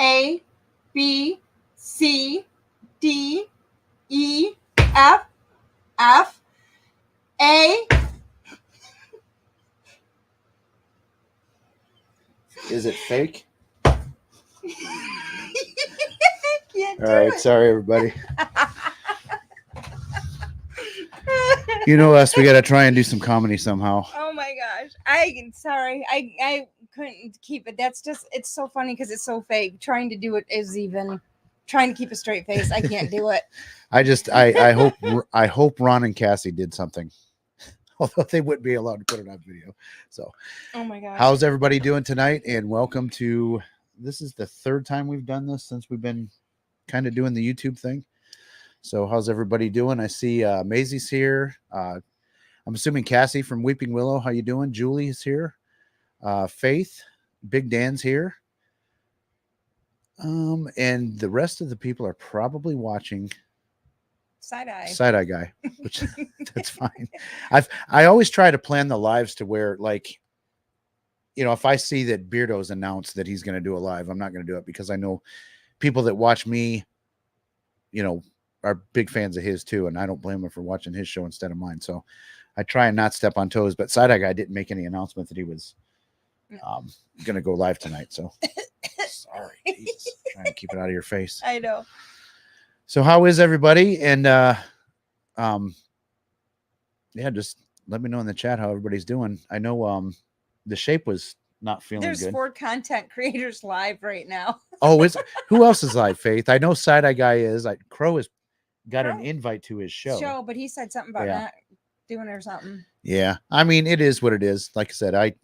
A, B, C, D, E, F, F, A. Is it fake? Can't All do right, it. sorry everybody. You know us, we got to try and do some comedy somehow. Oh my gosh. I couldn't keep it. That's just, it's so funny because it's so fake. Trying to do it is even trying to keep a straight face. I can't do it. I hope Ron and Cassie did something. Although they wouldn't be allowed to put it on video. So Oh my gosh. how's everybody doing tonight? And welcome to, this is the third time we've done this since we've been kind of doing the YouTube thing. So how's everybody doing? I see Maisie's here. I'm assuming Cassie from Weeping Willow. How you doing? Julie's here. Faith, Big Dan's here. And the rest of the people are probably watching Side eye guy, which that's fine. I always try to plan the lives to where, like, you know, if I see that Beardo's announced that he's going to do a live, I'm not going to do it because I know people that watch me, you know, are big fans of his too, and I don't blame him for watching his show instead of mine. So I try and not step on toes. But Side Eye Guy didn't make any announcement that he was going to go live tonight. So sorry, Jesus. Trying to keep it out of your face. I know. So how is everybody? And yeah, just let me know in the chat how everybody's doing. I know the shape was not feeling There's good. 4 content creators live right now. Oh, who else is live? Faith. I know Side Eye Guy is. Crow has got an invite to his show, but he said something about not doing it or something. Yeah, I mean, it is what it is. Like I said, I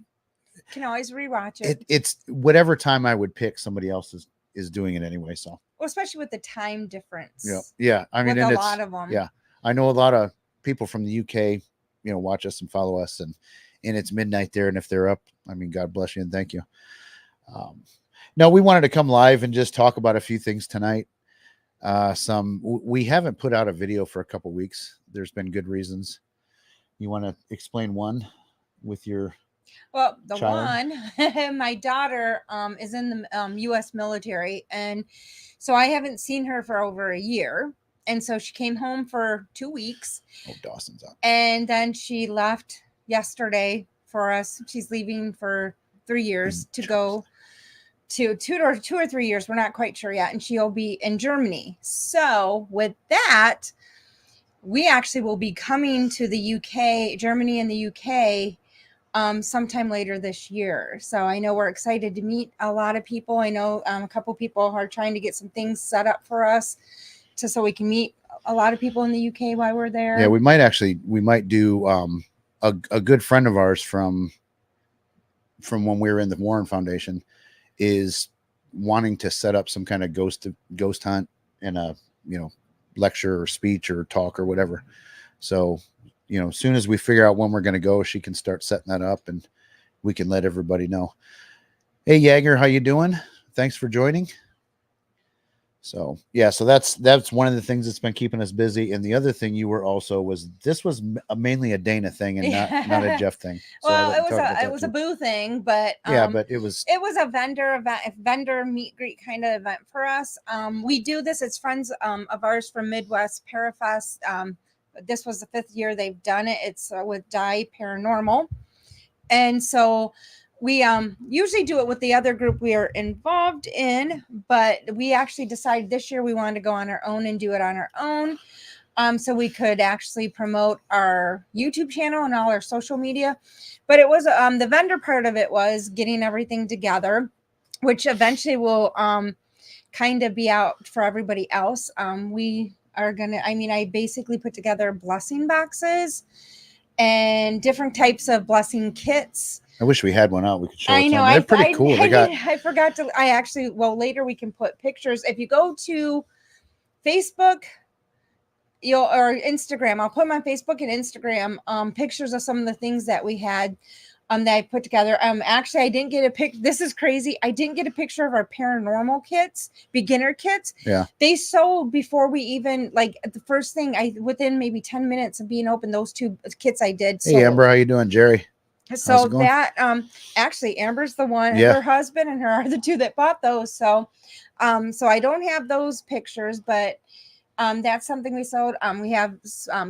can always rewatch it. It's whatever time I would pick, somebody else is doing it anyway. So, well, especially with the time difference. Yeah. I mean, with a lot of them. Yeah, I know a lot of people from the UK, you know, watch us and follow us, and it's midnight there. And if they're up, I mean, God bless you and thank you. No, we wanted to come live and just talk about a few things tonight. We haven't put out a video for a couple weeks. There's been good reasons. You want to explain one with your? Well, the child? one, my daughter is in the U.S. military, and so I haven't seen her for over a year. And so she came home for 2 weeks. Oh, Dawson's up. And then she left yesterday for us. She's leaving for 3 years to go to 2 or 3 years. We're not quite sure yet. And she'll be in Germany. So with that, we actually will be coming to the UK, Germany and the UK sometime later this year. So I know we're excited to meet a lot of people. I know a couple people are trying to get some things set up for us so we can meet a lot of people in the UK while we're there. Yeah, we might do a good friend of ours from when we were in the Warren Foundation is wanting to set up some kind of ghost hunt and a, you know, lecture or speech or talk or whatever. So, you know, as soon as we figure out when we're going to go, she can start setting that up and we can let everybody know. Hey, Jaeger, how you doing? Thanks for joining. So, yeah, so that's one of the things that's been keeping us busy. And the other thing you were also was mainly a Dana thing and not a Jeff thing. So well, it was a Boo thing, but but it was a vendor meet greet kind of event for us. We do this. It's friends of ours from Midwest Parafest. This was the 5th year they've done it. It's with Die Paranormal, and so we usually do it with the other group we are involved in, but we actually decided this year we wanted to go on our own and do it on our own, so we could actually promote our YouTube channel and all our social media. But it was the vendor part of it was getting everything together, which eventually will kind of be out for everybody else. We are gonna, I basically put together blessing boxes and different types of blessing kits. I wish we had one out. We could show it. I know. They're pretty cool. I forgot to. I actually. Well, later we can put pictures. If you go to Facebook, or Instagram, I'll put my Facebook and Instagram pictures of some of the things that we had that I put together. Actually, I didn't get a pic. This is crazy. I didn't get a picture of our paranormal kits, beginner kits. Yeah. They sold before we even, like, the first thing, within maybe 10 minutes of being open, those 2 kits I did. Hey, Amber, how you doing? Jerry. How's So it going? that actually Amber's the one, Yeah. her husband and her are the two that bought those. So so I don't have those pictures, but that's something we sold. We have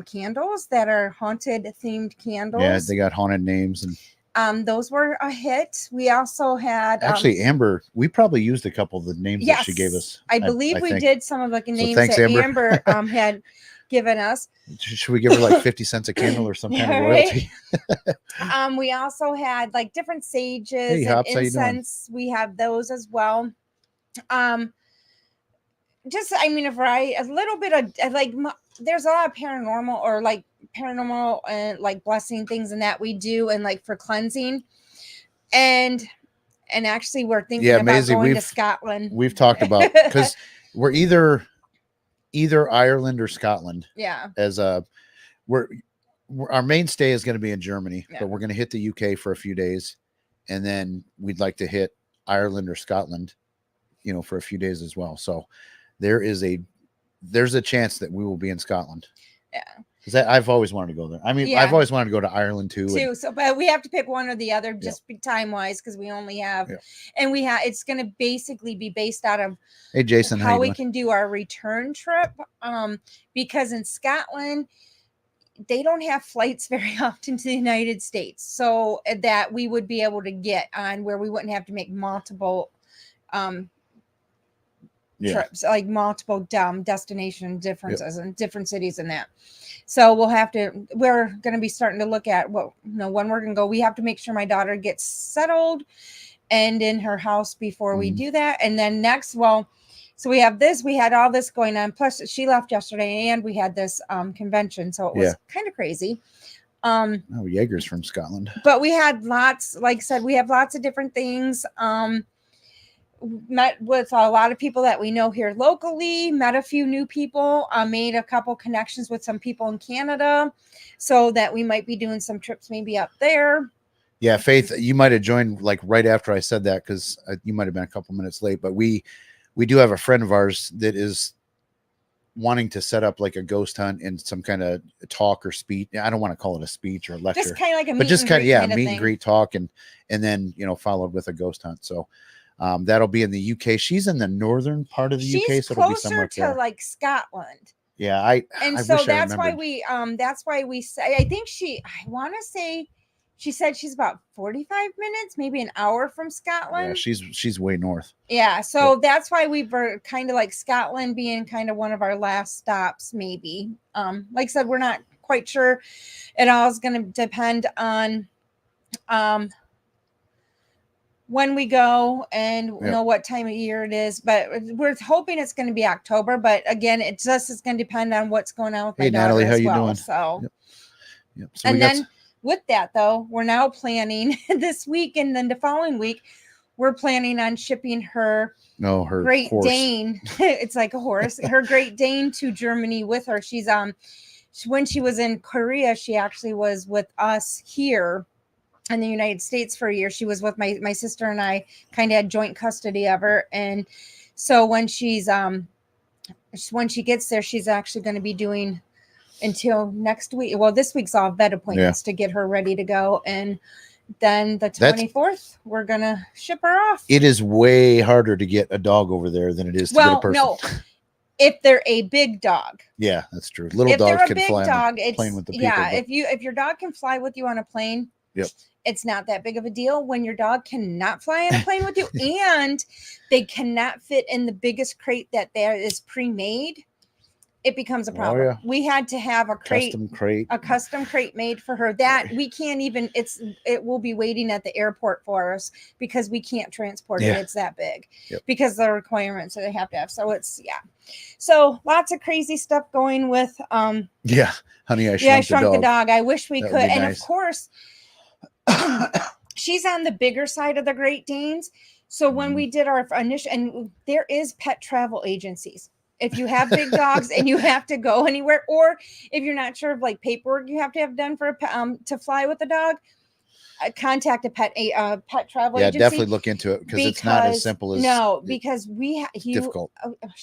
candles that are haunted themed candles. Yeah, they got haunted names, and those were a hit. We also had actually Amber, we probably used a couple of the names that she gave yes, us. I believe we think. did some of the So names thanks, that Amber. Amber had given us. Should we give her like 50 cents a candle or some kind of royalty? We also had like different sages Hey, and Hops, how you doing? incense. We have those as well. Just I mean a variety, a little bit of like there's a lot of paranormal or like paranormal and like blessing things and that we do and like for cleansing and actually we're thinking about Maisie, going to Scotland. We've talked about because we're either Ireland or Scotland. Yeah. As we're our mainstay is going to be in Germany, Yeah. but we're going to hit the UK for a few days, and then we'd like to hit Ireland or Scotland, for a few days as well. So there's a chance that we will be in Scotland. Yeah. Because I've always wanted to go there. I mean, I've always wanted to go to Ireland too. So, but we have to pick one or the other just time wise because we only have, and we have. It's going to basically be based out of hey Jason, how we can do our return trip. Because in Scotland, they don't have flights very often to the United States, so that we would be able to get on where we wouldn't have to make multiple trips, like multiple destination differences in different cities and that. So we're going to be starting to look at when we're going to go. We have to make sure my daughter gets settled and in her house before we do that. And then next, so we had all this going on. Plus she left yesterday and we had this convention. So it was kind of crazy. Jaeger's from Scotland. But we had lots, like I said, we have lots of different things. Met with a lot of people that we know here locally, met a few new people, made a couple connections with some people in Canada, so that we might be doing some trips maybe up there. Yeah, Faith, you might have joined like right after I said that because you might have been a couple minutes late, but we do have a friend of ours that is wanting to set up like a ghost hunt and some kind of talk or speech. I don't want to call it a speech or a lecture, just kind of like a but just kind of meet thing. And greet talk and then followed with a ghost hunt. So that'll be in the UK. She's in the northern part of the UK, so it'll be somewhere closer to like Scotland. Yeah, I so that's why we say. I want to say she said she's about 45 minutes, maybe an hour from Scotland. Yeah, she's way north. Yeah, so that's why we were kind of like Scotland being kind of one of our last stops, maybe. Like I said, we're not quite sure. It all is going to depend on when we go and know what time of year it is, but we're hoping it's going to be October. But again, it just is going to depend on what's going on with my daughter. Natalie, how as you well. doing? So, so and then with that though, we're now planning this week, and then the following week, we're planning on shipping her Great horse. Dane. It's like a horse. Her Great Dane to Germany with her. She's when she was in Korea, she actually was with us here in the United States for a year. She was with my sister and I kind of had joint custody of her. And so when she gets there, she's actually going to be doing until next week. Well, this week's all vet appointments to get her ready to go. And then the 24th, we're going to ship her off. It is way harder to get a dog over there than it is to get a person. No, if they're a big dog. Yeah, that's true. Little dogs can fly on a plane with the people. Yeah, if your dog can fly with you on a plane, it's not that big of a deal. When your dog cannot fly on a plane with you and they cannot fit in the biggest crate that there is pre-made, it becomes a problem. We had to have a custom crate made for her that we can't even, it will be waiting at the airport for us because we can't transport it. It's that big because the requirements that they have to have. So so lots of crazy stuff going with, Honey, I Shrunk the Dog. I wish we could. And nice. Of course, she's on the bigger side of the Great Danes. So when we did our initial, and there is pet travel agencies. If you have big dogs and you have to go anywhere, or if you're not sure of like paperwork you have to have done for to fly with a dog, contact a pet travel agency. Yeah, definitely look into it because it's not as simple as because difficult.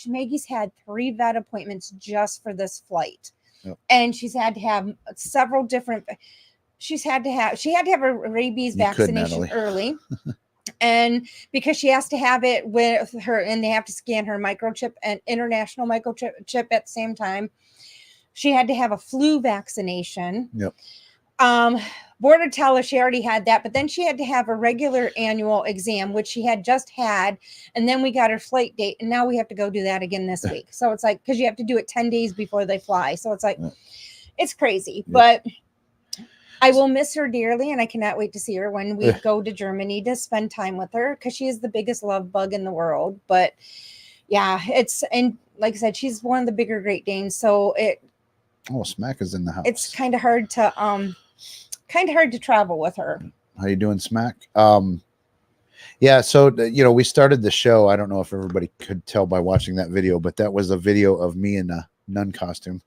Maggie's had 3 vet appointments just for this flight, and she's had to have several different. she had to have a rabies You could, vaccination Natalie. early. And because she has to have it with her, and they have to scan her microchip and international microchip at the same time, she had to have a flu vaccination. Yep. Border tell her she already had that, but then she had to have a regular annual exam, which she had just had, and then we got her flight date, and now we have to go do that again this week. So it's like, because you have to do it 10 days before they fly, so it's like, it's crazy. Yep. But I will miss her dearly, and I cannot wait to see her when we go to Germany to spend time with her, because she is the biggest love bug in the world. But yeah, and like I said, she's one of the bigger Great Danes, so Smack is in the house. it's kind of hard to travel with her. How you doing, Smack? Yeah, so we started the show. I don't know if everybody could tell by watching that video, but that was a video of me in a nun costume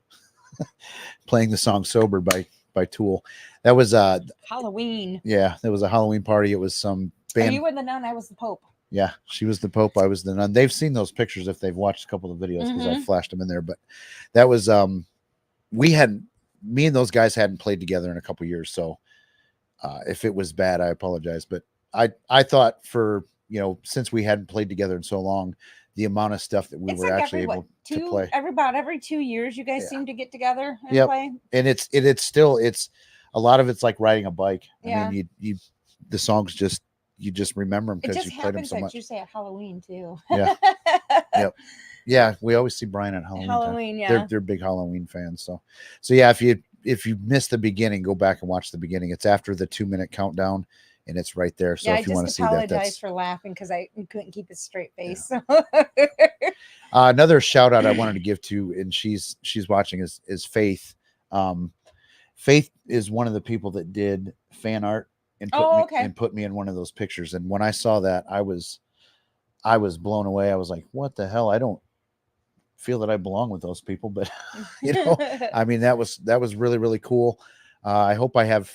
playing the song Sober by Tool. That was Halloween. Yeah, that was a Halloween party. It was some band. You were the nun, I was the Pope. Yeah, she was the Pope, I was the nun. They've seen those pictures if they've watched a couple of videos, because I flashed them in there. But that was me and those guys hadn't played together in a couple of years, so if it was bad, I apologize. But I thought for since we hadn't played together in so long, the amount of stuff that we were like actually able to play every 2 years, you guys seem to get together and play. And it's a lot of it's like riding a bike. Yeah. I mean, the songs you just remember them because you played them so much. You say at Halloween too. Yeah. Yep. Yeah, we always see Brian at Halloween. Halloween, yeah. They're big Halloween fans. So yeah, if you missed the beginning, go back and watch the beginning. It's after the 2-minute countdown, and it's right there. So if you want to see that, I apologize for laughing because I couldn't keep a straight face. Yeah. Another shout out I wanted to give to, and she's watching, is Faith. Faith is one of the people that did fan art and put me in one of those pictures. And when I saw that, I was blown away. I was like, what the hell? I don't feel that I belong with those people, but I mean, that was really, really cool. I hope I have,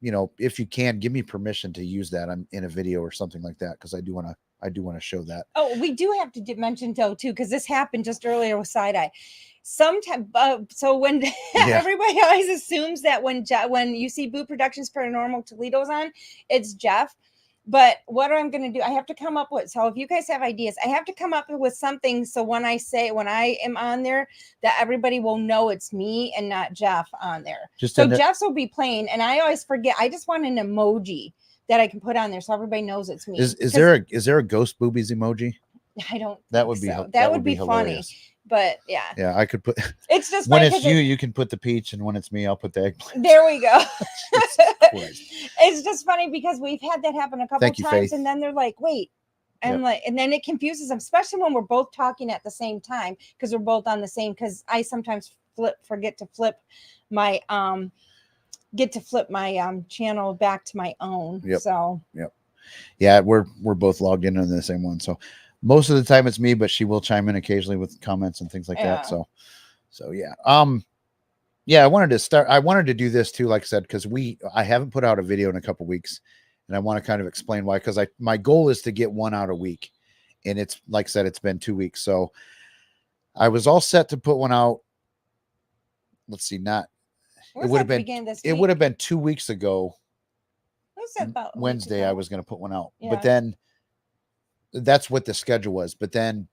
if you can give me permission to use that in a video or something like that, because I do want to show that. Oh, we do have to mention though too, because this happened just earlier with Side Eye. Sometimes, so when everybody always assumes that when you see Boo Productions Paranormal Toledo's on, it's Jeff. But what I'm going to do, I have to come up with, so if you guys have ideas, I have to come up with something. So when I am on there, that everybody will know it's me and not Jeff on there. Jeff's will be playing, and I always forget. I just want an emoji that I can put on there so everybody knows it's me. Is there a ghost boobies emoji? I don't. That would be so. That would be funny. But yeah, I could put. It's just when it's you can put the peach, and when it's me, I'll put the eggplant. There we go. It's just funny because we've had that happen a couple of times, Faith. And then they're like, "Wait," and and then it confuses them, especially when we're both talking at the same time because we're both on the same. Because I sometimes forget to flip my channel back to my own. Yep. So yeah, we're both logged in on the same one, so. Most of the time it's me, but she will chime in occasionally with comments and things like that. So yeah. I wanted to do this too, like I said, because I haven't put out a video in a couple weeks, and I want to kind of explain why, because my goal is to get one out a week, and it's like I said, it's been 2 weeks. So I was all set to put one out. Let's see, it would have been 2 weeks ago. About Wednesday I was going to put one out, but then that's what the schedule was. But then,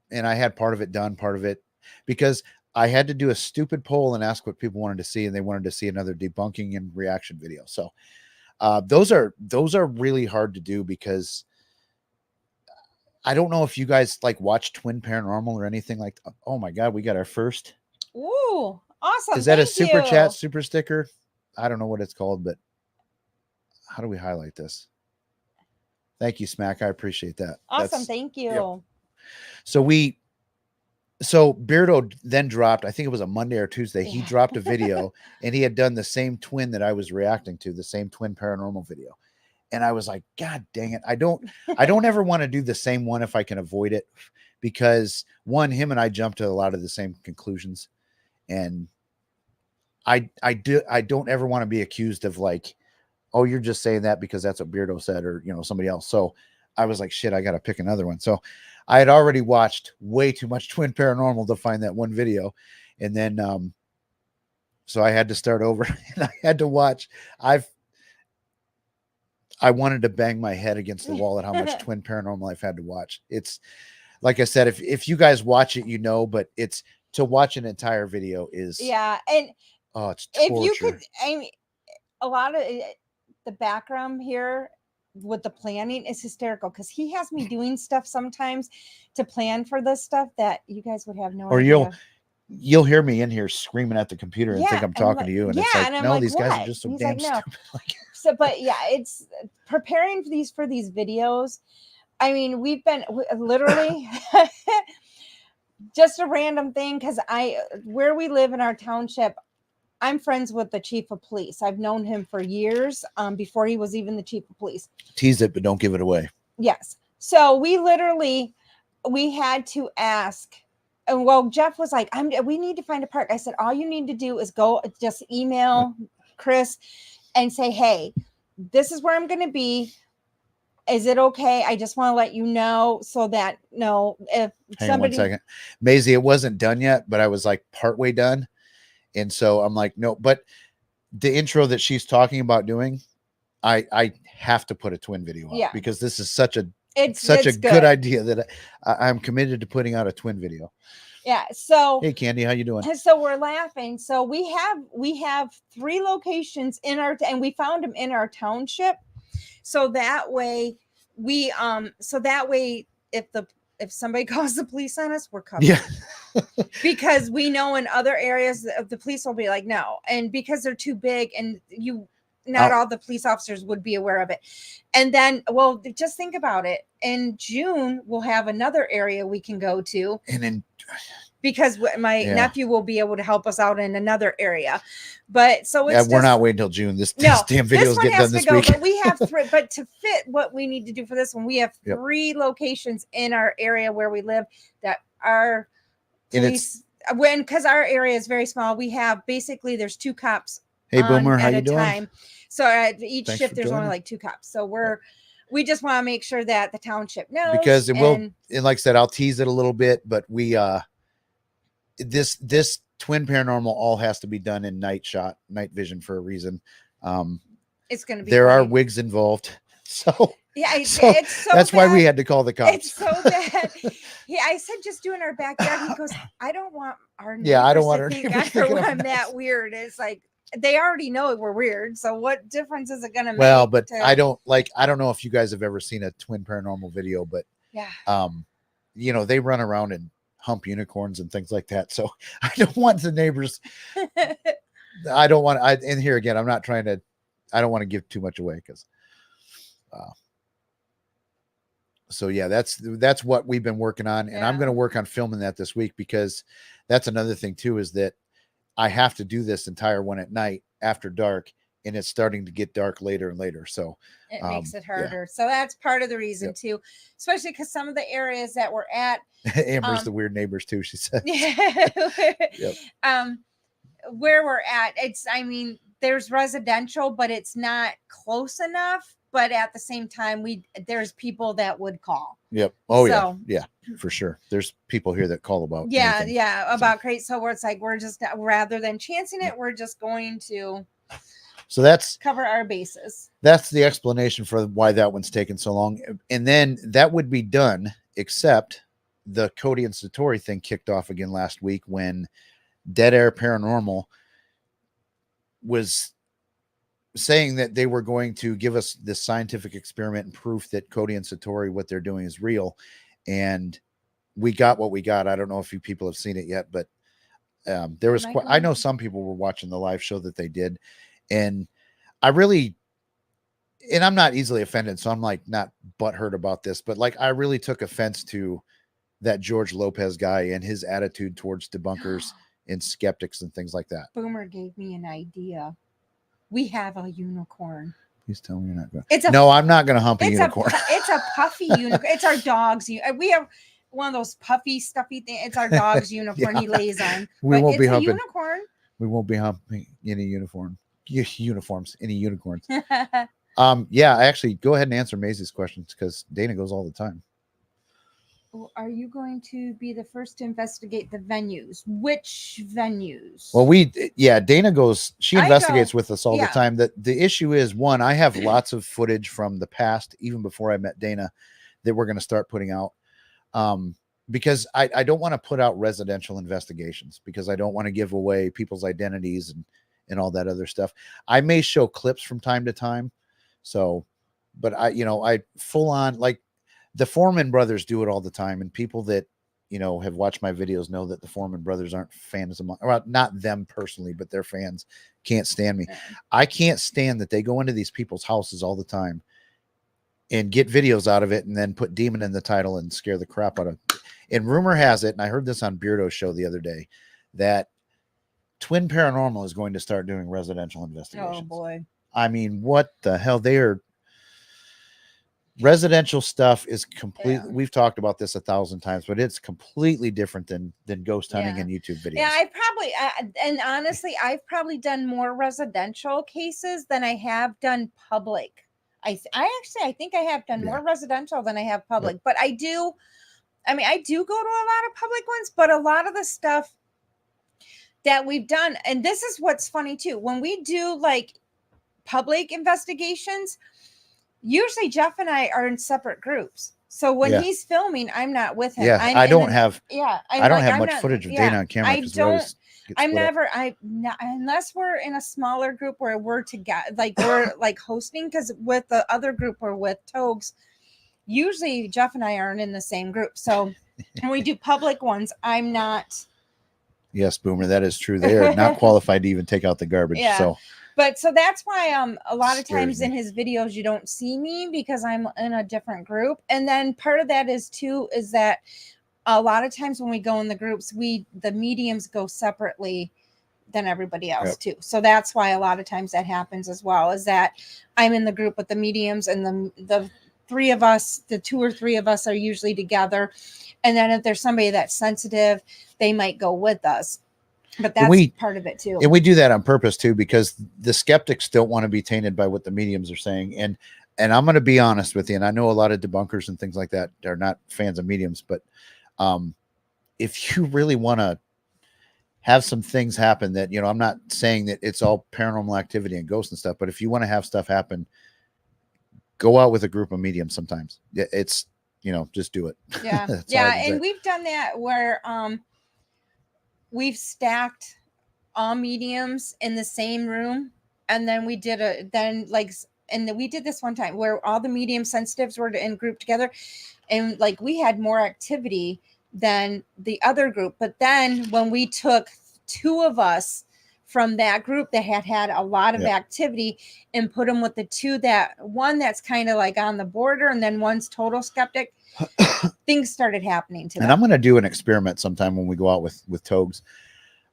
and I had part of it done, part of it, because I had to do a stupid poll and ask what people wanted to see, and they wanted to see another debunking and reaction video. So those are really hard to do, because I don't know if you guys like watch Twin Paranormal or anything like. Oh my God, we got our first. Ooh, awesome! Is that a super chat, super sticker? I don't know what it's called, but how do we highlight this? Thank you, Smack. I appreciate that. Awesome. Thank you. Yep. So Beardo then dropped, I think it was a Monday or Tuesday. He dropped a video, and he had done the same twin that I was reacting to, the same Twin Paranormal video. And I was like, God dang it. I don't ever want to do the same one if I can avoid it, because one, him and I jumped to a lot of the same conclusions. And I don't ever want to be accused of like, oh, you're just saying that because that's what Beardo said, or, somebody else. So I was like, shit, I got to pick another one. So I had already watched way too much Twin Paranormal to find that one video. And then So I had to start over and I had to watch. I wanted to bang my head against the wall at how much Twin Paranormal I've had to watch. It's like I said, if you guys watch it, but it's to watch an entire video is Yeah, and it's torture. if you could, I mean, a lot of the background here with the planning is hysterical because he has me doing stuff sometimes to plan for this stuff that you guys would have no idea. Or you'll hear me in here screaming at the computer and think I'm talking to you, and it's like, and I'm no, like, these what? guys are just so damn stupid. So, but yeah, it's preparing for these videos. I mean, we've been literally just a random thing because where we live in our township, I'm friends with the chief of police. I've known him for years, before he was even the chief of police. Tease it, but don't give it away. Yes. So we had to ask. And well, Jeff was like, we need to find a park. I said, all you need to do is just email Chris and say, hey, this is where I'm going to be. Is it okay? I just want to let you know so that if Hang on 1 second. Maisie, it wasn't done yet, but I was like partway done. And so I'm like, no, but the intro that she's talking about doing, I have to put a twin video up because this is such a good idea that I'm committed to putting out a twin video. Yeah. So hey, Candy, how you doing? So we're laughing. So we have 3 locations and we found them in our township. So that way if somebody calls the police on us, we're covered. Yeah. Because we know in other areas the police will be like, no. And because they're too big and not all the police officers would be aware of it. And then, well, just think about it. In June, we'll have another area we can go to. And then because my nephew will be able to help us out in another area. But so it's we're not waiting until June. This damn video is getting done this week. But we have but to fit what we need to do for this one, we have 3 locations in our area where we live that are police. Because our area is very small, we have basically there's 2 cops. Hey, Boomer, how you doing? Time. So at each shift, there's only like 2 cops. So we just want to make sure that the township knows. Because it will, and like I said, I'll tease it a little bit, but we this Twin Paranormal all has to be done in night vision for a reason. It's going to be there are wigs involved, so it's so that's bad. why we had to call the cops. It's so bad. I said just do it in our backyard. He goes, I don't want our neighbors I don't want to our think neighbors I'm that weird. It's like they already know we're weird, so what difference is it going to make? Well, but I don't know if you guys have ever seen a Twin Paranormal video, but they run around and hump unicorns and things like that. So I don't want the neighbors. I don't want. And here again, I'm not trying to. I don't want to give too much away because. So yeah, that's what we've been working on, and I'm going to work on filming that this week because that's another thing too is that I have to do this entire one at night after dark, and it's starting to get dark later and later. So it makes it harder. Yeah. So that's part of the reason too, especially because some of the areas that we're at, Amber's the weird neighbors too. She said, where we're at, there's residential, but it's not close enough. But at the same time, there's people that would call. Yep. Oh yeah, for sure. There's people here that call about anything. About crazy. So where it's like we're just rather than chancing it, we're just going to. So that's cover our bases. That's the explanation for why that one's taken so long, and then that would be done. Except the Cody and Satori thing kicked off again last week when Dead Air Paranormal was saying that they were going to give us this scientific experiment and proof that Cody and Satori, what they're doing is real. And we got what we got. I don't know if you people have seen it yet, but there was, I know some people were watching the live show that they did. And I'm not easily offended. So I'm like, not butthurt about this, but like, I really took offense to that George Lopez guy and his attitude towards debunkers and skeptics and things like that. Boomer gave me an idea. We have a unicorn. Please tell me you're not going. No, I'm not going to hump a unicorn. It's a puffy unicorn. It's our dog's. We have one of those puffy, stuffy things. It's our dog's unicorn. He lays on. We won't be humping. Unicorn. We won't be humping any uniforms. Any unicorns. Actually, go ahead and answer Maisie's questions because Dana goes all the time. Are you going to be the first to investigate the venues? Which venues? Well, Dana goes, she investigates with us all the yeah. time. That the issue is, one, I have lots of footage from the past, even before I met Dana, that we're going to start putting out. Because I don't want to put out residential investigations because I don't want to give away people's identities and all that other stuff. I may show clips from time to time. So, but I full on, like, the Foreman brothers do it all the time. And people that, have watched my videos know that the Foreman brothers aren't fans of mine. Well, not them personally, but their fans can't stand me. Yeah. I can't stand that they go into these people's houses all the time and get videos out of it and then put demon in the title and scare the crap out of it. And rumor has it, and I heard this on Beardo's show the other day, that Twin Paranormal is going to start doing residential investigations. Oh boy. I mean, what the hell? Residential stuff is completely, we've talked about this 1,000 times, but it's completely different than ghost hunting and YouTube videos. Yeah, and honestly, I've probably done more residential cases than I have done public. I think I have done more residential than I have public, but I do go to a lot of public ones, but a lot of the stuff that we've done, and this is what's funny too, when we do like public investigations, usually Jeff and I are in separate groups. So when he's filming, I'm not with him. Yeah, I don't have much footage of Dana on camera. Unless we're in a smaller group where we're together, like we're like hosting, because with the other group we're with Togs, usually Jeff and I aren't in the same group. So when we do public ones, I'm not. Yes, Boomer, that is true. They are not qualified to even take out the garbage. Yeah. So that's why a lot of times me. in his videos you don't see me because I'm in a different group. And then part of that is that a lot of times when we go in the groups, the mediums go separately than everybody else too. So that's why a lot of times that happens as well, is that I'm in the group with the mediums, and the three of us, the 2 or 3 of us are usually together. And then if there's somebody that's sensitive, they might go with us. But that's part of it too. And we do that on purpose too, because the skeptics don't want to be tainted by what the mediums are saying. And I'm going to be honest with you. And I know a lot of debunkers and things like that are not fans of mediums, but if you really want to have some things happen that, I'm not saying that it's all paranormal activity and ghosts and stuff, but if you want to have stuff happen, go out with a group of mediums sometimes. It's, just do it. Yeah. Yeah. And we've done that where, we've stacked all mediums in the same room, and then we did we did this one time where all the medium sensitives were in group together, and like we had more activity than the other group. But then when we took 2 of us from that group that had a lot of activity and put them with the 2 one that's kind of like on the border, and then one's total skeptic, things started happening to them. And I'm going to do an experiment sometime when we go out with Togs.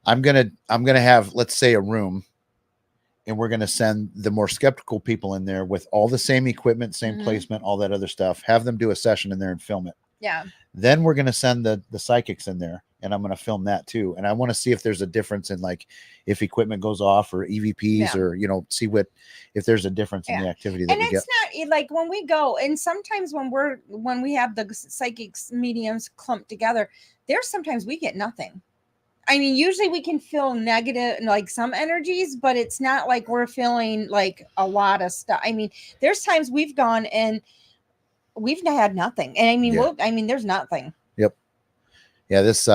I'm going to have, let's say, a room, and we're going to send the more skeptical people in there with all the same equipment, same placement, all that other stuff, have them do a session in there and film it. Yeah. Then we're going to send the psychics in there, and I'm going to film that too. And I want to see if there's a difference in, like, if equipment goes off or EVPs or, see if there's a difference in the activity that we get. And it's not like when we go, and sometimes when we have the psychics mediums clumped together, there's sometimes we get nothing. I mean, usually we can feel negative, like some energies, but it's not like we're feeling like a lot of stuff. I mean, there's times we've gone and we've had nothing. And I mean, there's nothing. Yep. Yeah. This,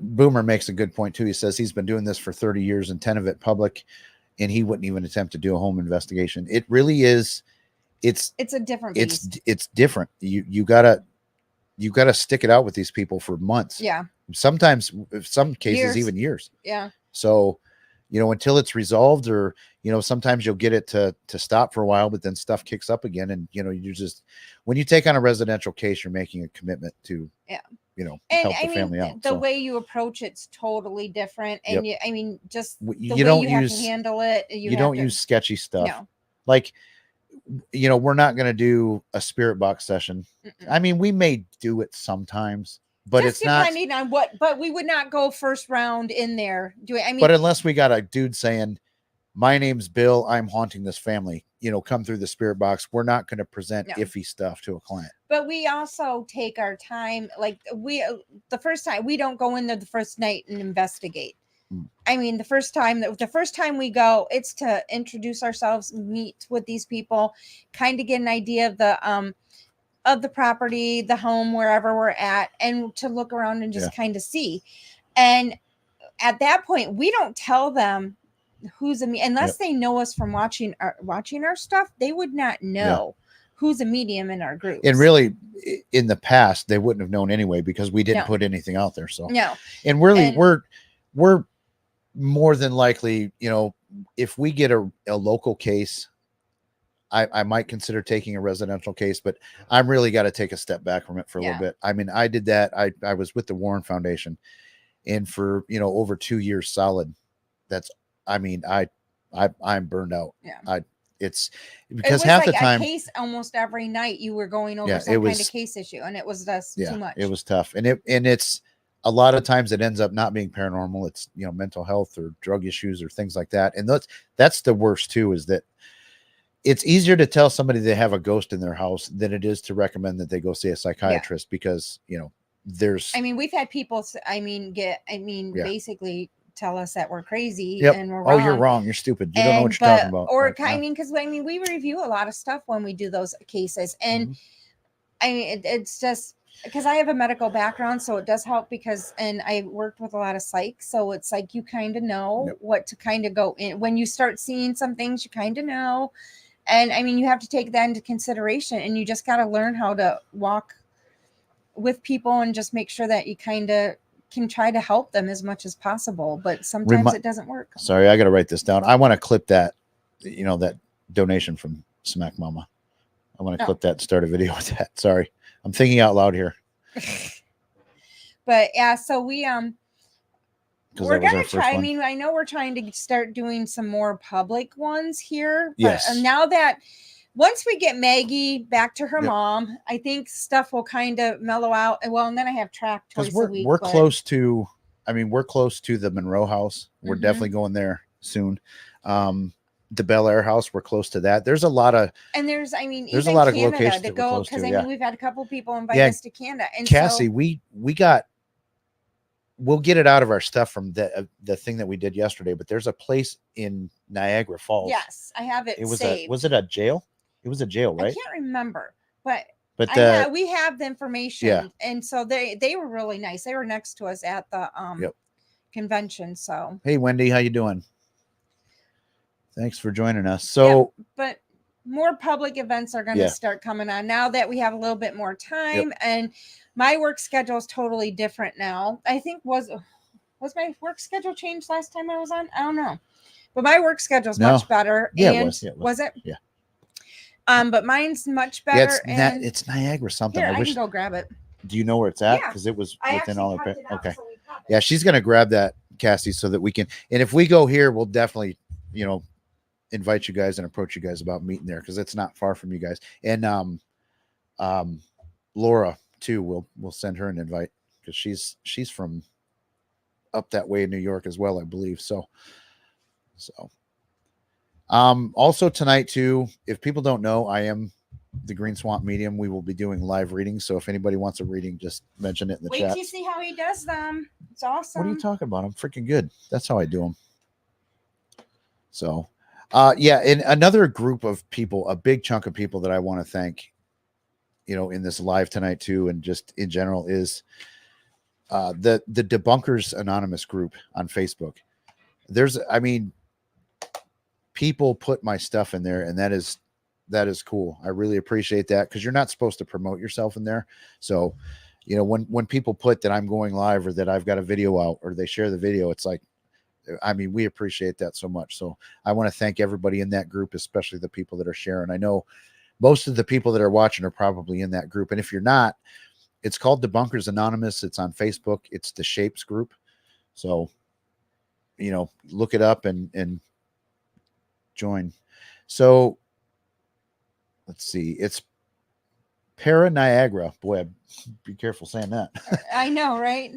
Boomer makes a good point too. He says he's been doing this for 30 years and 10 of it public, and he wouldn't even attempt to do a home investigation. It really is. It's a different beast. It's different. You gotta stick it out with these people for months. Yeah. Sometimes, in some cases, even years. Yeah. So, until it's resolved, or, sometimes you'll get it to stop for a while, but then stuff kicks up again. And, you just, when you take on a residential case, you're making a commitment to, help the family out. The way you approach it's totally different. And just the way you have to handle it. You don't use sketchy stuff. No. Like, we're not going to do a spirit box session. I mean, we may do it sometimes, but just it's not depending on but we would not go first round in there doing. But unless we got a dude saying, "My name's Bill, I'm haunting this family, come through the spirit box," we're not going to present iffy stuff to a client. but we also take our time. Like the first time we don't go in there the first night and investigate. I mean, the first time we go, it's to introduce ourselves, meet with these people, kind of get an idea of the property, the home, wherever we're at, and to look around and just kind of see. And at that point, we don't tell them who's unless they know us from watching our stuff. They would not know who's a medium in our group. And really, in the past, they wouldn't have known anyway because we didn't put anything out there. So and really, we're more than likely, if we get a local case, I might consider taking a residential case, but I'm really got to take a step back from it for a little bit. I mean, I did that. I was with the Warren Foundation, and for over 2 years solid, I'm burned out. It's because half the time, a case almost every night you were going over some kind of case issue, and it was just too much. It was tough, and it's a lot of times it ends up not being paranormal. It's mental health or drug issues or things like that, and that's the worst too. Is that it's easier to tell somebody they have a ghost in their house than it is to recommend that they go see a psychiatrist because there's. I mean, we've had people. Basically tell us that we're crazy and we're wrong. Oh, you're wrong. You're stupid. You don't know what you're talking about. Or because we review a lot of stuff when we do those cases, and I mean, it's just because I have a medical background, so it does help and I worked with a lot of psych, so it's like you kind of know what to kind of go in when you start seeing some things. You kind of know. And I mean, you have to take that into consideration, and you just got to learn how to walk with people and just make sure that you kind of can try to help them as much as possible. But sometimes it doesn't work. Sorry, I got to write this down. I want to clip that, that donation from Smack Mama. I want to clip that and start a video with that. Sorry, I'm thinking out loud here. But yeah, so we're gonna try. I mean, I know we're trying to start doing some more public ones here. But now that once we get Maggie back to her mom, I think stuff will kind of mellow out. Well, and then I have track twice a week. We're close to. I mean, we're close to the Monroe house. We're definitely going there soon. The Bel Air house, we're close to that. There's a lot of there's a lot of locations to go because I mean we've had a couple people invite us to Canada. And Cassie, we'll get it out of our stuff from the thing that we did yesterday, but there's a place in Niagara Falls. Yes, I have it. Was it a jail? It was a jail, right? I can't remember, but we have the information. Yeah. And so they were really nice. They were next to us at the convention. So hey Wendy, how you doing? Thanks for joining us. So but more public events are going to start coming on now that we have a little bit more time, and my work schedule is totally different now. I think was my work schedule changed last time I was on? I don't know, but my work schedule is much better. Yeah, and was it? Yeah. But mine's much better. Yeah, it's Niagara something. Here, I can go grab it. Do you know where it's at? Because it was within all of it. Okay. Yeah, she's gonna grab that, Cassie, so that we can. And if we go here, we'll definitely, invite you guys and approach you guys about meeting there because it's not far from you guys. And Laura too, we'll send her an invite because she's from up that way in New York as well, I believe. So also tonight too, if people don't know, I am the Green Swamp Medium. We will be doing live readings. So if anybody wants a reading, just mention it in the chat. Wait till you see how he does them. It's awesome. What are you talking about? I'm freaking good. That's how I do them. So and another group of people, a big chunk of people that I want to thank, in this live tonight too, and just in general is the Debunkers Anonymous group on Facebook. People put my stuff in there, and that is cool. I really appreciate that because you're not supposed to promote yourself in there. So, when people put that I'm going live or that I've got a video out or they share the video, it's like, we appreciate that so much. So I want to thank everybody in that group, especially the people that are sharing. I know most of the people that are watching are probably in that group. And if you're not, it's called Debunkers Anonymous. It's on Facebook. It's the Shapes group. So, look it up and join. So let's see. It's Para Niagara. Boy, be careful saying that. I know, right?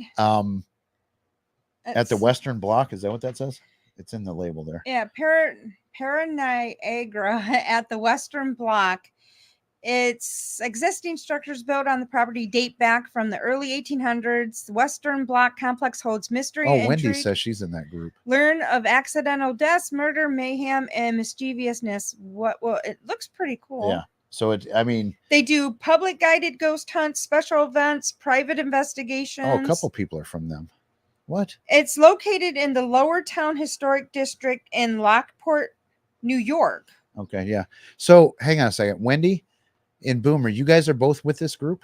At the Western Block, is that what that says? It's in the label there. Yeah, Para Niagara at the Western Block Its existing structures built on the property date back from the early 1800s. The Western Block complex holds mystery Oh, and Wendy intrigue. says she's in that group. Learn of accidental deaths, murder, mayhem, and mischievousness. Well, it looks pretty cool. Yeah. So I mean, they do public guided ghost hunts, special events, private investigations. Oh, a couple people are from them. What? It's located in the Lower Town Historic District in Lockport, New York. Okay, yeah. So hang on a second. Wendy and Boomer, you guys are both with this group?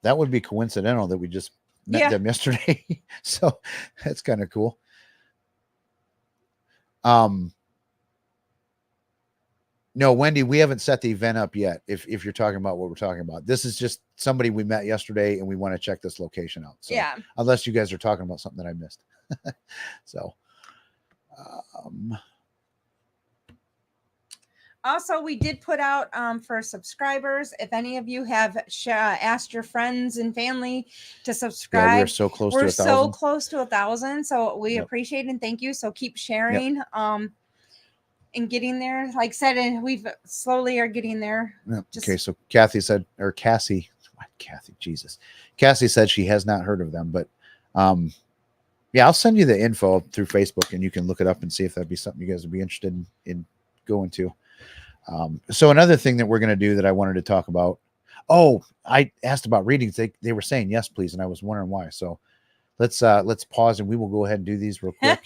That would be coincidental that we just met them yesterday. So that's kind of cool. No, Wendy, we haven't set the event up yet. If you're talking about what we're talking about, this is just somebody we met yesterday and we want to check this location out. So yeah. Unless you guys are talking about something that I missed. So, also, we did put out for subscribers. If any of you have asked your friends and family to subscribe, we're so close. We're to 1,000. so close to 1,000. So we appreciate and thank you. So keep sharing. And getting there, like I said, and we've slowly are getting there. Yep. Okay, so Cassie said she has not heard of them, but yeah, I'll send you the info through Facebook and you can look it up and see if that'd be something you guys would be interested in going to. So another thing that we're going to do that I wanted to talk about. Oh, I asked about readings. They were saying yes, please, and I was wondering why. So let's pause and we will go ahead and do these real quick.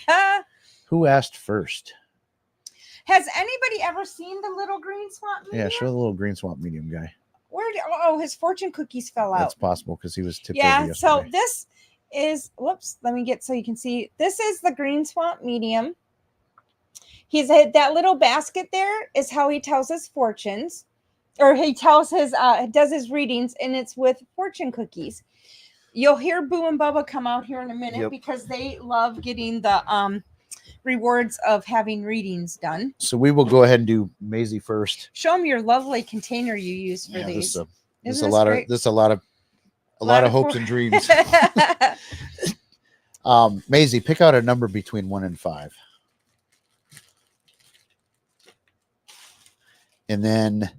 Who asked first? Has anybody ever seen the little green swamp medium? Yeah, show the little green swamp medium guy. His fortune cookies fell out. That's possible because he was tipped over yesterday. So this is, let me get so you can see. This is the green swamp medium. He's that little basket there is how he tells his fortunes, or he tells does his readings, and it's with fortune cookies. You'll hear Boo and Bubba come out here in a minute because they love getting the rewards of having readings done. So we will go ahead and do Maisie first. Show them your lovely container you use for these. This a lot of hopes and dreams. Maisie, pick out a number between 1 and 5. And then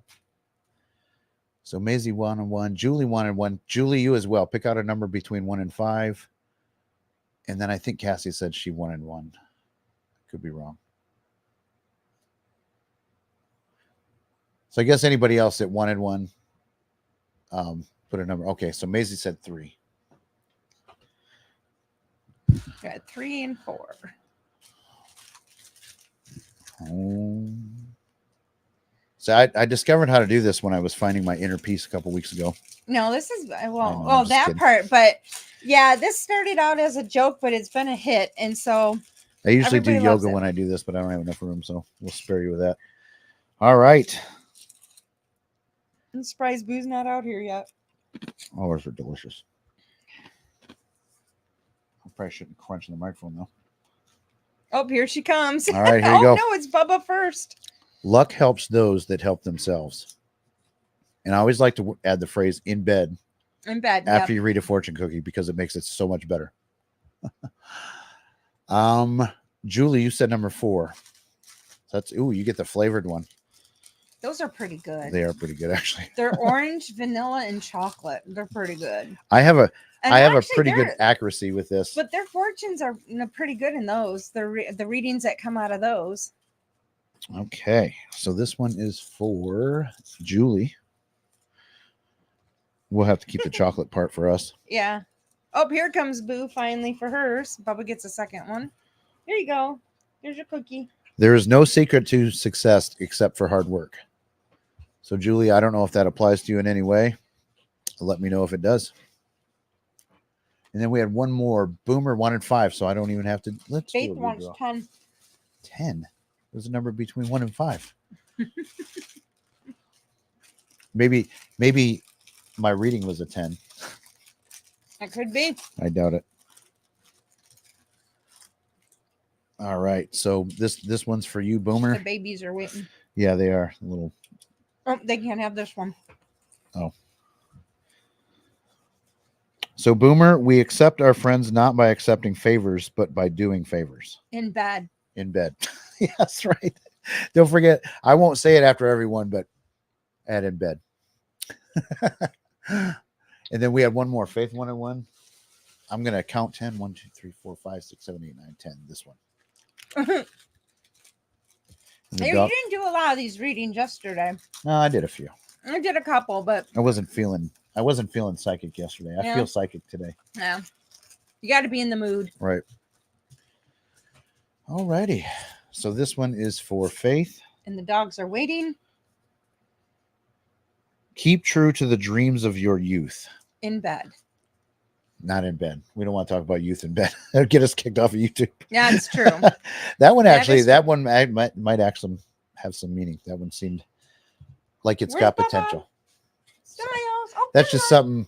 so Maisie 1 and 1, Julie 1 and 1, Julie, you as well. Pick out a number between 1 and 5. And then I think Cassie said she 1 and 1. Could be wrong. So I guess anybody else that 1 and 1, put a number. Okay, so Maisie said 3. Got 3 and 4. So I discovered how to do this when I was finding my inner peace a couple weeks ago. No, this is that part, but yeah, this started out as a joke, but it's been a hit, and so I usually do yoga when I do this, but I don't have enough room, so we'll spare you with that. All right. I'm surprised Boo's not out here yet. Oh, those are delicious. I probably shouldn't crunch in the microphone though. Oh, here she comes. All right, here you go. No, it's Bubba first. Luck helps those that help themselves. And I always like to add the phrase in bed. In bed. After you read a fortune cookie because it makes it so much better. Julie, you said number 4. So that's you get the flavored one. Those are pretty good. They are pretty good, actually. They're orange, vanilla, and chocolate. They're pretty good. I have a pretty good accuracy with this. But their fortunes are pretty good in those. The readings that come out of those. Okay, so this one is for Julie. We'll have to keep the chocolate part for us. Yeah. Oh, here comes Boo finally for hers. Bubba gets a second one. Here you go. Here's your cookie. There is no secret to success except for hard work. So, Julie, I don't know if that applies to you in any way. Let me know if it does. And then we had one more. Boomer 1 and 5, so I don't even have to. Let's Faith wants 10. 10. There's a number between 1 and 5. maybe my reading was a 10. That could be. I doubt it. All right, so this one's for you, Boomer. The babies are waiting. Yeah, they are a little. Oh, they can't have this one. Oh. So, Boomer, we accept our friends not by accepting favors, but by doing favors. In bed. In bed. Yeah, that's right. Don't forget, I won't say it after everyone, but add in bed. And then we had one more, Faith 101. I'm going to count 10. 1, 2, 3, 4, 5, 6, 7, 8, 9, 10. This one. You didn't do a lot of these readings yesterday. No, I did a few. I did a couple, but I wasn't feeling psychic yesterday. I feel psychic today. Yeah. You got to be in the mood. Right. All righty. So this one is for Faith. And the dogs are waiting. Keep true to the dreams of your youth. In bed. Not in bed. We don't want to talk about youth in bed. That'll get us kicked off of YouTube. Yeah, it's true. That one actually, that one might actually have some meaning. That one seemed like it's got potential. Styles. Oh, That's just something.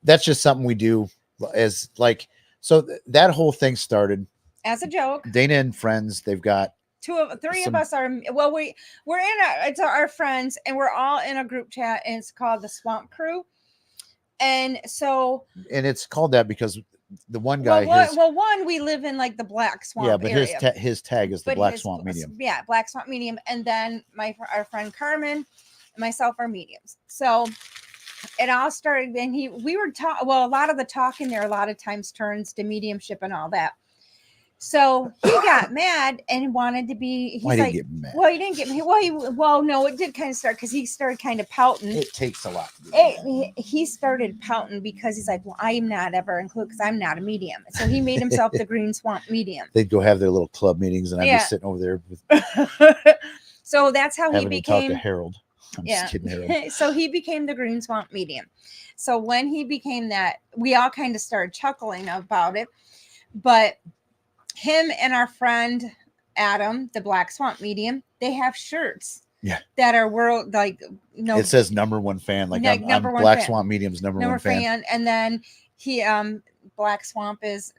That's just something we do as like. So that whole thing started as a joke. Dana and friends. They've got three of us are. Well, we're in it's our friends, and we're all in a group chat, and it's called the Swamp Crew. And so, and it's called that because the one guy, we live in like the Black Swamp. Yeah, but area. his tag is the Black Swamp Medium. Yeah, Black Swamp Medium, and then our friend Carmen and myself are mediums. So it all started, and we were talking. Well, a lot of the talking there a lot of times turns to mediumship and all that. So he got mad and wanted to be. Why did he get mad? Well, he didn't get mad. Well, no, it did kind of start because he started kind of pouting. It takes a lot. He started pouting because he's like, well, I'm not ever included because I'm not a medium. So he made himself the Green Swamp Medium. They'd go have their little club meetings, and I'd be sitting over there with. So that's how he became. Talk to Harold. I'm just kidding, Harold. So he became the Green Swamp Medium. So when he became that, we all kind of started chuckling about it, but. Him and our friend Adam, the Black Swamp Medium, they have shirts. Yeah. That are world like It says #1 fan. Like I'm Black Swamp Medium's number one fan. And then he Black Swamp is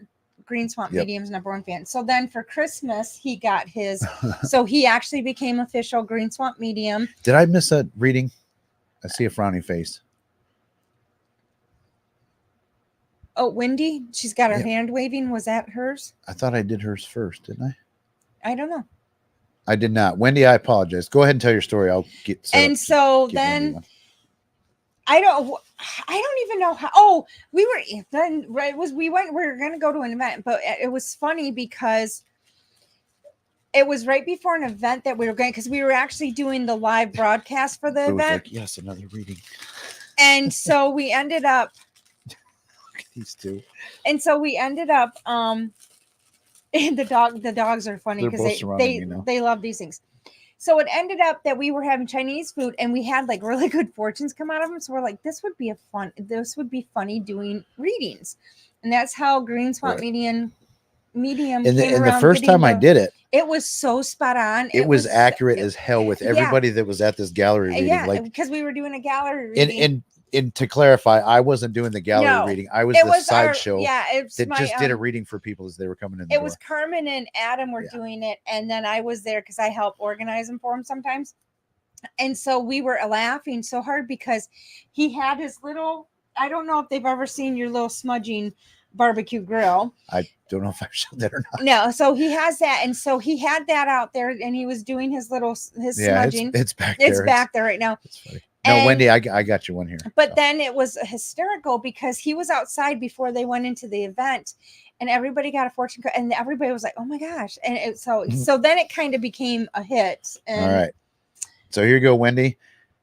Green Swamp Medium's #1 fan. So then for Christmas he got his. So he actually became official Green Swamp Medium. Did I miss a reading? I see a frowny face. Oh, Wendy, she's got her hand waving. Was that hers? I thought I did hers first, didn't I? I don't know. I did not. Wendy, I apologize. Go ahead and tell your story. I'll get. And so then, I don't even know how. Oh, we were then. Right, we were going to go to an event, but it was funny because it was right before an event that we were going because we were actually doing the live broadcast for the event. Like, yes, another reading. And so we ended up. These two. And so we ended up and the dogs are funny because they love these things. So it ended up that we were having Chinese food and we had like really good fortunes come out of them. So we're like, this would be funny doing readings. And that's how Green Swamp Medium and the first time I did it, it was so spot on. It was accurate as hell with everybody that was at this gallery reading. Yeah, like because we were doing a gallery reading. And to clarify, I wasn't doing the gallery reading. I was the sideshow. That just did a reading for people as they were coming in. It was Carmen and Adam were doing it, and then I was there because I help organize them for him sometimes. And so we were laughing so hard because he had his little. I don't know if they've ever seen your little smudging barbecue grill. I don't know if I showed that or not. No, so he has that, and so he had that out there, and he was doing his smudging. It's back there. It's back there right now. It's funny. No, Wendy, I got you one here. But then it was hysterical because he was outside before they went into the event, and everybody got a fortune cookie, and everybody was like, "Oh my gosh!" And so then it kind of became a hit. And all right, so here you go, Wendy.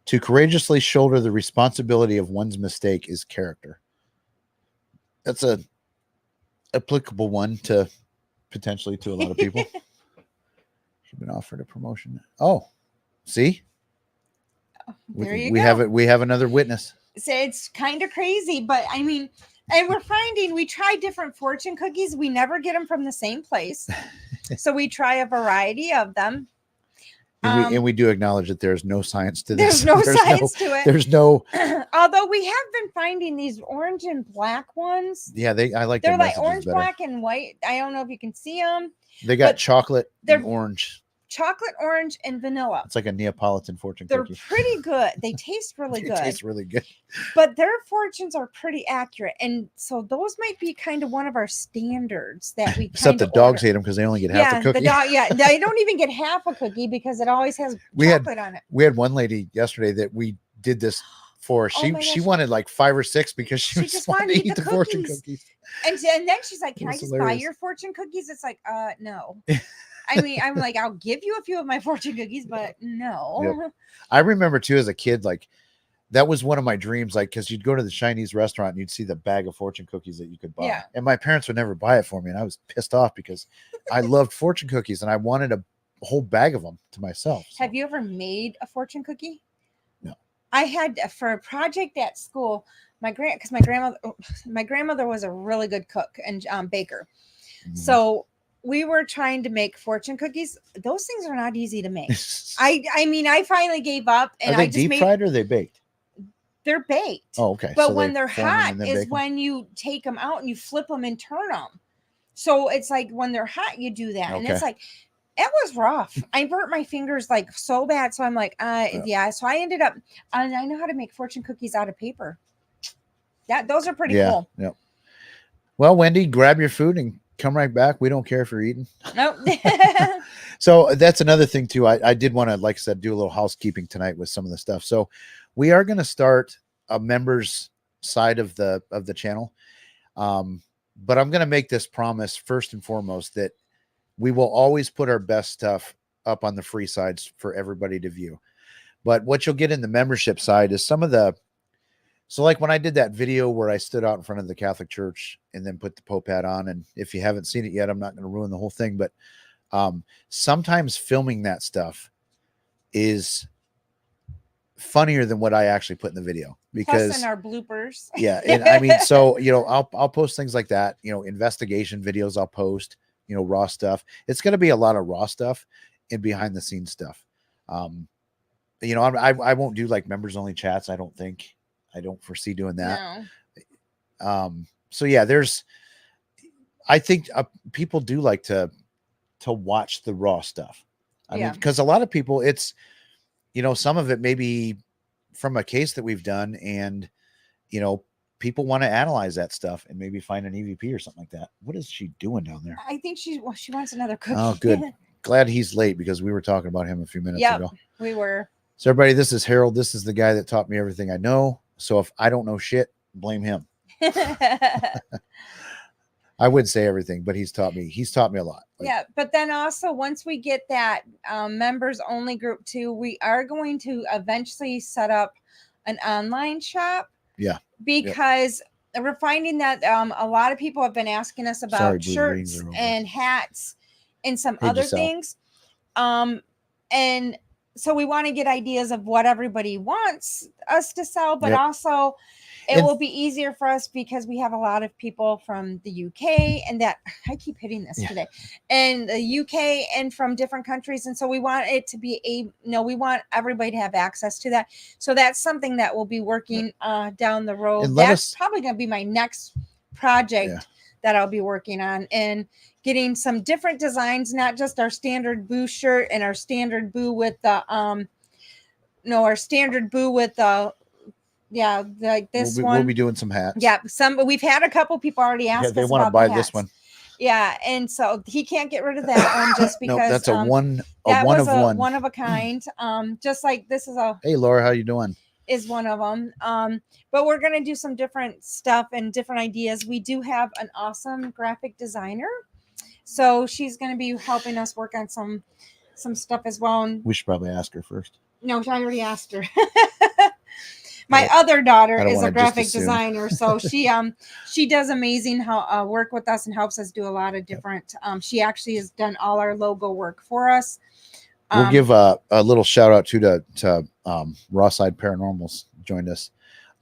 To courageously shoulder the responsibility of one's mistake is character. That's a applicable one to potentially to a lot of people. She's been offered a promotion. Oh, see. We have another witness. So it's kind of crazy, but I mean, and we're finding we try different fortune cookies. We never get them from the same place. So we try a variety of them. And we do acknowledge that there's no science to this. There's no science to it. There's no. Although we have been finding these orange and black ones. Yeah, I like. They're like orange, black, and white. I don't know if you can see them. They got chocolate and orange. chocolate, orange, and vanilla. It's like a Neapolitan fortune They're cookie. pretty good. They taste really It good. tastes really good. But their fortunes are pretty accurate. And so those might be kind of one of our standards that we Except kind the of dogs order. hate them because they only get half the cookie. The dog, they don't even get half a cookie because it always has chocolate on it. We had one lady yesterday that we did this for. Oh my She gosh. wanted like 5 or 6 because she just wanted to eat the fortune cookies. cookies. And then she's like, "Can I was just buy hilarious. your fortune cookies?" It's like, no. I mean, I'm like, I'll give you a few of my fortune cookies, but no. Yep. I remember too as a kid, like that was one of my dreams, like because you'd go to the Chinese restaurant and you'd see the bag of fortune cookies that you could buy. Yeah. And my parents would never buy it for me. And I was pissed off because I loved fortune cookies and I wanted a whole bag of them to myself. So. Have you ever made a fortune cookie? No. I had for a project at school, my grandmother was a really good cook and baker. Mhm. So we were trying to make fortune cookies. Those things are not easy to make. I mean, I finally gave up and Are they I just deep made. fried or are they baked? They're baked. Oh, okay. But So when they they're form 'em hot and then is bake 'em? when you take them out and you flip them and turn them. So it's like when they're hot, you do that, and it's Okay. like it was rough. I burnt my fingers like so bad. So I'm like, yeah. So I ended up, and I know how to make fortune cookies out of paper. Those are pretty cool. Yeah. Well, Wendy, grab your food and come right back. We don't care if you're eating. Nope. So that's another thing too. I did want to, like I said, do a little housekeeping tonight with some of the stuff. So we are going to start a members side of the channel. But I'm going to make this promise first and foremost that we will always put our best stuff up on the free sides for everybody to view. But what you'll get in the membership side is some of the, so like when I did that video where I stood out in front of the Catholic Church and then put the Pope hat on, and if you haven't seen it yet, I'm not going to ruin the whole thing, but sometimes filming that stuff is funnier than what I actually put in the video because Plus in our bloopers. Yeah. And I mean, so, I'll post things like that, investigation videos I'll post, raw stuff. It's going to be a lot of raw stuff and behind the scenes stuff. I won't do like members only chats. I don't foresee doing that. No. So yeah, I think people do like to watch the raw stuff. I mean, because a lot of people, it's, some of it may be from a case that we've done and, people want to analyze that stuff and maybe find an EVP or something like that. What is she doing down there? I think she wants another cookie. Oh, good. Glad he's late because we were talking about him a few minutes ago. We were. So everybody, this is Harold. This is the guy that taught me everything I know. So if I don't know shit, blame him. I would say everything, but he's taught me a lot. Yeah. But then also once we get that members only group too, we are going to eventually set up an online shop. Yeah. Because we're finding that a lot of people have been asking us about shirts and hats and some other things. And so we want to get ideas of what everybody wants us to sell, but also it will be easier for us because we have a lot of people from the UK and that I keep hitting this today, and the UK and from different countries. And so we want it to be we want everybody to have access to that. So that's something that we'll be working down the road. That's probably going to be my next project that I'll be working on, and getting some different designs, not just our standard boo shirt and our standard boo with the our standard boo with the like this one. We'll be doing some hats. Yeah, we've had a couple people already ask us they want to buy this one. Yeah, and so he can't get rid of that one just because no, that's a one of a kind. Just like this is a Hey Laura, how you doing? Is one of them. But we're gonna do some different stuff and different ideas. We do have an awesome graphic designer, so she's gonna be helping us work on some stuff as well. And we should probably ask her first. No, I already asked her. My other daughter is a graphic designer, so she does amazing work with us and helps us do a lot of different. She actually has done all our logo work for us. We'll give a little shout out to Raw Side Paranormals joined us.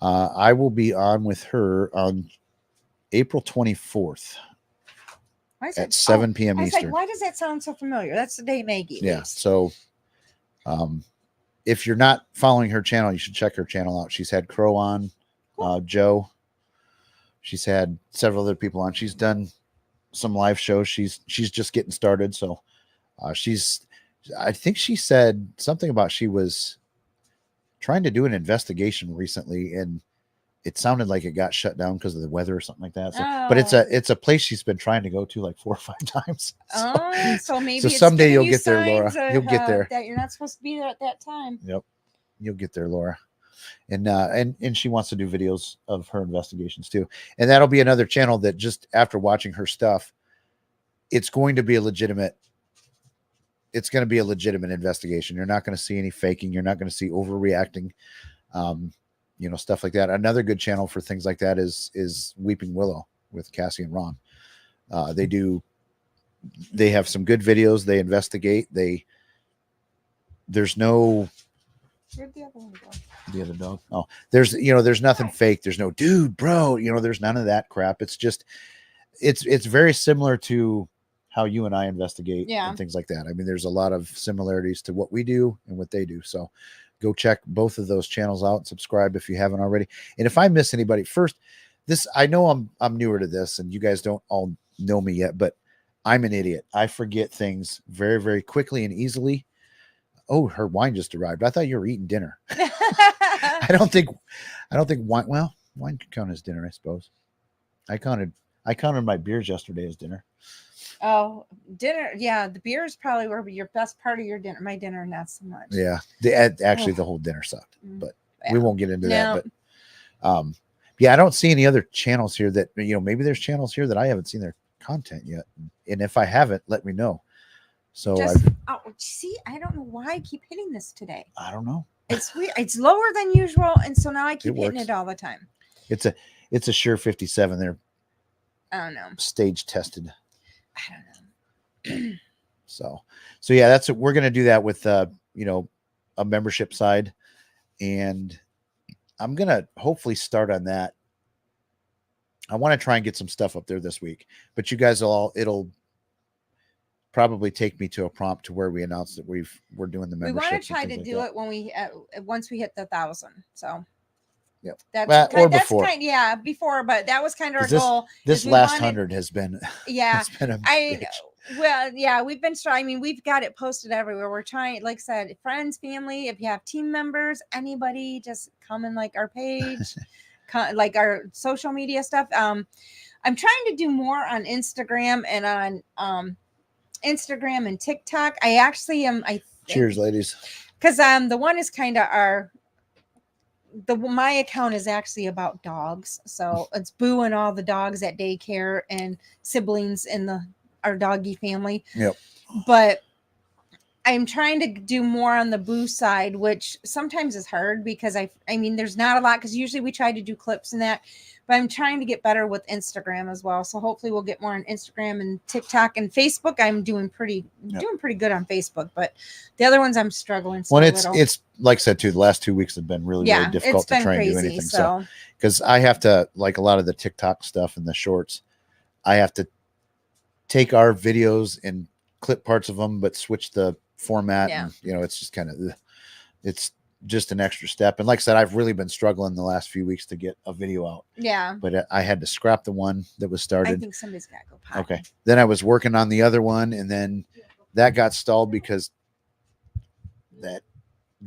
I will be on with her on April 24th at 7 p.m. Eastern. Like, why does that sound so familiar? That's the day Maggie leaves. Yeah. So, if you're not following her channel, you should check her channel out. She's had Crow on, Joe. She's had several other people on. She's done some live shows. She's just getting started. So she's I think she said something about she was trying to do an investigation recently, and it sounded like it got shut down because of the weather or something like that. So, but Oh. it's a place she's been trying to go to like 4 or 5 times. Oh, so So maybe it's someday giving you'll you get there, Laura. signs You'll of, get there. that you're not supposed to be there at that time. Yep, you'll get there, Laura. And she wants to do videos of her investigations too, and that'll be another channel that just after watching her stuff, it's going to be a legitimate. It's going to be a legitimate investigation. You're not going to see any faking. You're not going to see overreacting. Um, stuff like that. Another good channel for things like that is Weeping Willow with Cassie and Ron. They have some good videos. They investigate. There's no. Where'd the other one go? The other dog. Oh, there's nothing fake. There's no dude, bro. There's none of that crap. It's just, it's very similar to how you and I investigate and things like that. I mean, there's a lot of similarities to what we do and what they do. So go check both of those channels out and subscribe if you haven't already. And if I miss anybody, first, I know I'm newer to this and you guys don't all know me yet, but I'm an idiot. I forget things very, very quickly and easily. Oh, her wine just arrived. I thought you were eating dinner. I don't think wine. Well, wine could count as dinner, I suppose. I counted my beers yesterday as dinner. Oh, dinner. Yeah, the beers probably were your best part of your dinner. My dinner, not so much. Yeah, actually, the whole dinner sucked, but we won't get into that. But yeah, I don't see any other channels here that maybe there's channels here that I haven't seen their content yet, and if I haven't, let me know. So see, I don't know why I keep hitting this today. I don't know. It's weird. It's lower than usual, and so now I keep hitting it all the time. It's a Shure 57. They're I don't know. Stage tested. I don't know. So yeah, that's what we're gonna do that with a membership side, and I'm gonna hopefully start on that. I want to try and get some stuff up there this week, but you guys it'll probably take me to a prompt to where we announce that we're doing the membership. We want to try to do it when once we hit the 1,000. So yep, before, but that was kind of our goal. This last 100 has been it's been we've been trying. I mean, we've got it posted everywhere. We're trying, like I said, friends, family. If you have team members, anybody, just come and like our page, like our social media stuff. I'm trying to do more on Instagram and on Instagram and TikTok. I actually am. Cheers, ladies. Because the one is kind of my account is actually about dogs, so it's Boo and all the dogs at daycare and siblings in our doggy family. Yep. But I'm trying to do more on the Boo side, which sometimes is hard because I mean there's not a lot, because usually we try to do clips and that, but I'm trying to get better with Instagram as well. So hopefully we'll get more on Instagram and TikTok and Facebook. I'm doing pretty good on Facebook, but the other ones I'm struggling. Well, it's like I said too, the last 2 weeks have been really difficult to try and do anything. So because I have to, like a lot of the TikTok stuff and the shorts, I have to take our videos and clip parts of them, but switch the format. Yeah. And, it's just kind of, it's just an extra step. And like I said, I've really been struggling the last few weeks to get a video out. Yeah. But I had to scrap the one that was started. I think somebody's got to go potty. Okay. Then I was working on the other one, and then that got stalled because that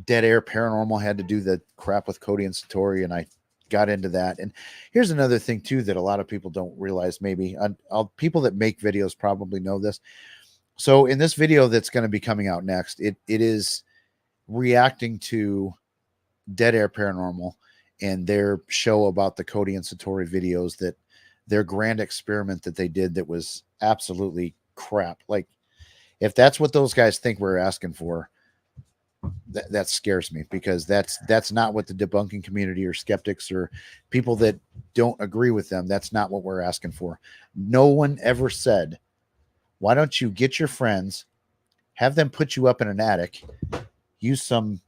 Dead Air Paranormal had to do the crap with Cody and Satori, and I got into that. And here's another thing too that a lot of people don't realize. Maybe people that make videos probably know this. So in this video that's going to be coming out next, it is reacting to Dead Air Paranormal and their show about the Cody and Satori videos, that their grand experiment that they did that was absolutely crap. Like, if that's what those guys think we're asking for, that scares me, because that's not what the debunking community or skeptics or people that don't agree with them, that's not what we're asking for. No one ever said, why don't you get your friends, have them put you up in an attic, use some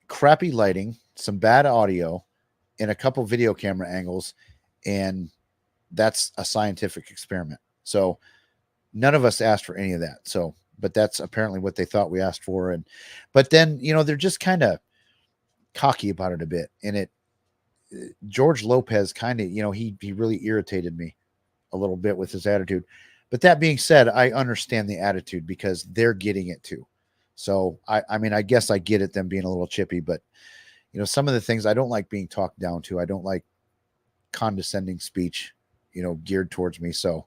crappy lighting, some bad audio, and a couple video camera angles, and that's a scientific experiment. So none of us asked for any of that. So, but that's apparently what they thought we asked for. But then, they're just kind of cocky about it a bit. And George Lopez kind of, he really irritated me a little bit with his attitude. But that being said, I understand the attitude because they're getting it too. So I mean, I guess I get it, them being a little chippy, but you know, some of the things I don't like being talked down to. I don't like condescending speech, you know, geared towards me. So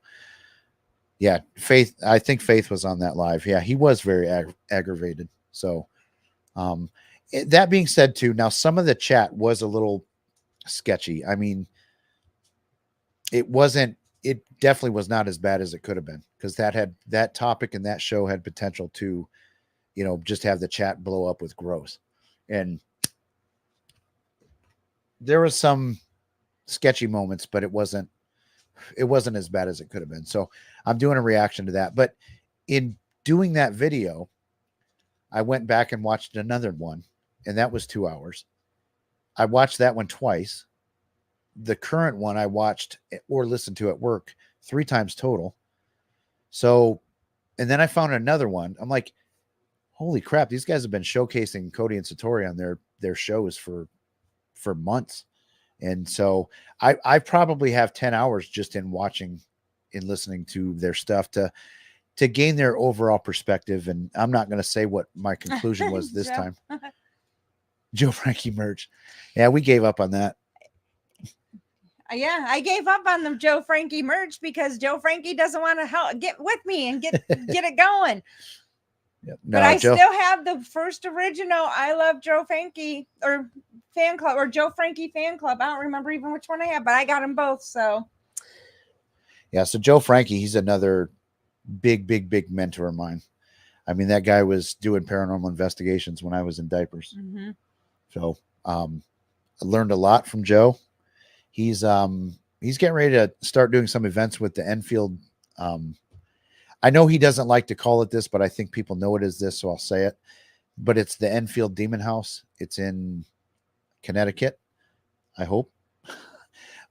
yeah, Faith, I think Faith was on that live. Yeah, he was very aggravated. So that being said too, now some of the chat was a little sketchy. I mean, it definitely was not as bad as it could have been, because that topic and that show had potential to, you know, just have the chat blow up with gross. And there was some sketchy moments, but it wasn't as bad as it could have been. So I'm doing a reaction to that. But in doing that video, I went back and watched another one, and that was 2 hours. I watched that one twice. The current one I watched or listened to at work 3 times total. So, and then I found another one. I'm like, holy crap, these guys have been showcasing Cody and Satori on their shows for months. And so I probably have 10 hours just in watching and listening to their stuff to gain their overall perspective. And I'm not going to say what my conclusion was this time. Joe Frankie merch. Yeah, we gave up on that. Yeah, I gave up on the Joe Frankie merch because Joe Frankie doesn't want to help get with me and get it going. Yep. No, but I still have the first original I Love Joe Frankie or fan club or Joe Frankie fan club. I don't remember even which one I have, but I got them both. So yeah, so Joe Frankie, he's another big mentor of mine. I mean, that guy was doing paranormal investigations when I was in diapers. Mm-hmm. So I learned a lot from Joe. He's getting ready to start doing some events with the Enfield. I know he doesn't like to call it this, but I think people know it as this, so I'll say it. But it's the Enfield Demon House. It's in Connecticut, I hope.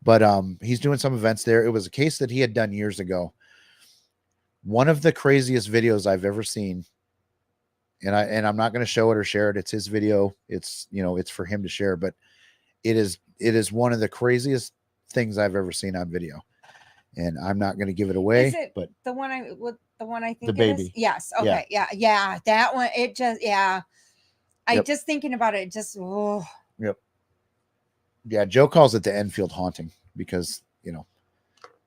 But he's doing some events there. It was a case that he had done years ago. One of the craziest videos I've ever seen. And I'm not going to show it or share it. It's his video. It's, you know, it's for him to share, but it is one of the craziest things I've ever seen on video. And I'm not going to give it away. Is it but the one I think the it baby is? Yes. Okay. Yeah. That one. It just I just thinking about it. Just Yep. Yeah, Joe calls it the Enfield haunting because, you know,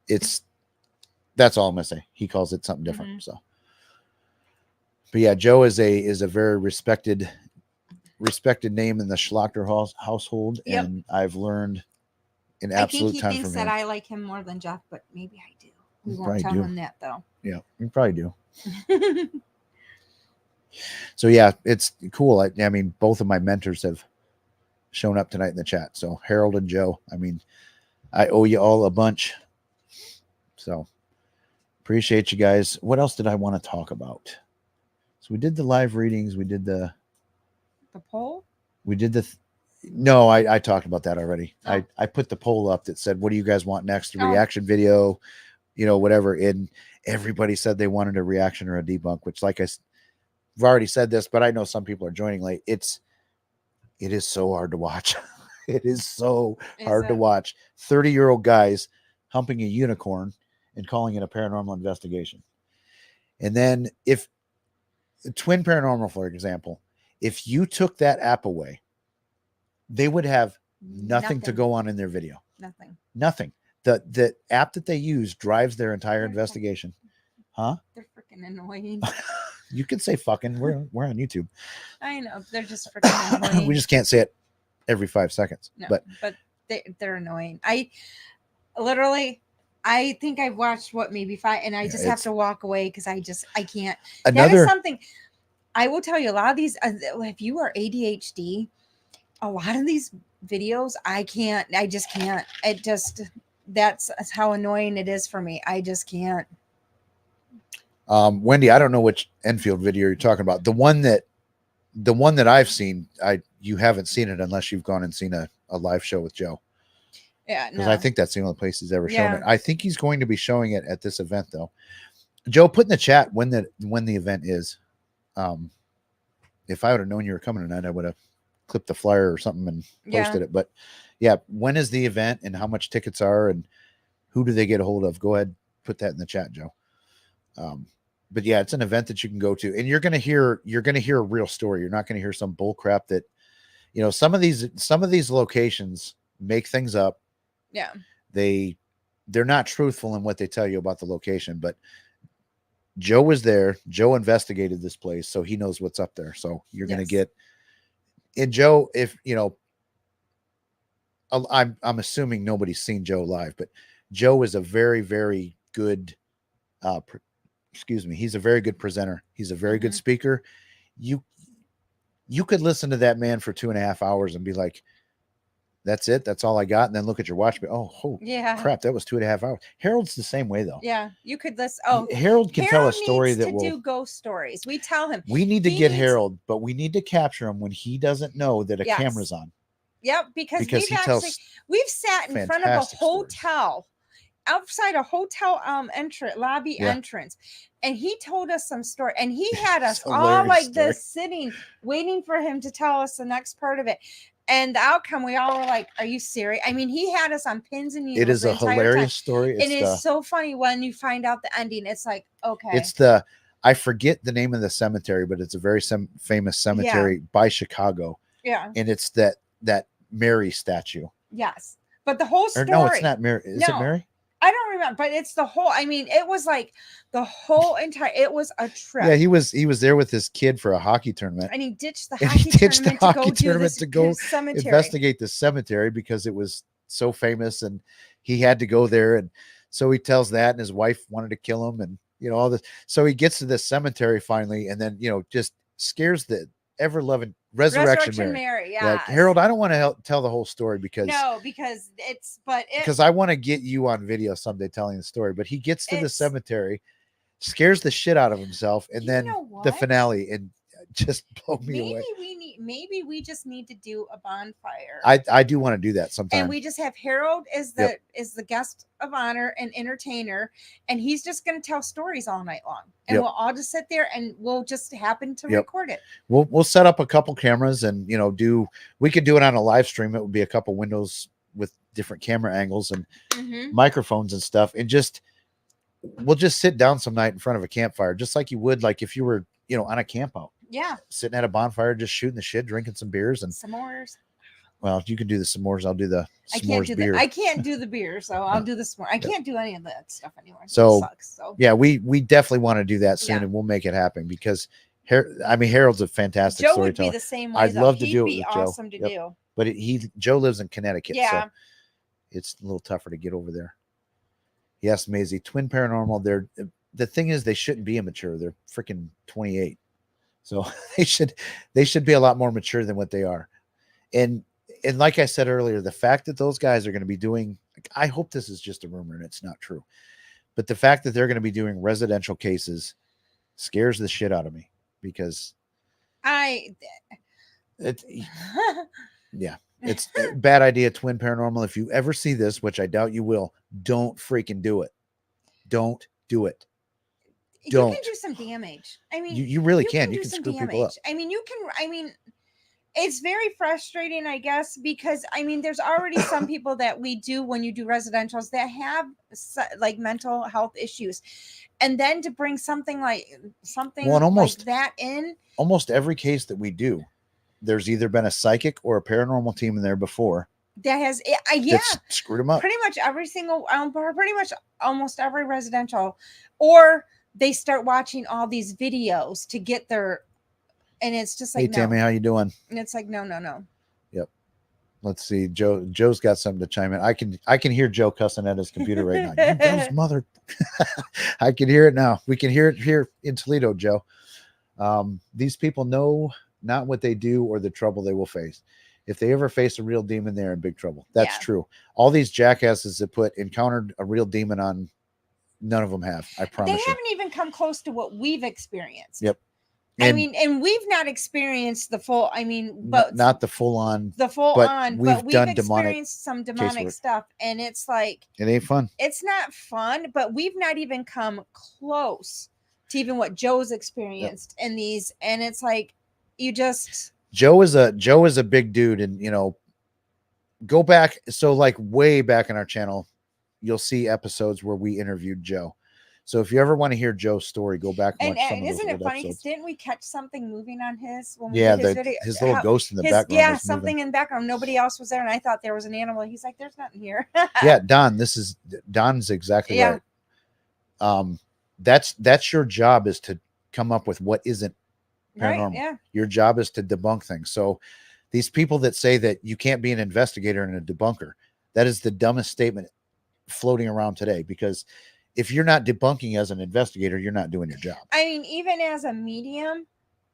that's all I'm gonna say. He calls it something different. Mm-hmm. So, but yeah, Joe is a very respected name in the Schlachter household, and I've learned an absolute ton from him. I think he thinks that I like him more than Jeff, but maybe I do. We won't tell him that though. Yeah, you probably do. So yeah, it's cool. I mean, both of my mentors have shown up tonight in the chat. So Harold and Joe, I mean, I owe you all a bunch. So appreciate you guys. What else did I want to talk about? So we did the live readings. We did the poll. We did no, I talked about that already. Oh. I put the poll up that said, what do you guys want next? A reaction video, you know, whatever. And everybody said they wanted a reaction or a debunk, which like I've already said this, but I know some people are joining late. It is so hard to watch. It is so hard to watch. 30-year-old guys humping a unicorn and calling it a paranormal investigation. And then if Twin Paranormal, for example, if you took that app away, they would have nothing to go on in their video. Nothing. The app that they use drives their entire investigation. Huh? They're freaking annoying. You can say fucking. We're on YouTube. I know. They're just freaking annoying. We just can't say it every 5 seconds. No, but they're annoying. I think I've watched maybe 5, and I just have to walk away because I can't. That is something I will tell you. A lot of these, if you are ADHD, a lot of these videos, I just can't. That's how annoying it is for me. I just can't. Wendy, I don't know which Enfield video you're talking about. The one that I've seen, you haven't seen it unless you've gone and seen a live show with Joe. Yeah, because I think that's the only place he's ever shown it. I think he's going to be showing it at this event, though. Joe, put in the chat when the event is. If I would have known you were coming tonight, I would have clipped the flyer or something and posted it. But yeah, when is the event and how much tickets are and who do they get a hold of? Go ahead, put that in the chat, Joe. But yeah, it's an event that you can go to, and you're gonna hear a real story. You're not gonna hear some bull crap that, some of these locations make things up. Yeah. They're not truthful in what they tell you about the location, but Joe was there. Joe investigated this place, so he knows what's up there. So you're gonna get, and Joe, if I'm assuming nobody's seen Joe live, but Joe is a very, very good excuse me, he's a very good presenter. He's a very good speaker. You could listen to that man for 2.5 hours and be like, that's it, that's all I got, and then look at your watch, but crap, that was 2.5 hours. Harold's the same way though. Yeah, you could listen. Harold can tell a story that will do ghost stories. We tell him we need to get Harold, but we need to capture him when he doesn't know that a camera's on. Yep, because we've sat in front of a hotel, outside a hotel lobby entrance, and he told us some story, and he had us all like this, sitting, waiting for him to tell us the next part of it. And the outcome, we all were like, "Are you serious?" I mean, he had us on pins and needles. It is a hilarious story. It is so funny when you find out the ending. It's like, okay, it's I forget the name of the cemetery, but it's a very famous cemetery by Chicago. Yeah, and it's that Mary statue. Yes, but the whole story. Or no, it's not Mary. Is it Mary? I don't remember, but it's the whole. I mean, it was like the whole entire. It was a trip. Yeah, he was there with his kid for a hockey tournament, and he ditched the hockey tournament to go investigate the cemetery because it was so famous, and he had to go there. And so he tells that, and his wife wanted to kill him, and all this. So he gets to this cemetery finally, and then just scares the ever-loving Resurrection Mary. Yeah. Like, Harold, I don't want to tell the whole story because I want to get you on video someday telling the story. But he gets to the cemetery, scares the shit out of himself, and then the finale, and just blow me away. Maybe we just need to do a bonfire. I do want to do that sometime. And we just have Harold as the guest of honor and entertainer, and he's just going to tell stories all night long. And we'll all just sit there and we'll just happen to record it. We'll set up a couple cameras and we could do it on a live stream. It would be a couple windows with different camera angles and microphones and stuff, and we'll just sit down some night in front of a campfire, just like you would like if you were on a camp out. Yeah. Sitting at a bonfire, just shooting the shit, drinking some beers and s'mores. Well, you can do the s'mores. I'll do the s'mores beer. I can't do the beer, so I'll do the s'more. I can't do any of that stuff anymore. So, it sucks, yeah, we definitely want to do that soon, and we'll make it happen because Harold's a fantastic storyteller. Joe would be the same way. I'd love to do it with awesome Joe. To do. But Joe lives in Connecticut, so it's a little tougher to get over there. Yes, Maisie, Twin Paranormal. The thing is, they shouldn't be immature. They're freaking 28. So they should be a lot more mature than what they are. And like I said earlier, the fact that those guys are going to be doing, I hope this is just a rumor and it's not true, but the fact that they're going to be doing residential cases scares the shit out of me because it's a bad idea. Twin Paranormal. If you ever see this, which I doubt you will, don't freaking do it. Don't do it. You can do some damage. I mean, you really can. You can screw people up. I mean, it's very frustrating, I guess, because there's already some people that we do when you do residentials that have like mental health issues, and then to bring something like that in. Almost every case that we do, there's either been a psychic or a paranormal team in there before. That has, screwed them up. Pretty much almost every residential, or they start watching all these videos to get their, and it's just like, hey, Tammy, how you doing? And it's like, no. Yep. Let's see. Joe's got something to chime in. I can hear Joe cussing at his computer right now. Joe's mother. I can hear it now. We can hear it here in Toledo, Joe. These people know not what they do or the trouble they will face. If they ever face a real demon, they're in big trouble. That's true. All these jackasses that encountered a real demon on, none of them have. I promise. They haven't even come close to what we've experienced. Yep. And we've not experienced the full. But not the full on. But we've done experienced some demonic stuff, and it's like it ain't fun. It's not fun, but we've not even come close to even what Joe's experienced in these, and it's like Joe is a big dude, and go back. So like way back in our channel, you'll see episodes where we interviewed Joe. So if you ever want to hear Joe's story, go back and And, watch some and of those isn't it old funny? Because episodes. didn't we catch something moving on his when we Yeah, did his video? his little ghost in the His background was something moving. in the background. Nobody else was there, and I thought there was an animal. He's like, "There's nothing here." Yeah, Don's exactly Yeah. right. That's your job, is to come up with what isn't Right. paranormal. Yeah. Your job is to debunk things. So these people that say that you can't be an investigator and a debunker, that is the dumbest statement floating around today, because if you're not debunking as an investigator, you're not doing your job. I mean, even as a medium,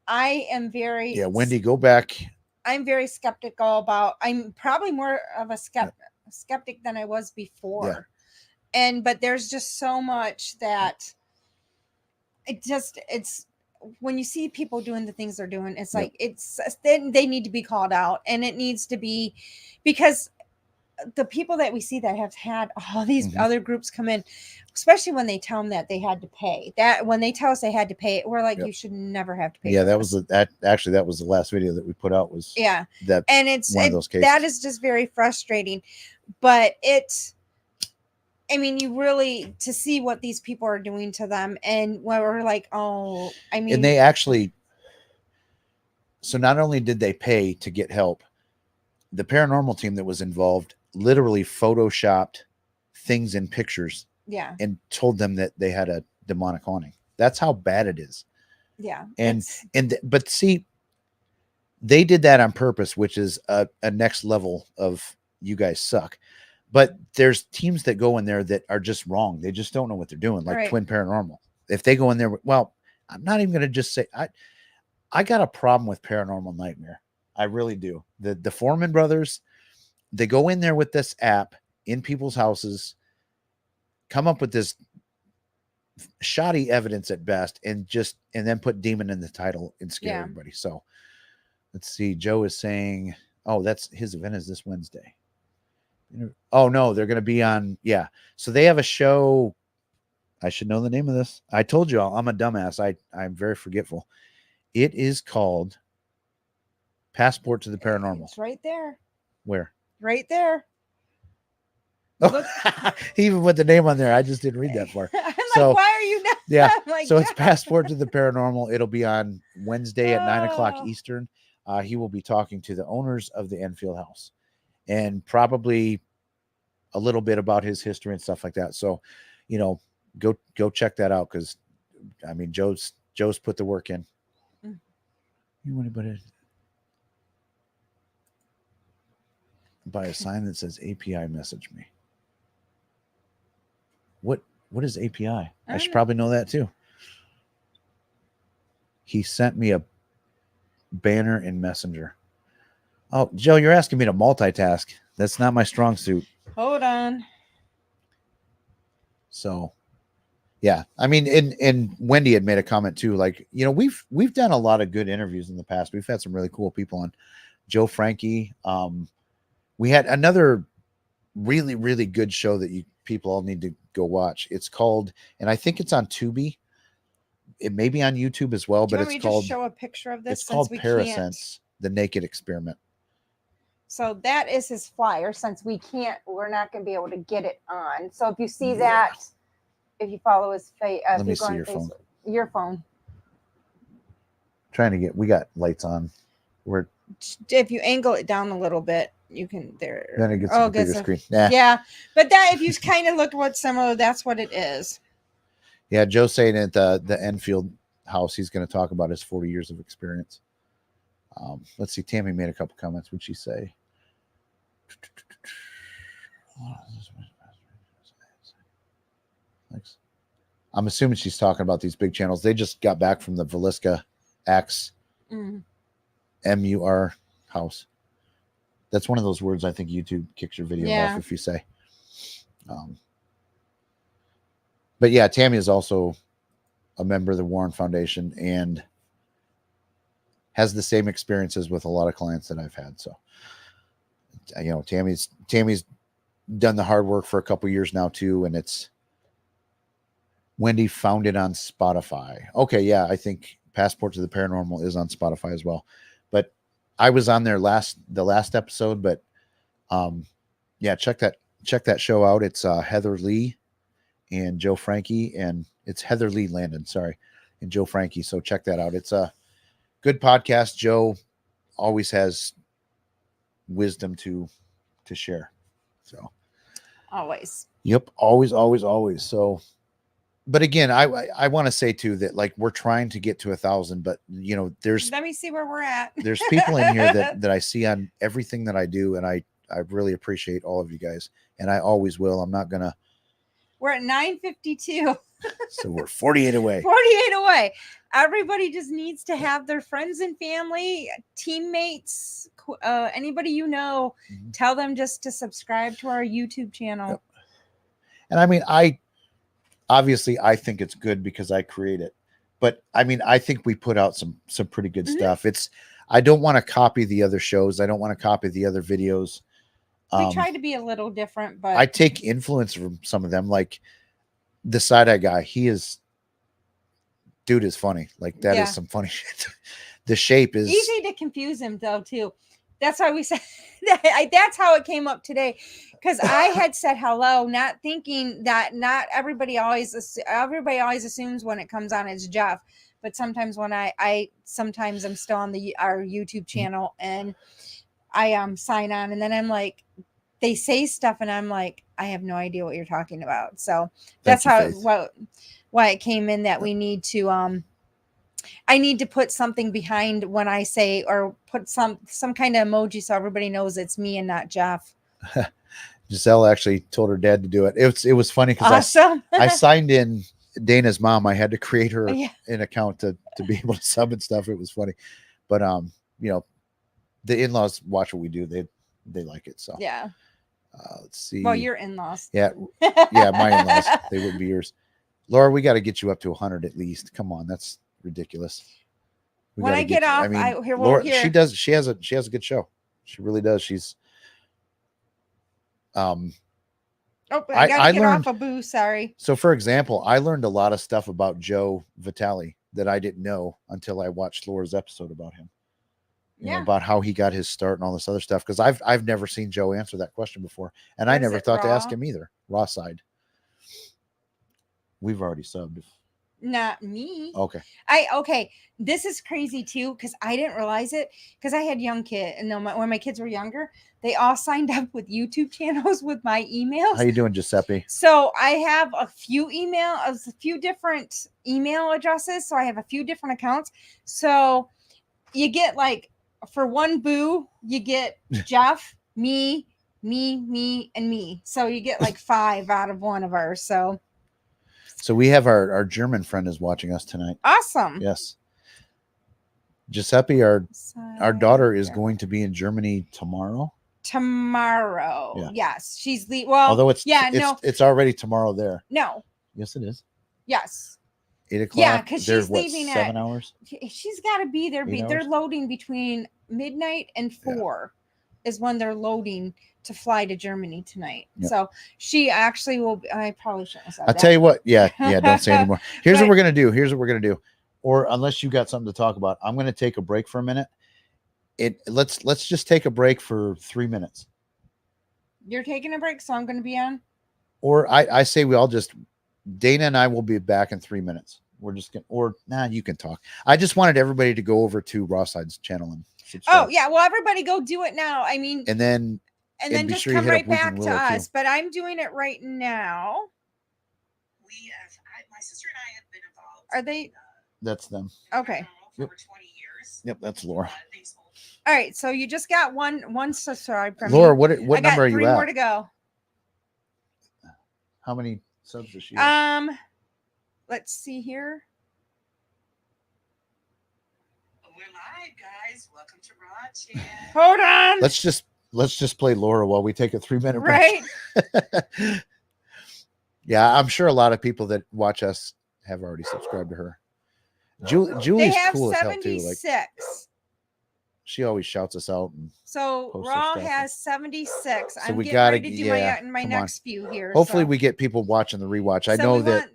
I am very Yeah, Wendy, go back. I'm very skeptical about. I'm probably more of a skeptic than I was before. But there's just so much that it's when you see people doing the things they're doing, it's like they need to be called out, and it needs to be, because the people that we see that have had all these other groups come in, especially when they tell them that they had to pay, that when they tell us they had to pay, we're like, you should never have to pay. Yeah, that was actually that was the last video that we put out, was that, and it's one of those cases. that is just very frustrating. But I mean, you really, to see what these people are doing to them, and when we're like, oh, I mean, and they actually, so not only did they pay to get help, the paranormal team that was involved literally photoshopped things in pictures, and told them that they had a demonic haunting. That's how bad it is. But see, they did that on purpose, which is a next level of, you guys suck. But there's teams that go in there that are just wrong. They just don't know what they're doing, like Twin Paranormal. If they go in there, well, I'm not even going to just say, I got a problem with Paranormal Nightmare. I really do. The Foreman brothers, they go in there with this app in people's houses, come up with this shoddy evidence at best, and then put demon in the title and scare everybody. So let's see. Joe is saying, oh, that's his event is this Wednesday. Oh no, they're going to be on. Yeah. So they have a show. I should know the name of this. I told you I'm a dumbass. I'm very forgetful. It is called Passport to the Paranormal. It's right there. Where? Right there. Oh, he even put the name on there. I just didn't read that far. I'm like, why are you not? Yeah. Like, so it's Passport to the Paranormal. It'll be on Wednesday at 9:00 Eastern. He will be talking to the owners of the Enfield house, and probably a little bit about his history and stuff like that. So, go check that out, because I mean, Joe's put the work in. You want anybody buy a sign that says API message me? What is API? I should probably know that too. He sent me a banner in Messenger. Oh, Joe, you're asking me to multitask. That's not my strong suit. Hold on. So, yeah, I mean, and Wendy had made a comment too. Like, we've done a lot of good interviews in the past. We've had some really cool people on. Joe Frankie. We had another really, really good show that people all need to go watch. It's called, and I think it's on Tubi. It may be on YouTube as well, but it's called. Just show a picture of this. It's called Parasense: The Naked Experiment. So that is his flyer. Since we're not going to be able to get it on. So if you see that, if you follow his face, let me see your phone. Your phone. We got lights on. If you angle it down a little bit, you can there. Then it gets a bigger screen. Nah. Yeah, but that if you kind of look what's similar, that's what it is. Yeah, Joe's saying at the Enfield house, he's going to talk about his 40 years of experience. Let's see. Tammy made a couple comments. What'd she say? I'm assuming she's talking about these big channels. They just got back from the Velisca X MUR house. That's one of those words I think YouTube kicks your video off if you say. But yeah, Tammy is also a member of the Warren Foundation and has the same experiences with a lot of clients that I've had. So, Tammy's done the hard work for a couple years now too, and it's Wendy found it on Spotify. Okay, yeah, I think Passport to the Paranormal is on Spotify as well. But I was on there the last episode, but yeah, check that show out. It's Heather Lee and Joe Frankie, and it's Heather Lee Landon, sorry, and Joe Frankie. So check that out. It's a good podcast. Joe always has wisdom to share. So Always. yep, always, always, always. So, but again, I want to say too that like we're trying to get to 1,000, but you know, Let me see where we're at. there's people in here that I see on everything that I do, and I really appreciate all of you guys, and I always will. I'm not gonna. We're at 9:52. So we're 48 away. 48 away. Everybody just needs to have their friends and family, teammates, anybody you know, tell them just to subscribe to our YouTube channel. Yep. And I mean, I think it's good because I create it. But I mean, I think we put out some pretty good stuff. I don't want to copy the other shows. I don't want to copy the other videos. We try to be a little different, but I take influence from some of them. Like the side-eye guy, dude is funny. Like that is some funny shit. The shape is easy to confuse him though too. That's why we said that's how it came up today. Because I had said hello, not thinking that not everybody always assumes when it comes on it's Jeff. But sometimes when sometimes I'm still on our YouTube channel and I sign on, and then I'm like, they say stuff and I'm like, I have no idea what you're talking about. So that's why it came in that we need to I need to put something behind when I say, or put some kind of emoji so everybody knows it's me and not Jeff. Giselle actually told her dad to do it. It was funny because awesome. I signed in Dana's mom. I had to create her an account to be able to sub and stuff. It was funny, but you know, the in-laws watch what we do. They like it. So yeah. Let's see. Well, your in-laws. Yeah, my in-laws. They wouldn't be yours. Laura, we got to get you up to 100 at least. Come on, that's ridiculous. When I get off, Laura, she does. She has a good show. She really does. She's I gotta get off a boo. Sorry. So, for example, I learned a lot of stuff about Joe Vitale that I didn't know until I watched Laura's episode about him. You know, about how he got his start and all this other stuff. Because I've never seen Joe answer that question before, and I never thought to ask him either. Raw side. We've already subbed. Not me. Okay. Okay. This is crazy too, because I didn't realize it, because I had young kids, and when my kids were younger, they all signed up with YouTube channels with my emails. How you doing, Giuseppe? So I have a few different email addresses. So I have a few different accounts. So you get like, for one boo, you get Jeff, me, and me. So you get like 5 out of one of ours. So we have our German friend is watching us tonight. Awesome. Yes. Giuseppe, our daughter is going to be in Germany tomorrow. Yeah. Yes. She's although it's already tomorrow there. No. Yes, it is. Yes. 8 o'clock. Yeah, because she's leaving 7 hours. She's got to be there. They're loading between midnight and 4 is when they're loading to fly to Germany tonight. Yep. So she actually will. I probably shouldn't have said that. I'll tell you what. Yeah. Don't say anymore. Here's what we're gonna do. Or unless you got something to talk about, I'm gonna take a break for a minute. Let's just take a break for 3 minutes. You're taking a break, so I'm going to be on. Or I say we all just. Dana and I will be back in 3 minutes. We're just gonna, you can talk. I just wanted everybody to go over to Rawside's channel and subscribe. Oh yeah, well everybody go do it now. I mean, and then just come right back to us. But I'm doing it right now. My sister and I have been involved. Are they? That's them. Okay. Yep. For 20 years. Yep, that's Laura. All right, so you just got one subscribe from Laura. Me. What number are you at? 3 more to go. How many subs does she have? Let's see here. We're live, guys. Welcome to Raw Chat. Hold on. Let's just play Laura while we take a 3-minute break. Right. Yeah, I'm sure a lot of people that watch us have already subscribed to her. Julie's cool as hell too. Like, she always shouts us out. And so Raw has 76. So I'm we getting ready to do my next few here. Hopefully we get people watching the rewatch. I know that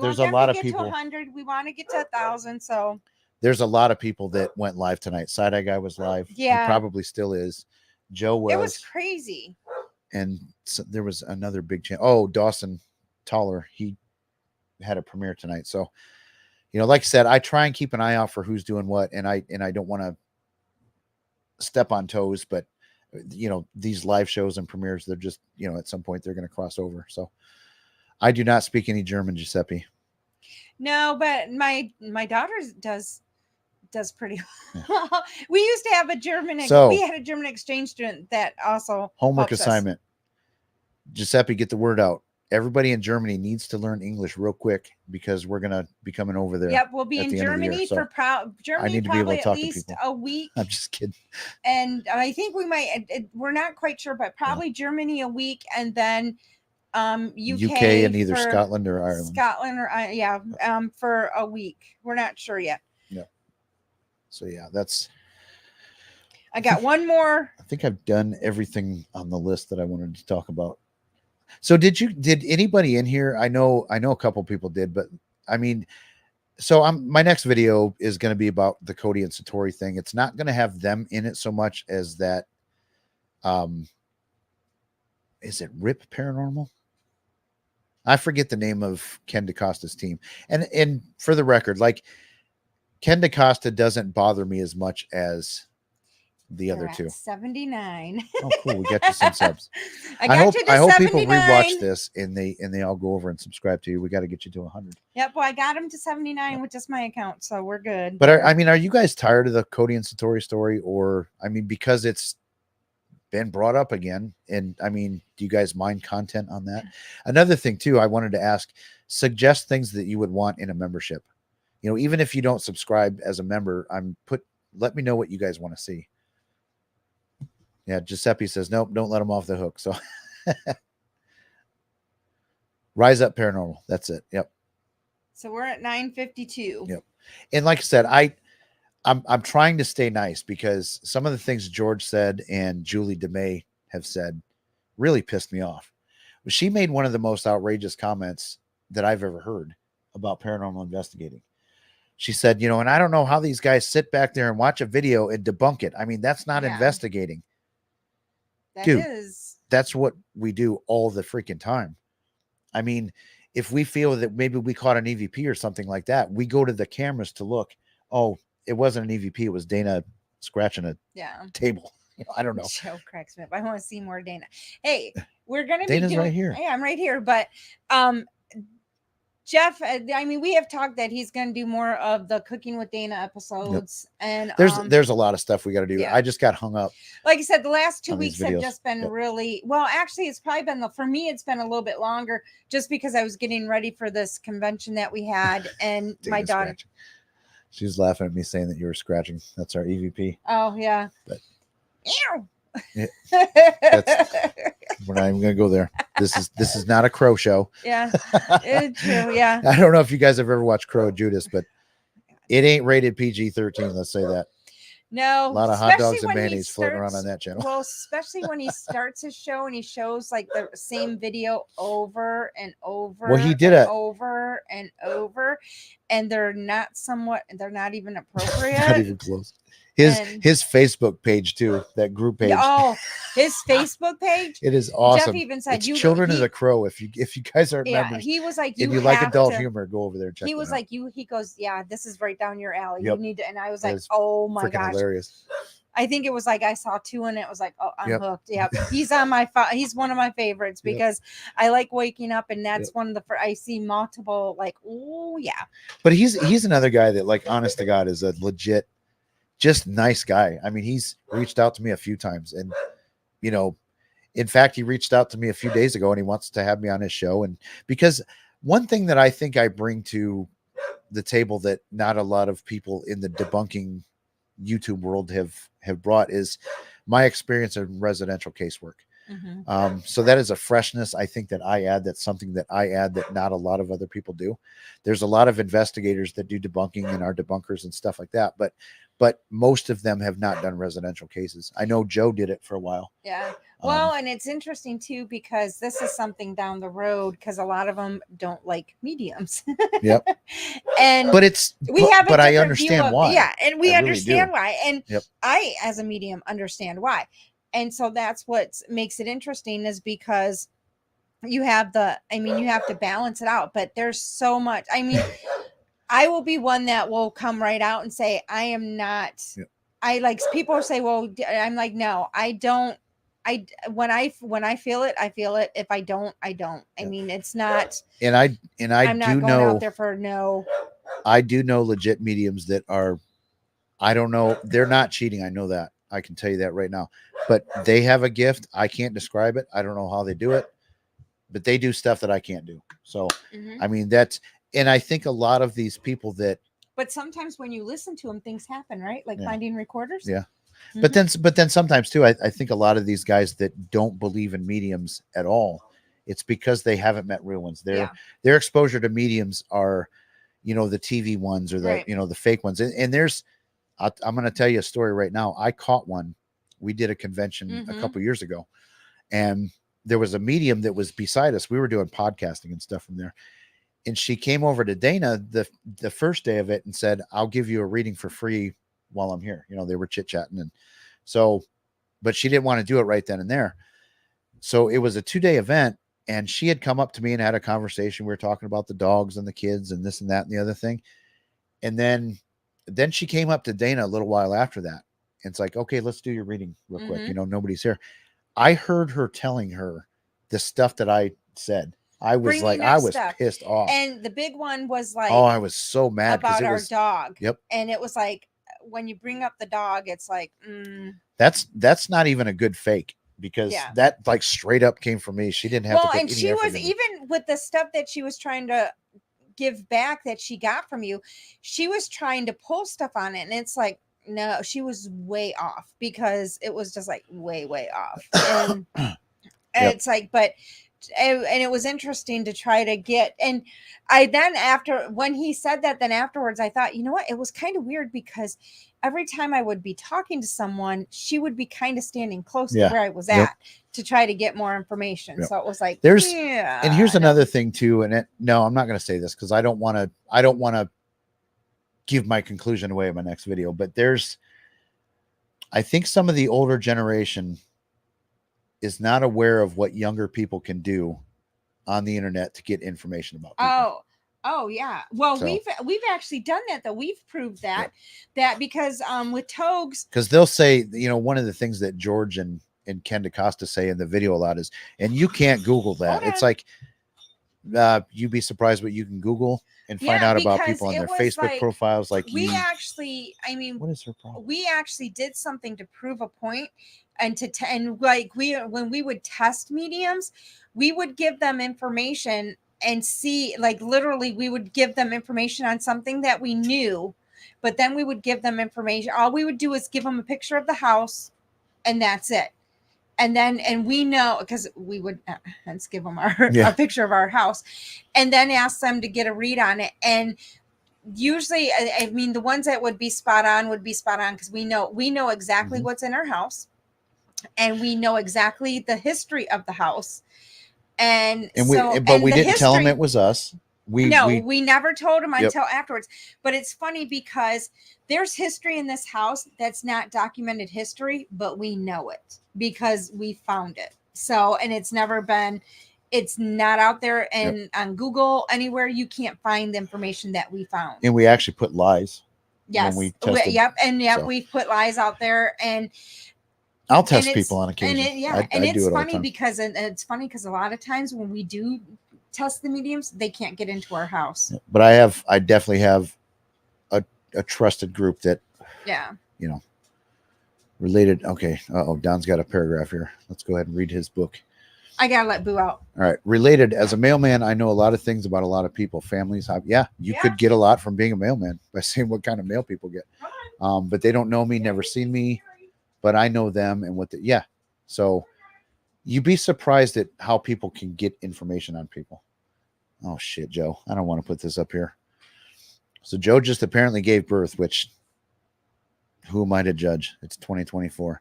there's a lot of people. To 100. We want to get to 1,000. So there's a lot of people that went live tonight. Side Eye Guy was live. Yeah, he probably still is. Joe was. It was crazy. And so there was another big channel. Oh, Dawson taller. He had a premiere tonight. So, like I said, I try and keep an eye out for who's doing what, and I don't want to step on toes, but these live shows and premieres, they're just, at some point they're going to cross over. So I do not speak any German, Giuseppe. No, but my daughter does pretty well. We used to have a we had a German exchange student that also homework helps assignment. Giuseppe, get the word out. Everybody in Germany needs to learn English real quick because we're going to be coming over there. Yep, we'll be in Germany for Germany I need to be able probably to at talk to least people. a week. I'm just kidding. And I think we might, we're not quite sure, but probably Germany a week, and then UK and either Scotland or Ireland. For a week. We're not sure yet. Yeah. So I got one more. I think I've done everything on the list that I wanted to talk about. So did anybody in here? I know a couple people did, but I mean, so my next video is going to be about the Cody and Satori thing. It's not going to have them in it so much as that. Is it RIP Paranormal? I forget the name of Ken DaCosta's team. And for the record, like, Ken DaCosta doesn't bother me as much as the other two. 79. Oh, cool. We got you some subs. I hope people rewatch this and they all go over and subscribe to you. We got to get you to 100. Yep. Well, I got him to 79 with just my account, so we're good. But are you guys tired of the Cody and Satori story? Or, because it's been brought up again, and do you guys mind content on that? Another thing too, I wanted to ask, suggest things that you would want in a membership. Even if you don't subscribe as a member, let me know what you guys want to see. Yeah, Giuseppe says nope, don't let them off the hook. So Rise Up Paranormal, that's it. Yep. So we're at 9:52. Yep. And like I said, I'm trying to stay nice because some of the things George said and Julie DeMay have said really pissed me off. She made one of the most outrageous comments that I've ever heard about paranormal investigating. She said, and I don't know how these guys sit back there and watch a video and debunk it. That's not investigating. Dude, that's what we do all the freaking time. If we feel that maybe we caught an EVP or something like that, we go to the cameras to look. Oh, it wasn't an EVP. It was Dana scratching a table. I don't know. Joe cracks me up. I want to see more Dana. Hey, we're going to be Dana's right here. Yeah, I'm right here. But Jeff, we have talked that he's going to do more of the Cooking with Dana episodes. Yep. And there's a lot of stuff we got to do. Yeah. I just got hung up. Like I said, the last 2 weeks have just been really, well, actually it's probably been for me, it's been a little bit longer just because I was getting ready for this convention that we had. And my daughter, scratching. She was laughing at me saying that you were scratching. That's our EVP. Oh yeah. But ew. We're not even gonna go there. This is not a Crow show. Yeah, it's true. Yeah. I don't know if you guys have ever watched Crow Judas, but it ain't rated PG-13. Let's say that. No, a lot of hot dogs and mayonnaise floating around on that channel. Well, especially when he starts his show and he shows like the same video over and over. Well, he did it over and over, and they're not even appropriate. Not even close. His Facebook page too, that group page. Oh, his Facebook page. It is awesome. Jeff even said, it's Children of the Crow. If you guys aren't members, he was like, if you like adult humor, go over there and check. He was like, he goes, yeah, this is right down your alley. Yep. You need to. And I was like, oh my gosh, hilarious. I think it was like I saw 2 and it was like, oh, I'm hooked. Yep. He's on he's one of my favorites because I like waking up, and that's one of the I see multiple like, oh yeah. But he's another guy that, like, honest to God, is a legit, just nice guy. He's reached out to me a few times, and in fact, he reached out to me a few days ago and he wants to have me on his show. And because one thing that I think I bring to the table that not a lot of people in the debunking YouTube world have brought is my experience in residential casework. Mm-hmm. So that is a freshness I think that I add. That's something that I add that not a lot of other people do. There's a lot of investigators that do debunking and are debunkers and stuff like that, but most of them have not done residential cases. I know Joe did it for a while. Yeah. Well, and it's interesting too, because this is something down the road, because a lot of them don't like mediums. Yep. But I understand why. Yeah. And we understand why. And I, as a medium, understand why. And so that's what makes it interesting, is because you have you have to balance it out, but there's so much. I mean, I will be one that will come right out and say, I am not, Yep. I like people say, well, I'm like, no, I don't. When I feel it, I feel it. If I don't, I don't. I Yep. mean, it's not, And I I'm do not going know out there for no. I do know legit mediums that are, I don't know, they're not cheating. I know that. I can tell you that right now. But they have a gift. I can't describe it. I don't know how they do it, but they do stuff that I can't do. So, Mhm. I mean, and I think a lot of these people that, But sometimes when you listen to them, things happen, right? Like Yeah. finding recorders. Yeah. Mhm. But then sometimes too, I think a lot of these guys that don't believe in mediums at all, it's because they haven't met real ones. Yeah. Their exposure to mediums are, the TV ones or the, Right. the fake ones. And I'm going to tell you a story right now. I caught one. We did a convention a Mhm. couple years ago, and there was a medium that was beside us. We were doing podcasting and stuff from there. And she came over to Dana the first day of it and said, I'll give you a reading for free while I'm here. They were chit-chatting. And so, but she didn't want to do it right then and there. So it was a 2-day event, and she had come up to me and had a conversation. We were talking about the dogs and the kids and this and that and the other thing. And then she came up to Dana a little while after that. And it's like, okay, let's do your reading real quick. Mhm. Nobody's here. I heard her telling her the stuff that I said. I was Bringing I up was stuff. pissed off. And the big one was like, Oh, I was so mad because about it our was dog. Yep. And it was like, when you bring up the dog, it's like, that's not even a good fake, because Yeah. that like straight up came from me. She didn't have to well, put and any she effort was into it. even with the stuff that she was trying to give back that she got from you, she was trying to pull stuff on it, and it's like, no, she was way off, because it was just like way off. And Yep. it's like, but and it was interesting to try to get. And I then, after when he said that, then afterwards I thought, you know what, it was kind of weird, because every time I would be talking to someone, she would be kind of standing close Yeah. to where I was Yep. at to try to get more information. Yep. So it was like, There's- yeah. And here's no. another thing too. And no, I'm not going to say this because I don't want to give my conclusion away in my next video. But I think some of the older generation is not aware of what younger people can do on the internet to get information about people. Oh yeah. Well, So- we've actually done that though. We've proved that because with Togs, Because they'll say, one of the things that George and Ken DaCosta say in the video a lot is, and you can't Google that. Hold It's on. like, you'd be surprised what you can Google and find Yeah, out about because people on it their was Facebook like, profiles. Like we actually, I mean, what is her problem? we actually did something to prove a point, and and like when we would test mediums, we would give them information and see, like, literally we would give them information on something that we knew, but then we would give them information. All we would do is give them a picture of the house, and that's it. And we know, because we would hence give them a picture of our house, and then ask them to get a read on it. And usually, I mean, the ones that would be spot on because we know exactly Mhm. what's in our house, and we know exactly the history of the house. And we didn't tell them it was us. We never told them Yep. until afterwards. But it's funny because there's history in this house that's not documented history, but we know it because we found it. So, and it's not out there, and on Google anywhere you can't find the information that we found. And we actually put lies. Yes. When we tested, so. We've put lies out there, and I'll test people on occasion. And I it's do it all the funny time. because it's funny because a lot of times when we do test the mediums, they can't get into our house. But I definitely have a trusted group that, related. Okay. Don's got a paragraph here. Let's go ahead and read his book. I gotta let Boo out. All right. Related, as a mailman, I know a lot of things about a lot of people, families. You could get a lot from being a mailman by seeing what kind of mail people get. But they don't know me, never seen me, but I know them and So you'd be surprised at how people can get information on people. Oh shit, Joe. I don't want to put this up here. So Joe just apparently gave birth, which who am I to judge? It's 2024.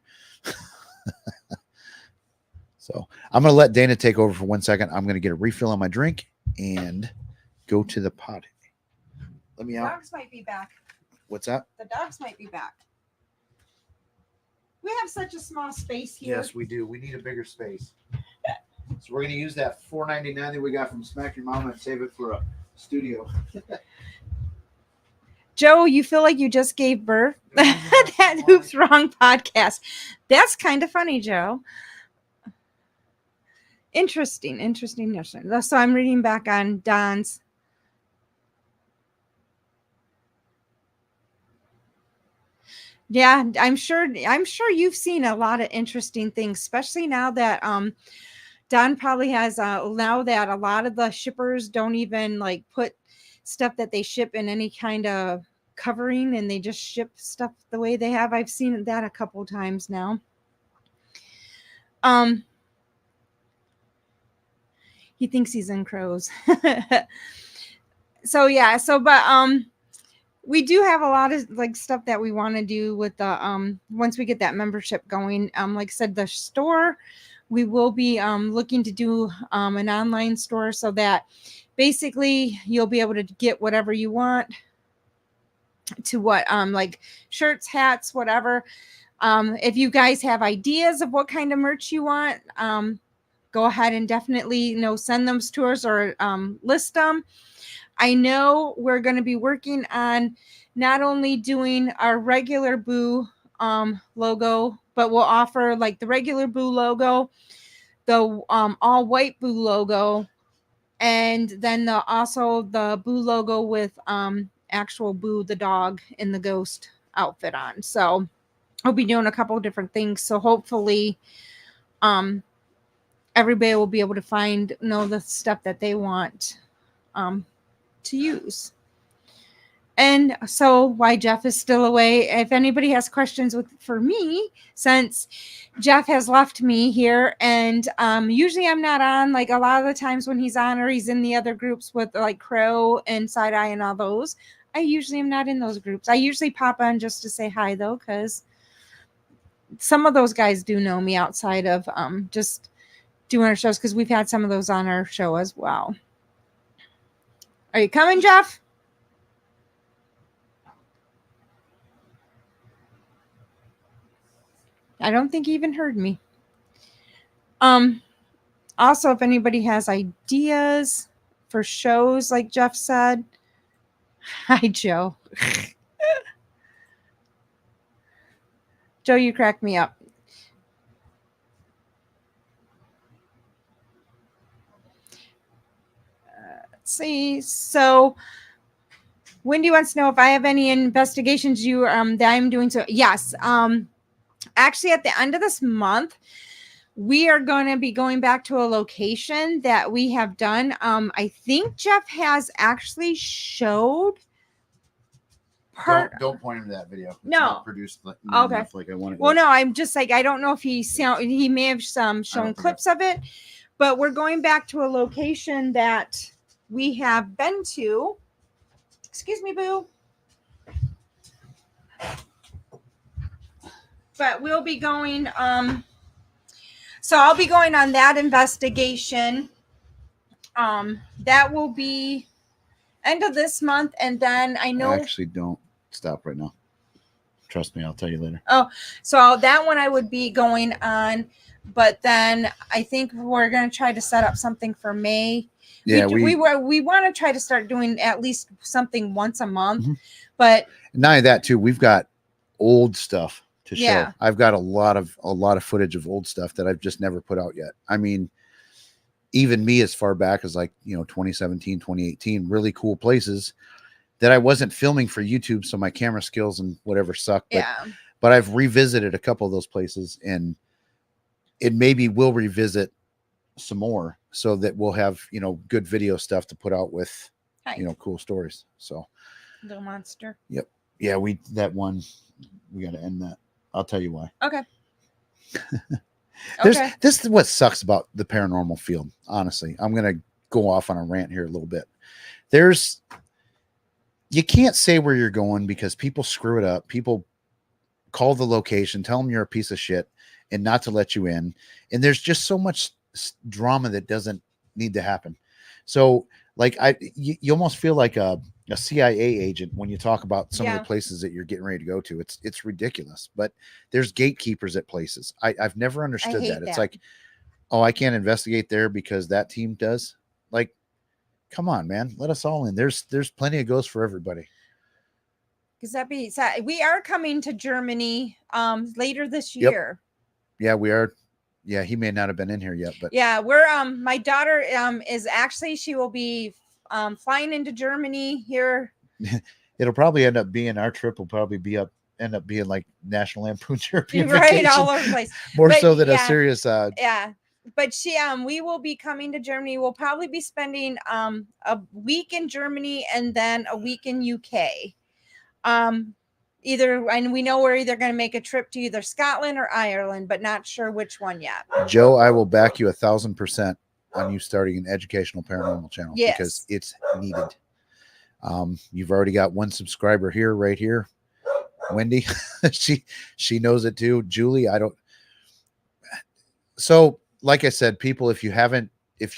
So I'm going to let Dana take over for 1 second. I'm going to get a refill on my drink and go to the pot. Let me out. Dogs might be back. What's that? The dogs might be back. We have such a small space here. Yes, we do. We need a bigger space. So we're gonna use that $4.99 that we got from Smack Your Mama and save it for a studio. Joe, you feel like you just gave birth? That Hoops Wrong podcast. That's kind of funny, Joe. Interesting. So I'm reading back on Don's. Yeah, I'm sure you've seen a lot of interesting things, especially now that Don probably has now that a lot of the shippers don't even like put stuff that they ship in any kind of covering, and they just ship stuff the way they have. I've seen that a couple times now. He thinks he's in crows. So yeah, but we do have a lot of like stuff that we want to do with the once we get that membership going. Like I said, the store, we will be looking to do an online store so that basically you'll be able to get whatever you want to what like shirts, hats, whatever. If you guys have ideas of what kind of merch you want, go ahead and definitely send them to us or list them. I know we're going to be working on not only doing our regular Boo logo, but we'll offer like the regular Boo logo, the all white Boo logo, and then also the Boo logo with actual Boo the dog in the ghost outfit on. So I'll be doing a couple of different things. So hopefully everybody will be able to find the stuff that they want to use. And so why Jeff is still away, if anybody has questions for me, since Jeff has left me here, and usually I'm not on, like a lot of the times when he's on or he's in the other groups with like Crow and Side Eye and all those, I usually am not in those groups. I usually pop on just to say hi though, because some of those guys do know me outside of just doing our shows, because we've had some of those on our show as well. Are you coming, Jeff? I don't think he even heard me. Also, if anybody has ideas for shows, like Jeff said, hi, Joe. Joe, you crack me up. Let's see. So Wendy wants to know if I have any investigations that I'm doing. So yes. Actually, at the end of this month, we are going to be going back to a location that we have done. I think Jeff has actually showed part. Don't point him to that video. It's No. not produced okay. Enough like I want it. Well, no, I'm just like, I don't know if he may have shown clips of it, but we're going back to a location that we have been to. Excuse me, Boo. But we'll be going, so I'll be going on that investigation. That will be end of this month, and then I know. Actually, don't stop right now. Trust me, I'll tell you later. Oh, so that one I would be going on, but then I think we're going to try to set up something for May. Yeah, we want to try to start doing at least something once a month, mm-hmm. But not only that too, we've got old stuff to show. Yeah. I've got a lot of footage of old stuff that I've just never put out yet. I mean, even me as far back as 2017, 2018, really cool places that I wasn't filming for YouTube, so my camera skills and whatever suck. But I've revisited a couple of those places, and it maybe will revisit some more so that we'll have good video stuff to put out with cool stories. So Little Monster. Yep. Yeah, we got to end that. I'll tell you why. Okay. This is what sucks about the paranormal field. Honestly, I'm going to go off on a rant here a little bit. You can't say where you're going because people screw it up. People call the location, tell them you're a piece of shit and not to let you in. And there's just so much drama that doesn't need to happen. So you almost feel like a CIA agent when you talk about some of the places that you're getting ready to go to. It's ridiculous, but there's gatekeepers at places. I've never understood that. It's like, oh, I can't investigate there because that team does. Like, come on, man, let us all in. There's plenty of ghosts for everybody. Because that be sad. We are coming to Germany later this Yep. year. Yeah, we are. Yeah, he may not have been in here yet, but Yeah, we're my daughter is actually, she will be flying into Germany here. it'll probably end up being, our trip will probably end up being like National Lampoon's European Right, Vacation, all over the place. more But so than a yeah, serious. Yeah. But we will be coming to Germany. We'll probably be spending a week in Germany and then a week in UK. And we know we're either going to make a trip to either Scotland or Ireland, but not sure which one yet. Joe, I will back you 1,000% on you starting an educational paranormal channel because Yes. it's needed. You've already got one subscriber here, right here, Wendy. she knows it too. Julie, I don't. So, like I said, people, if you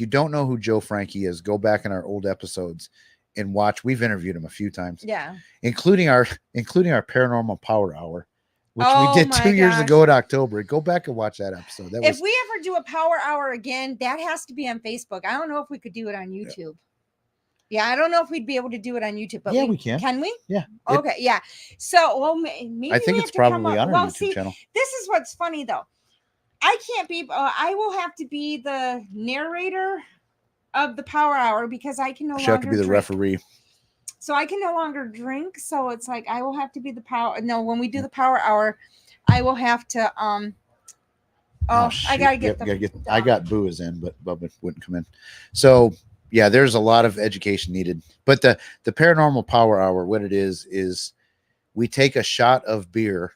don't know who Joe Frankie is, go back in our old episodes and watch. We've interviewed him a few times, Yeah. including our Paranormal Power Hour, which we Oh did my 2 years gosh. ago in October. Go back and watch that episode. That If was, we ever do a power hour again, that has to be on Facebook. I don't know if we could do it on YouTube. Yeah, I don't know if we'd be able to do it on YouTube, but yeah, we can. Can we? Yeah. Okay, yeah. So, well, maybe I think we it's have to come probably up. on our Well, YouTube see, channel. this is what's funny though. I can't be. I will have to be the narrator of the power hour because I can no She'll have longer to be the drink. referee. So I can no longer drink. So it's like I will have to be the power. No, when we do the power hour, I will have to. I gotta get I got booze in, but Bubba wouldn't come in. So yeah, there's a lot of education needed. But the paranormal power hour, what it is we take a shot of beer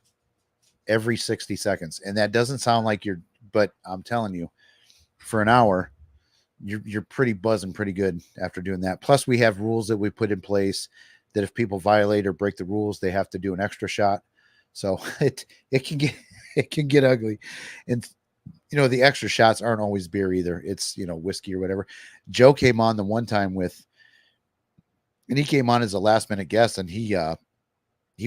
every 60 seconds, and that doesn't sound like but I'm telling you, for an hour, you're pretty buzzing pretty good after doing that. Plus, we have rules that we put in place that if people violate or break the rules, they have to do an extra shot. So it can get ugly, and the extra shots aren't always beer either. It's whiskey or whatever. Joe came on the one time and he came on as a last minute guest, and he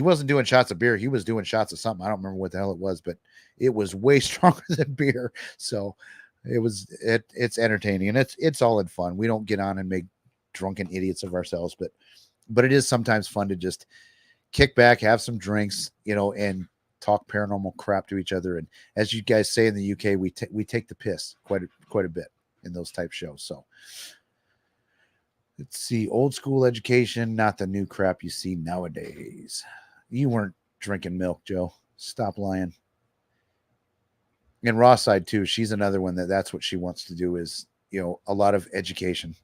wasn't doing shots of beer. He was doing shots of something. I don't remember what the hell it was, but it was way stronger than beer. So it's entertaining, and it's all in fun. We don't get on and make drunken idiots of ourselves, but it is sometimes fun to just kick back, have some drinks, and talk paranormal crap to each other. And as you guys say in the UK, we take the piss quite a bit in those type shows. So let's see, old school education, not the new crap you see nowadays. You weren't drinking milk, Joe. Stop lying. And Ross side too. She's another one that's what she wants to do is, a lot of education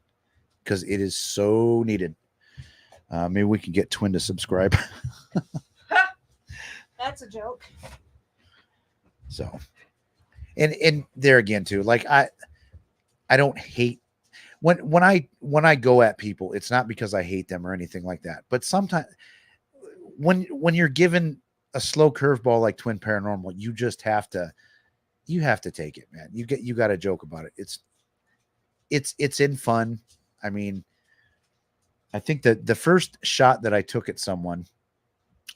because it is so needed. Maybe we can get Twin to subscribe. That's a joke. So, and there again too, like I don't hate when I go at people, it's not because I hate them or anything like that. But sometimes when you're given a slow curveball like Twin Paranormal, you just have to take it, man. You got to joke about it. It's in fun. I mean, I think that the first shot that I took at someone,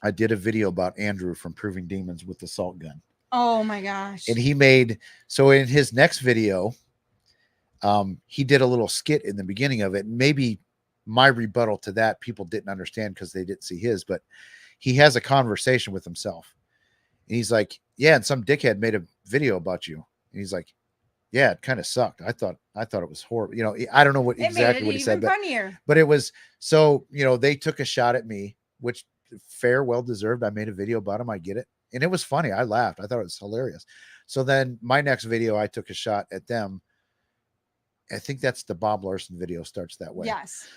I did a video about Andrew from Proving Demons with the salt gun. Oh my gosh. And he made, so in his next video, he did a little skit in the beginning of it. Maybe my rebuttal to that, people didn't understand because they didn't see his, but he has a conversation with himself. And he's like, yeah, and some dickhead made a video about you. And he's like, yeah, it kind of sucked. I thought it was horrible. I don't know exactly what he said, but it was, so, they took a shot at me, which fair, well deserved. I made a video about him. I get it. And it was funny. I laughed. I thought it was hilarious. So then my next video, I took a shot at them. I think that's the Bob Larson video, starts that way. Yes.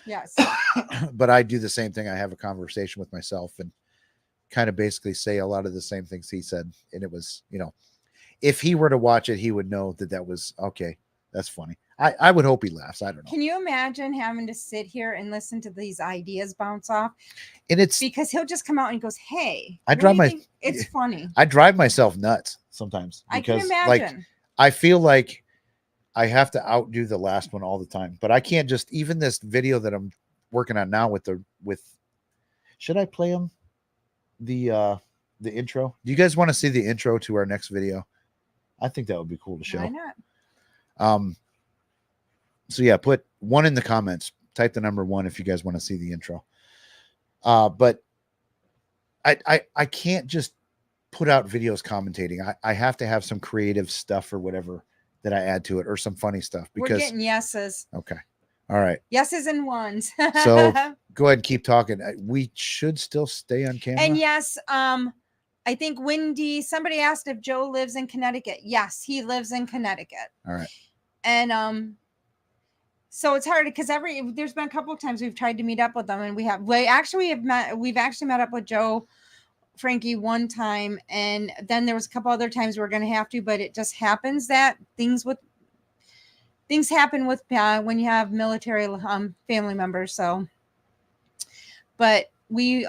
But I do the same thing. I have a conversation with myself and kind of basically say a lot of the same things he said. And it was, if he were to watch it, he would know that was okay. That's funny. I would hope he laughs. I don't know. Can you imagine having to sit here and listen to these ideas bounce off? And it's because he'll just come out and he goes, hey, it's funny. I drive myself nuts sometimes. I can imagine. Like, I feel like I have to outdo the last one all the time, but I can't just, even this video that I'm working on now with should I play him? The intro. Do you guys want to see the intro to our next video? I think that would be cool to show. Why not? So yeah, put 1 in the comments. Type the number 1 if you guys want to see the intro. But I can't just put out videos commentating. I have to have some creative stuff or whatever that I add to it, or some funny stuff, We're because getting yeses. okay. All right. Yeses and ones. So go ahead and keep talking. We should still stay on camera. And yes, I think Wendy, somebody asked if Joe lives in Connecticut. Yes, he lives in Connecticut. All right. And so it's hard because there's been a couple of times we've tried to meet up with them, and we've actually met up with Joe Frankie one time, and then there was a couple other times we're going to have to, but it just happens that things happen with when you have military family members. So, but we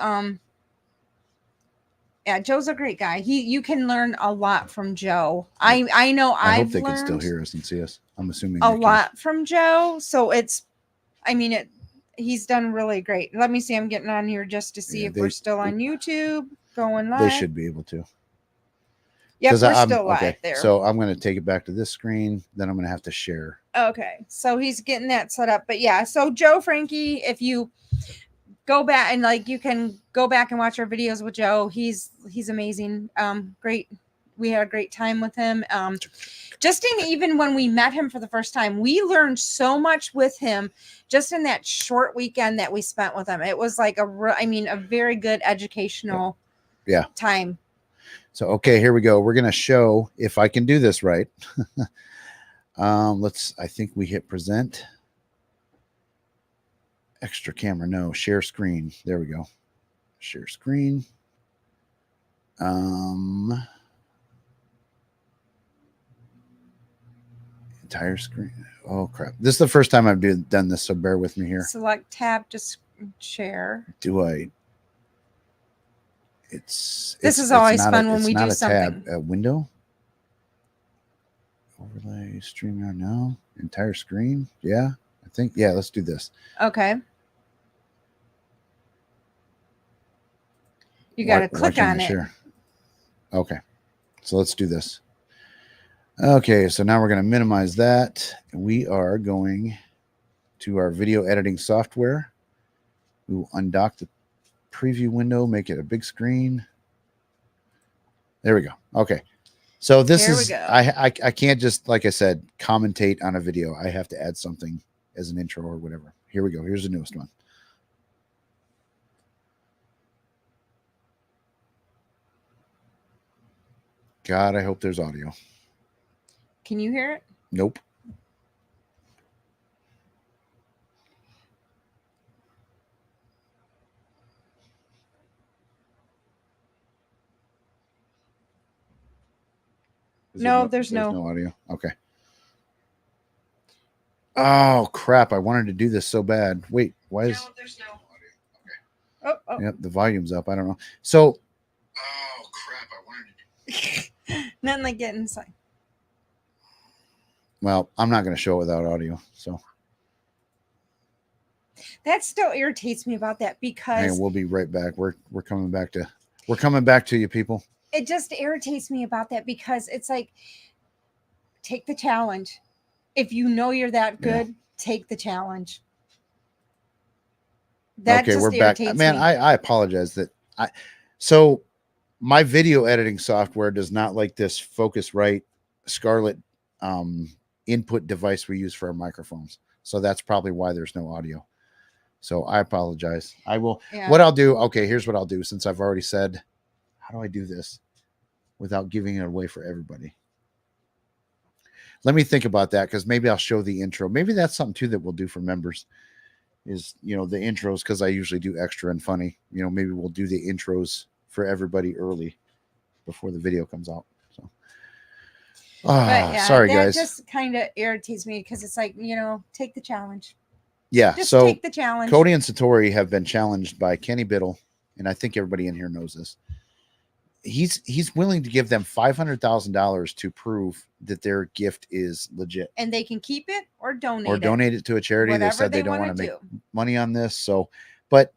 yeah, Joe's a great guy. You can learn a lot from Joe. I know I hope I've they can learned still hear us and see us. I'm assuming a they can. lot from Joe. So he's done really great. Let me see. I'm getting on here just to see if we're still on YouTube going live. They should be able to. Yep, we're still live there. So I'm going to take it back to this screen. Then I'm going to have to share. Okay. So he's getting that set up. But yeah, so Joe Frankie, if you go back and you can go back and watch our videos with Joe. He's amazing. Great. We had a great time with him. Even when we met him for the first time, we learned so much with him just in that short weekend that we spent with him. It was like a very good educational time. So, okay, here we go. We're going to show if I can do this right. I think we hit present. Extra camera. No, share screen. There we go. Share screen. Entire screen. Oh crap. This is the first time I've done this, so bear with me here. Select tab to share. This is always fun when we do something. Tab, window. Overlay streamer. No. Entire screen. Yeah. I think, yeah, let's do this. Okay. You got to click on it. Sure. Okay. So let's do this. Okay. So now we're going to minimize that. We are going to our video editing software. We will undock the preview window, make it a big screen. There we go. Okay. So this I can't just, like I said, commentate on a video. I have to add something as an intro or whatever. Here we go. Here's the newest one. God, I hope there's audio. Can you hear it? Nope. No, there's no audio. Okay. Oh crap! I wanted to do this so bad. Wait, why is? No, there's no audio. Okay. Oh. Yep, the volume's up. I don't know. So. Oh crap! I wanted to. Nothing like getting inside. Well, I'm not going to show it without audio. So. That still irritates me about that because. And we'll be right back. We're coming back to you, people. It just irritates me about that because it's like, take the challenge. If you know you're that good, take the challenge. That okay, just we're back. Man, I apologize so my video editing software does not like this Focusrite Scarlett input device we use for our microphones. So that's probably why there's no audio. So I apologize. I will. Yeah. What I'll do. Okay, here's what I'll do. Since I've already said, how do I do this without giving it away for everybody? Let me think about that, because maybe I'll show the intro. Maybe that's something too that we'll do for members is, the intros, because I usually do extra and funny. Maybe we'll do the intros for everybody early before the video comes out. So, sorry, guys. That just kind of irritates me because it's like, take the challenge. Yeah. Just so take the challenge. Cody and Satori have been challenged by Kenny Biddle, and I think everybody in here knows this. He's willing to give them $500,000 to prove that their gift is legit, and they can keep it or donate it to a charity. Whatever they said they don't want to make money on this. So, but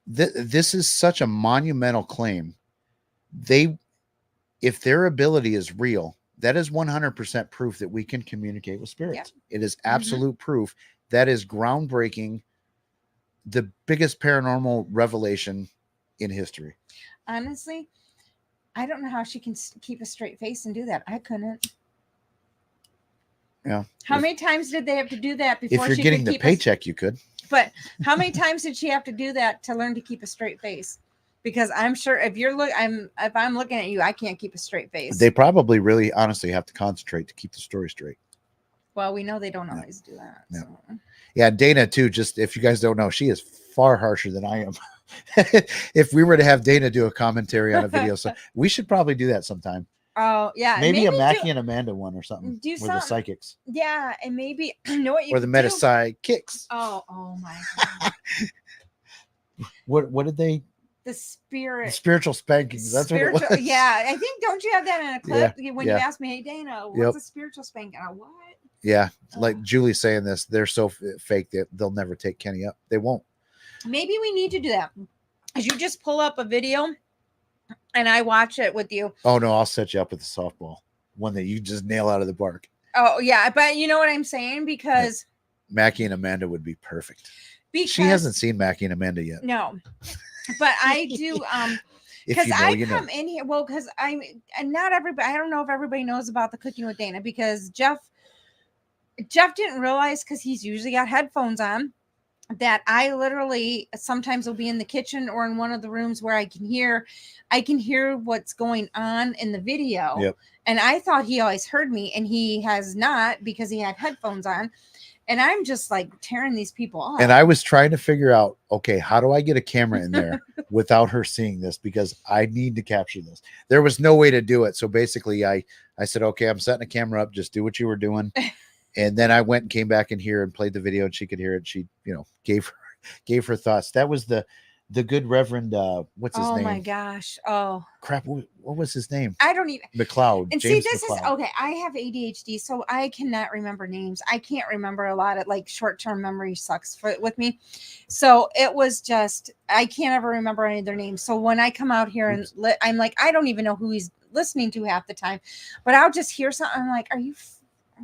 this is such a monumental claim. If their ability is real, that is 100% proof that we can communicate with spirits. It is Mm-hmm. absolute proof. That is groundbreaking, the biggest paranormal revelation in history. Honestly, I don't know how she can keep a straight face and do that. I couldn't. Yeah. How many times did they have to do that before If you're she getting could the keep paycheck, you could. But how many times did she have to do that to learn to keep a straight face? Because I'm sure if I'm looking at you, I can't keep a straight face. They probably really honestly have to concentrate to keep the story straight. Well, we know they don't always do that. Yeah. So. Yeah, Dana too. Just if you guys don't know, she is far harsher than I am. If we were to have Dana do a commentary on a video, so we should probably do that sometime. Oh yeah, Maybe a Mackie and Amanda one or something. Do or something. The psychics. Yeah, and maybe you know what you or the could meta do? sidekicks. Oh my god. What did they? The spirit. The spiritual spankings. That's what it was. Yeah, I think don't you have that in a clip when you asked me, hey Dana, what's a spiritual spanking? What? Yeah, like Julie's saying this, they're so fake that they'll never take Kenny up. They won't. Maybe we need to do that. As you just pull up a video and I watch it with you. Oh no, I'll set you up with a softball. One that you just nail out of the park. Oh yeah, but you know what I'm saying? Because Mackie and Amanda would be perfect. Because she hasn't seen Mackie and Amanda yet. No. But I do because I come in here because not everybody, I don't know if everybody knows about the Cooking with Dana, because Jeff didn't realize, because he's usually got headphones on, that I literally sometimes will be in the kitchen or in one of the rooms where I can hear what's going on in the video. Yep. And I thought he always heard me, and he has not, because he had headphones on. And I'm just like tearing these people off. And I was trying to figure out, okay, how do I get a camera in there without her seeing this? Because I need to capture this. There was no way to do it. So basically I said, okay, I'm setting a camera up. Just do what you were doing. And then I went and came back in here and played the video, and she could hear it. She, gave her thoughts. That was the good Reverend, what's his name? Oh my gosh. Oh crap. What was his name? I don't even. McLeod. And James see, this McLeod. is okay. I have ADHD, so I cannot remember names. I can't remember a lot of, like, short-term memory sucks with me. So it was just, I can't ever remember any of their names. So when I come out here and I'm like, I don't even know who he's listening to half the time, but I'll just hear something. I'm like, are you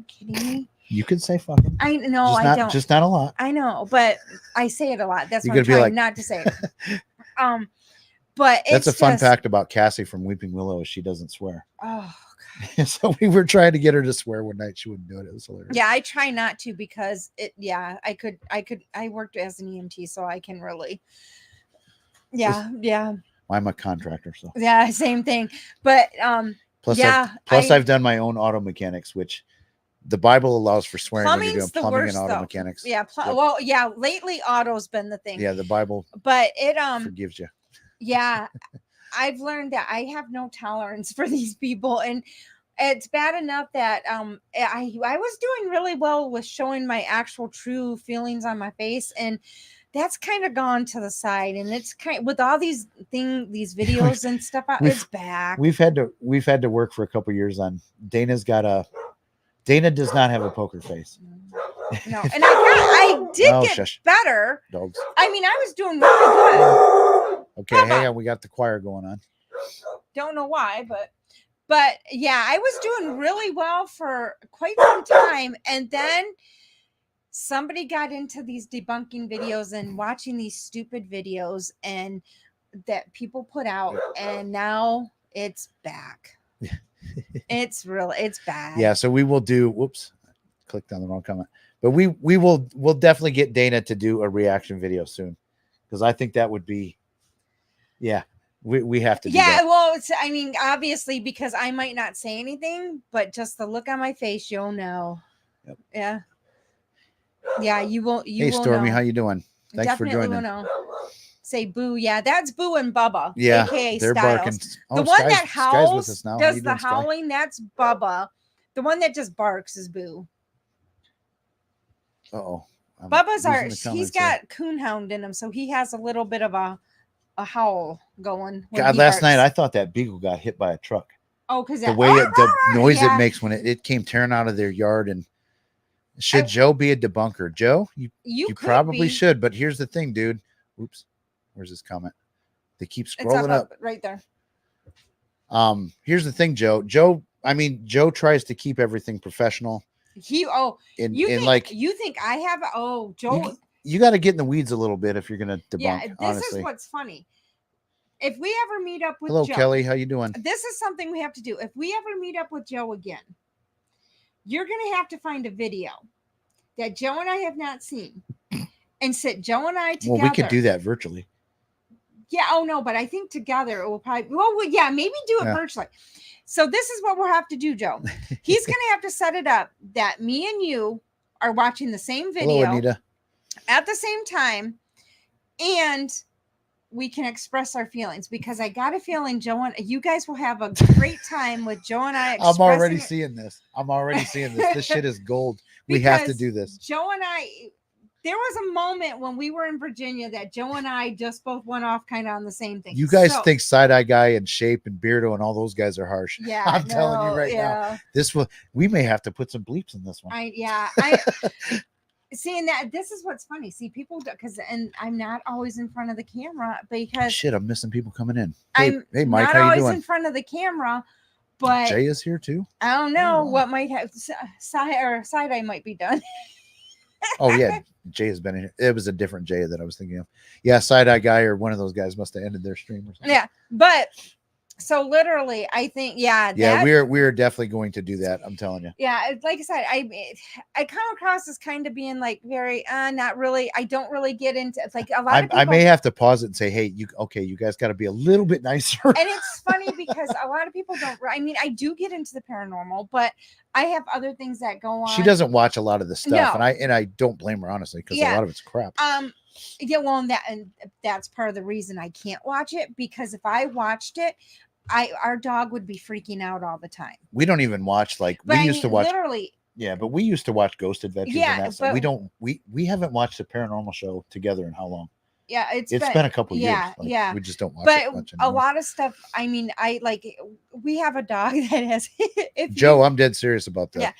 kidding me? You could say fucking. I know, I don't. Just not a lot. I know, but I say it a lot. That's You're why I'm trying like, not to say it. But that's it's a fun just, fact about Cassie from Weeping Willow. She doesn't swear. Oh, So we were trying to get her to swear one night. She wouldn't do it. It was hilarious. yeah, I try not to, because I worked as an EMT, so I can really. Yeah. I'm a contractor, so Yeah, same thing. But plus, yeah. I've done my own auto mechanics, which the Bible allows for swearing when you're doing Plumbing's the plumbing worst, and auto though. mechanics. Yeah. Yep. Well, yeah. Lately, auto's been the thing. Yeah, the Bible. But it forgives you. Yeah, I've learned that I have no tolerance for these people, and it's bad enough that I was doing really well with showing my actual true feelings on my face, and that's kind of gone to the side. And it's kind of, with all these videos and stuff out, it's back. We've had to work for a couple years on. Dana does not have a poker face. No, and I did get shush. better. Dogs. I mean, I was doing really good. Okay, hang on. We got the choir going on. Don't know why, but yeah, I was doing really well for quite some time, and then somebody got into these debunking videos and watching these stupid videos and that people put out, and now it's back. It's bad. Yeah, so we will do. Whoops, clicked on the wrong comment. But we'll definitely get Dana to do a reaction video soon, because I think that would be. Yeah, we have to do that. Well, I mean, obviously, because I might not say anything, but just the look on my face, you'll know. Yep. Yeah, you will. Hey, Stormy, how you doing? Thanks Definitely for joining. Will know. Say boo. Yeah, that's Boo and Bubba. Yeah, AKA they're Styles. barking. The one that howls with us now. does the howling. That's Bubba. The one that just barks is Boo. Uh-oh. Bubba's he's got coonhound in him, so he has a little bit of a howl going. God, last night I thought that beagle got hit by a truck. Oh, because the way the noise it makes when it came tearing out of their yard. And should Joe be a debunker? Joe, you probably should. But here's the thing, dude. Oops, where's this comment? They keep scrolling up right there. Here's the thing, Joe. Joe, I mean, Joe tries to keep everything professional. You And think like you think I have Joe? you got to get in the weeds a little bit if you're gonna debunk. Yeah, this honestly, is what's funny. If we ever meet up with hello Joe, Kelly, how you doing? this is something we have to do. If we ever meet up with Joe again, you're gonna have to find a video that Joe and I have not seen, and sit Joe and I together. Well, we could do that virtually. Yeah. Oh no, but I think together it will probably. Well, yeah, maybe do it virtually. So this is what we'll have to do, Joe. He's gonna have to set it up that me and you are watching the same video. Hello, Anita. At the same time, and we can express our feelings, because I got a feeling Joe and you guys will have a great time with Joe and I. I'm already seeing this. This shit is gold. We have to do this. Joe and I, there was a moment when we were in Virginia that Joe and I just both went off kind of on the same thing. You guys think Side-Eye Guy and Shape and Beardo and all those guys are harsh. Yeah, I'm telling you right now. We may have to put some bleeps in this one. Seeing that, this is what's funny. See, people, and I'm not always in front of the camera because shit, I'm missing people coming in. Hey, Mike, not how always you doing? In front of the camera, but Jay is here too. I don't know what might have Side-Eye might be done. Oh yeah, Jay has been in here. It was a different Jay that I was thinking of. Yeah, Side-Eye Guy or one of those guys must have ended their stream or something. Yeah, but. So literally, I think, we're definitely going to do that. I'm telling you. Yeah, like I said, I come across as kind of being like very, not really. I don't really get into it's like a lot of people. I may have to pause it and say, hey, you guys got to be a little bit nicer. And it's funny because a lot of people don't. I mean, I do get into the paranormal, but I have other things that go on. She doesn't watch a lot of the stuff, and I don't blame her honestly because a lot of it's crap. Yeah, well, and that's part of the reason I can't watch it, because if I watched it, our dog would be freaking out all the time. We don't even watch we used to watch literally. Yeah, but we used to watch Ghost Adventures. Yeah, but we haven't watched a paranormal show together in how long? Yeah, it's been a couple years. We just don't watch it much anymore. A lot of stuff. I mean, we have a dog that has. Joe, I'm dead serious about that.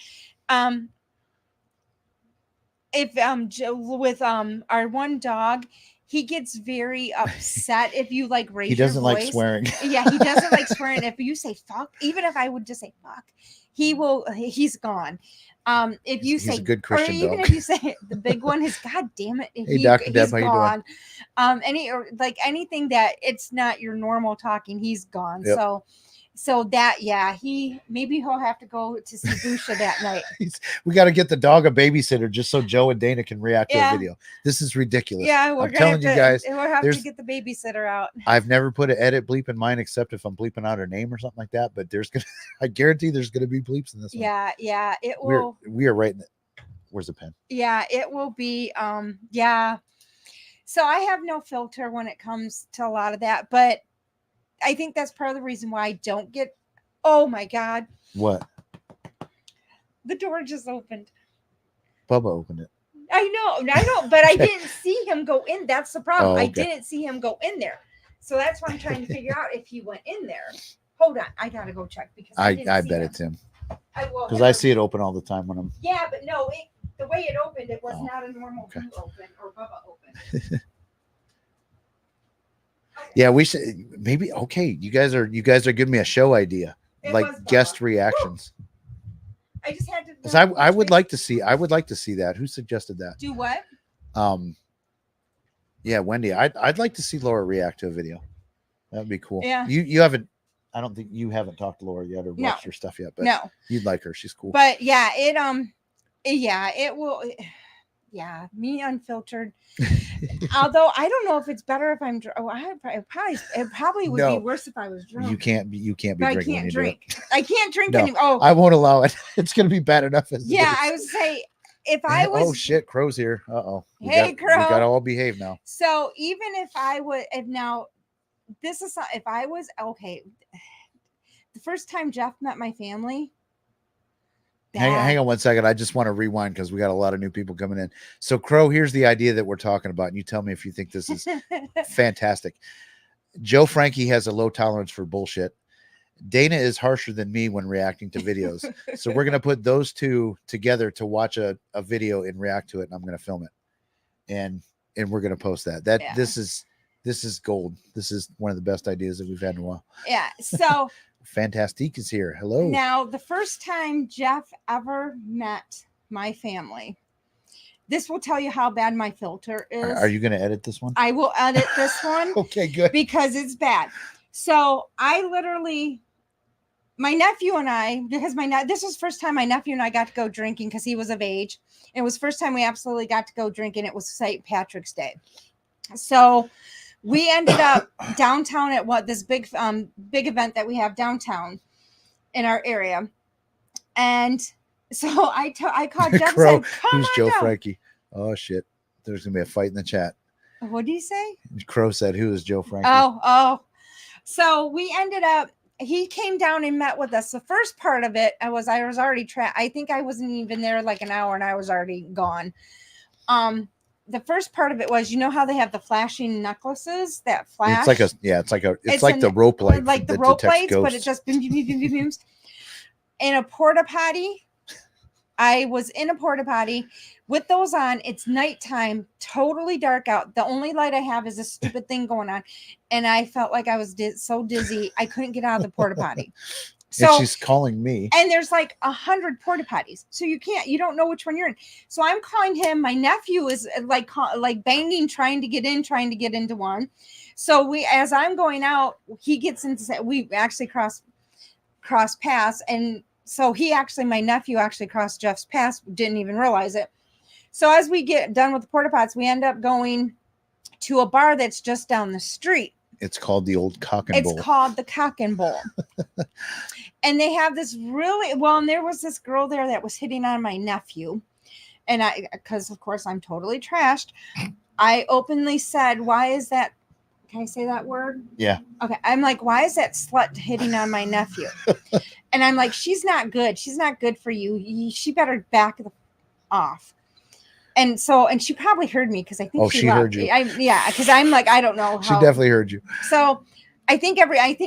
Yeah. If Joe with our one dog, he gets very upset if you raise. He doesn't your voice. like swearing. Yeah, he doesn't like swearing. If you say fuck, even if I would just say fuck, he's gone. If you say, a good Christian or even dog. if you say the big one is, God damn it, hey Dr. Deb, how you doing? Anything that it's not your normal talking, he's gone. Yep. So that, maybe he'll have to go to see Busha that night. We got to get the dog a babysitter just so Joe and Dana can react to a video. This is ridiculous. Yeah, I'm telling you guys, we'll have to get the babysitter out. I've never put an edit bleep in mine except if I'm bleeping out her name or something like that. But I guarantee there's gonna be bleeps in this one. Yeah, it will. We are right in it. Where's the pen? Yeah, it will be. Yeah. So I have no filter when it comes to a lot of that, but I think that's part of the reason why I don't get. Oh my God! What? The door just opened. Bubba opened it. I know, but I didn't see him go in. That's the problem. Oh, okay. I didn't see him go in there, so that's why I'm trying to figure out if he went in there. Hold on, I gotta go check because I bet it's him. Because I see it open all the time when I'm. Yeah, but no, the way it opened, it was not a normal open or Bubba open. Yeah, we should maybe. Okay, you guys are giving me a show idea, guest reactions. I just had to. Because I would like to see. I would like to see that. Who suggested that? Do what? Yeah, Wendy. I'd like to see Laura react to a video. That would be cool. Yeah. You haven't. I don't think you haven't talked to Laura yet or watched her stuff yet. But no, you'd like her. She's cool. But yeah, it will. Yeah, me unfiltered. Although I don't know if it's better if I'm. It probably would be worse if I was drunk. You can't be drinking. I can't drink. I can't drink anymore. Oh, I won't allow it. It's gonna be bad enough as. Yeah, I would say if I was. Oh shit, Crow's here. Hey, Crow. We gotta all behave now. So even if I would, if I was okay, the first time Jeff met my family. Hang on 1 second. I just want to rewind because we got a lot of new people coming in. So, Crow, here's the idea that we're talking about, and you tell me if you think this is fantastic. Joe Frankie has a low tolerance for bullshit. Dana is harsher than me when reacting to videos. So we're going to put those two together to watch a video and react to it, and I'm going to film it. And we're going to post that. This is gold. This is one of the best ideas that we've had in a while. Yeah. So Fantastique is here. Hello. Now, the first time Jeff ever met my family, this will tell you how bad my filter is. Are you going to edit this one? I will edit this one. Okay, good. Because it's bad. So I literally, my nephew and I, because this was the first time my nephew and I got to go drinking because he was of age. It was the first time we absolutely got to go drinking. It was St. Patrick's Day. So we ended up downtown at this big event that we have downtown in our area. And so I called Jeff Crow, and said, come who's on Joe down. Frankie? Oh, shit. There's going to be a fight in the chat. What did he say? Crow said, who is Joe Frankie? Oh. So we ended up, he came down and met with us. The first part of it, I was already trapped. I think I wasn't even there like an hour and I was already gone. The first part of it was, you know how they have the flashing necklaces that flash? It's like the rope light. Like the rope lights, but it just boom, boom, boom, boom, boom, booms. In a porta potty. I was in a porta potty with those on. It's nighttime, totally dark out. The only light I have is this stupid thing going on. And I felt like I was so dizzy. I couldn't get out of the porta potty. So and she's calling me. And there's like 100 porta potties. So you don't know which one you're in. So I'm calling him. My nephew is like banging, trying to get into one. So as I'm going out, he gets into, we actually cross paths. And so my nephew actually crossed Jeff's path, didn't even realize it. So as we get done with the porta pots, we end up going to a bar that's just down the street. It's called the Old Cock and Bull. It's called the Cock and Bull. And they have this and there was this girl there that was hitting on my nephew. And because of course I'm totally trashed, I openly said, why is that? Can I say that word? Yeah. Okay. I'm like, why is that slut hitting on my nephew? And I'm like, she's not good. She's not good for you. She better back off. And she probably heard me because I think she heard you. Because I'm like, I don't know how. She definitely heard you. So I think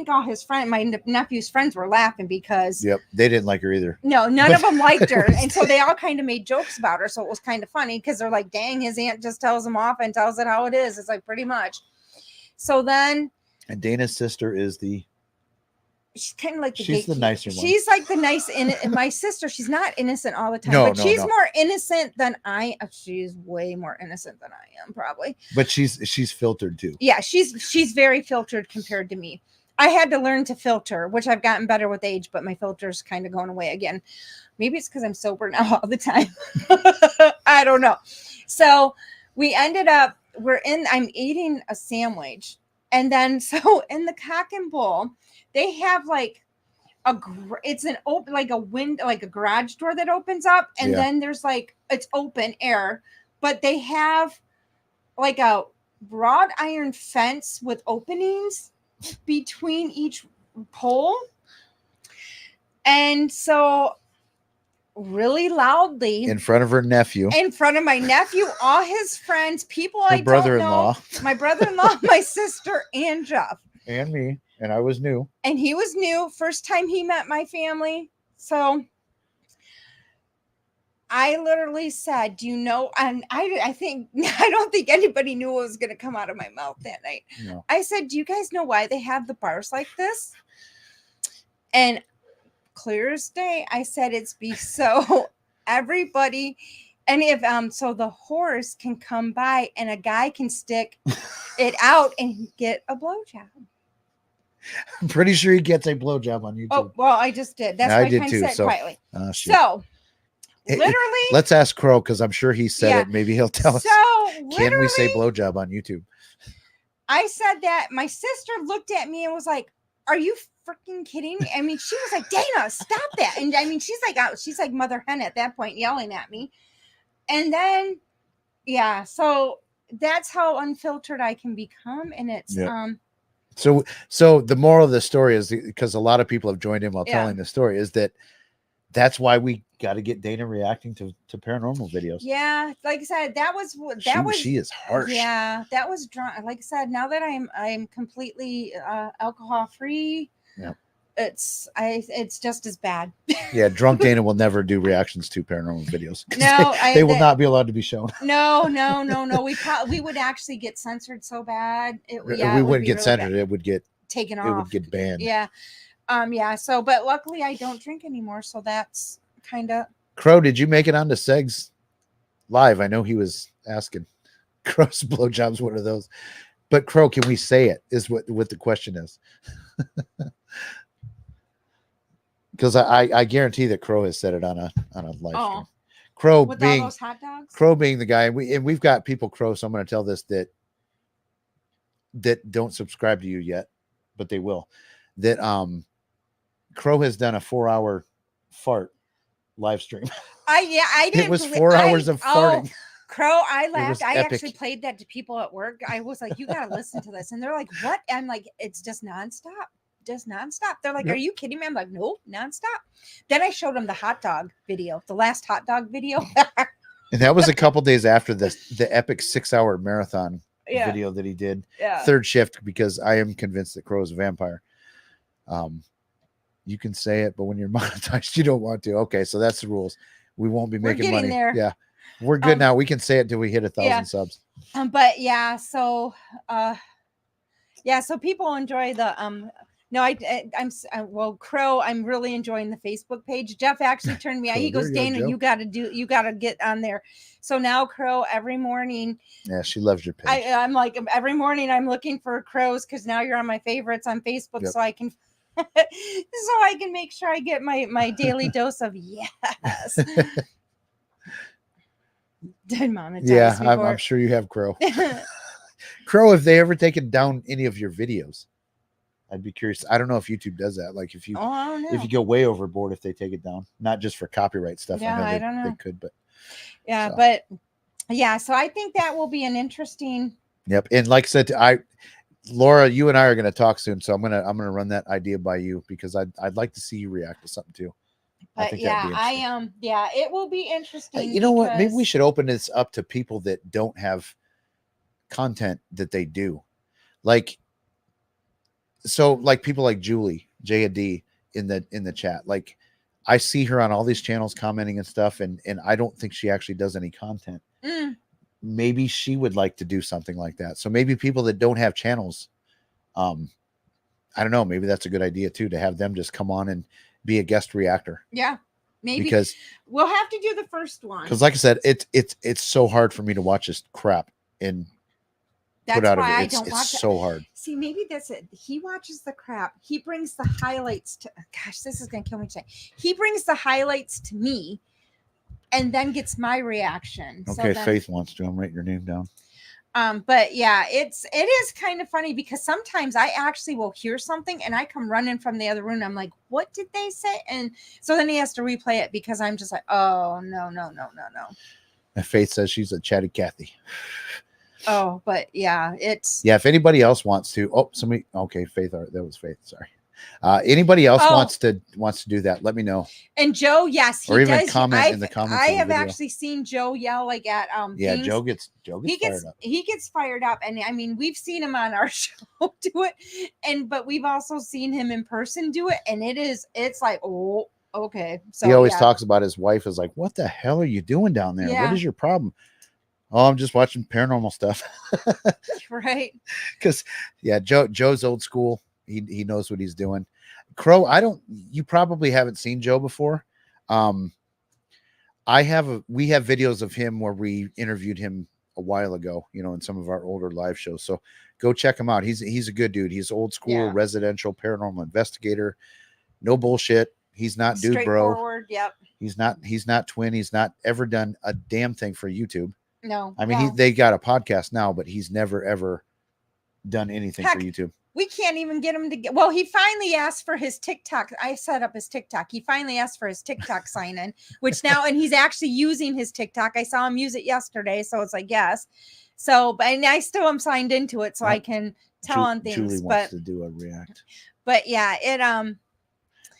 all his friends, my nephew's friends were laughing because. Yep. They didn't like her either. No, none of them liked her. And so they all kind of made jokes about her. So it was kind of funny because they're like, dang, his aunt just tells him off and tells it how it is. It's like pretty much. So then. And Dana's sister is she's kind of like she's the nicer one. She's like the nice, my sister. She's not innocent all the time, but she's more innocent than I. She's way more innocent than I am, probably. But she's filtered too. Yeah, she's very filtered compared to me. I had to learn to filter, which I've gotten better with age, but my filter's kind of going away again. Maybe it's because I'm sober now all the time. I don't know. So we ended up. I'm eating a sandwich, and then so in the Cock and Bull. They have like it's an open, like a window, like a garage door that opens up. And then there's like, it's open air, but they have like a wrought iron fence with openings between each pole. And so really loudly in front of her nephew, in front of my nephew, all his friends, people her I brother-in-law, don't know, my brother-in-law, my sister, and Jeff. And me. And I was new. And he was new. First time he met my family. So I literally said, do you know? And I don't think anybody knew what was going to come out of my mouth that night. No. I said, do you guys know why they have the bars like this? And clear as day, I said, so everybody, and if so the horse can come by and a guy can stick it out and get a blowjob. I'm pretty sure he gets a blowjob on YouTube. Oh, well, I just did. That's why I kind of said it quietly. So, literally. Let's ask Crow because I'm sure he said it. Maybe he'll tell us. Can we say blowjob on YouTube? I said that. My sister looked at me and was like, are you freaking kidding me? I mean, she was like, Dana, stop that. And I mean, she's like Mother Hen at that point yelling at me. And then, so that's how unfiltered I can become. And it's, So the moral of the story is, because a lot of people have joined in while telling the story, is that's why we got to get Dana reacting to paranormal videos. Yeah, like I said, she is harsh. Yeah, that was drunk. Like I said, now that I'm completely alcohol free, it's just as bad. Yeah, drunk Dana will never do reactions to paranormal videos. No, they will not be allowed to be shown. No. We would actually get censored so bad. We wouldn't get censored. Bad. It would get taken off. It would get banned. Yeah. Yeah. So, but luckily I don't drink anymore. So that's kind of. Crow, did you make it onto Seg's live? I know he was asking. Crow's blowjobs, one of those. But Crow, can we say it? Is what the question is. Because I guarantee that Crow has said it on a live stream. Crow With being all those hot dogs. Crow being the guy, we've got people Crow. So I'm going to tell this that don't subscribe to you yet, but they will. That Crow has done a 4-hour fart live stream. I didn't. It was 4 hours of farting. Crow, I laughed. I epic. actually played that to people at work. I was like, "You gotta listen to this," and they're like, "What?" I'm like, "It's just nonstop, just nonstop." They're like, Yep. "Are you kidding me?" I'm like, "Nope, nonstop." Then I showed them the hot dog video, the last hot dog video. And that was a couple days after the epic 6-hour marathon Yeah. video that he did. Yeah. Third shift, because I am convinced that Crow is a vampire. You can say it, but when you're monetized, you don't want to. Okay, so that's the rules. We won't be making money. There. Yeah, we're good now. We can say it till we hit 1,000 subs. But yeah, so so people enjoy the No, well, Crow. I'm really enjoying the Facebook page. Jeff actually turned me on. He goes, Dana, you got to get on there. So now, Crow, every morning. Yeah, she loves your page. I'm like, every morning I'm looking for Crows because now you're on my favorites on Facebook, so I can, make sure I get my daily dose of yes. Did monetize? Yeah, I'm sure you have Crow. Crow, have they ever taken down any of your videos? I'd be curious. I don't know if YouTube does that. Like if you go way overboard, if they take it down, not just for copyright stuff. Yeah, I don't know. They could, but so I think that will be an interesting. Yep. And like I said, Laura, you and I are going to talk soon. So I'm going to run that idea by you because I'd like to see you react to something too. But I am. It will be interesting. You know what? Maybe we should open this up to people that don't have content that they do. Like people like Julie, J.A.D. in the chat. Like I see her on all these channels commenting and stuff, and I don't think she actually does any content. Maybe she would like to do something like that. So maybe people that don't have channels, I don't know, maybe that's a good idea too, to have them just come on and be a guest reactor. Yeah, maybe, because we'll have to do the first one. Because like I said, it's so hard for me to watch this crap and put out of it. It's so hard. See, maybe that's it. He watches the crap. He brings the highlights to. Gosh, this is gonna kill me today. He brings the highlights to me, and then gets my reaction. Okay, so Faith wants to. I'm writing your name down. But yeah, it is kind of funny because sometimes I actually will hear something and I come running from the other room. I'm like, what did they say? And so then he has to replay it because I'm just like, oh no. And Faith says she's a chatty Cathy. Oh, but yeah, if anybody else wants to, somebody, okay, Faith, that was Faith. Sorry. Anybody else wants to do that? Let me know. And Joe, yes, he or even does. Comment in the comments. I have actually seen Joe yell like at things. Joe gets fired up. He gets fired up, and I mean we've seen him on our show do it, but we've also seen him in person do it, and it's like, oh, okay. So he always talks about his wife is like, what the hell are you doing down there? What is your problem? Oh, I'm just watching paranormal stuff. Right. Because Joe's old school. He knows what he's doing. Crow, you probably haven't seen Joe before. We have videos of him where we interviewed him a while ago, in some of our older live shows. So go check him out. He's a good dude. He's old school residential paranormal investigator. No bullshit. He's not dude bro. Yep. He's not twin. He's not ever done a damn thing for YouTube. No. I mean, they got a podcast now, but he's never ever done anything for YouTube. We can't even get him to get. Well, he finally asked for his TikTok. I set up his TikTok. He finally asked for his TikTok sign in, and he's actually using his TikTok. I saw him use it yesterday, so it's like yes. So, and I still am signed into it, so I can tell on things. Julie wants to do a react. But yeah,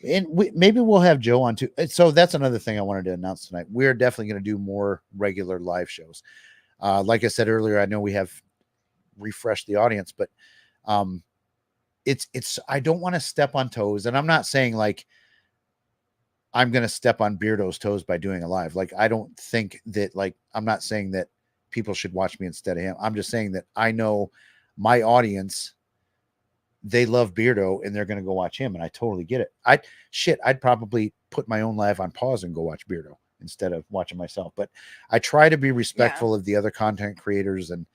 and maybe we'll have Joe on too. So that's another thing I wanted to announce tonight. We're definitely going to do more regular live shows. Like I said earlier, I know we have refreshed the audience, but it's I don't want to step on toes, and I'm not saying like I'm going to step on Beardo's toes by doing a live. Like I don't think that, like, I'm not saying that people should watch me instead of him. I'm just saying that I know my audience they love Beardo and they're going to go watch him. And I totally get it. I'd probably put my own live on pause and go watch Beardo instead of watching myself. But I try to be respectful of the other content creators and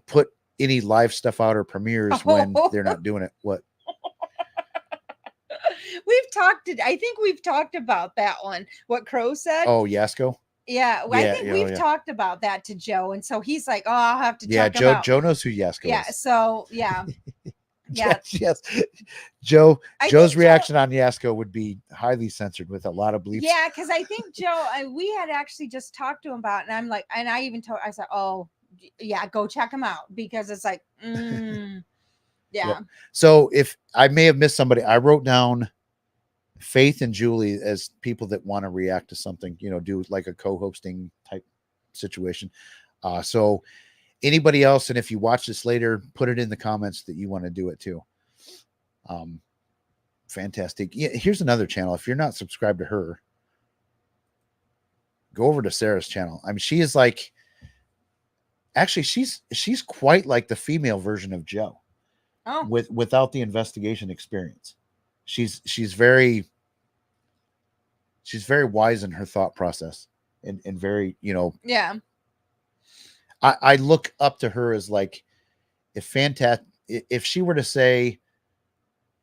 put any live stuff out or premieres when they're not doing it. What? I think we've talked about that one. What Crow said. Oh, Yasko. Yeah, I think we've talked about that to Joe, and so he's like, "Oh, I'll have to check him out." Joe knows who Yasko is. So yeah. Yes. Joe's reaction on Yasko would be highly censored with a lot of bleeps. Yeah, because I think Joe, we had actually just talked to him about it, and I'm like, and I even I said, "Oh, yeah, go check him out," because it's like, yeah. Yep. So if I may have missed somebody, I wrote down Faith and Julie as people that want to react to something, do like a co-hosting type situation. So anybody else, and if you watch this later, put it in the comments that you want to do it too. Fantastic. Yeah, here's another channel. If you're not subscribed to her, go over to Sarah's channel. I mean, she is like, actually, she's quite like the female version of Joe. Oh. Without the investigation experience. She's very wise in her thought process and very, yeah. I look up to her as like, if she were to say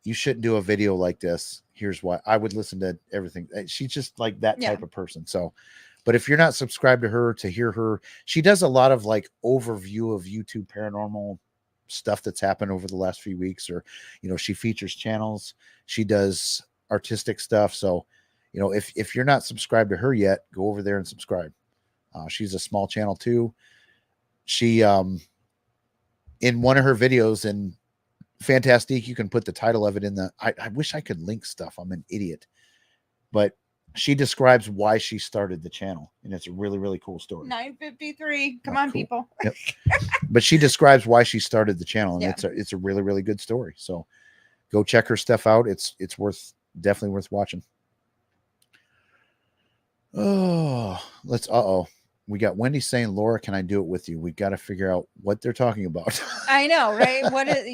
you shouldn't do a video like this, here's why, I would listen to everything. She's just like that type of person. So, but if you're not subscribed to her, to hear her, she does a lot of like overview of YouTube paranormal stuff that's happened over the last few weeks, or she features channels, she does artistic stuff. So if you're not subscribed to her yet, go over there and subscribe. She's a small channel too. She in one of her videos, and Fantastique, you can put the title of it in the I wish I could link stuff, I'm an idiot, but she describes why she started the channel, and it's a really, really cool story. 9:53. Come on, cool. People. Yep. But she describes why she started the channel, and it's a really, really good story. So go check her stuff out. It's definitely worth watching. Oh, we got Wendy saying, "Laura, can I do it with you?" We got to figure out what they're talking about. I know, right? What is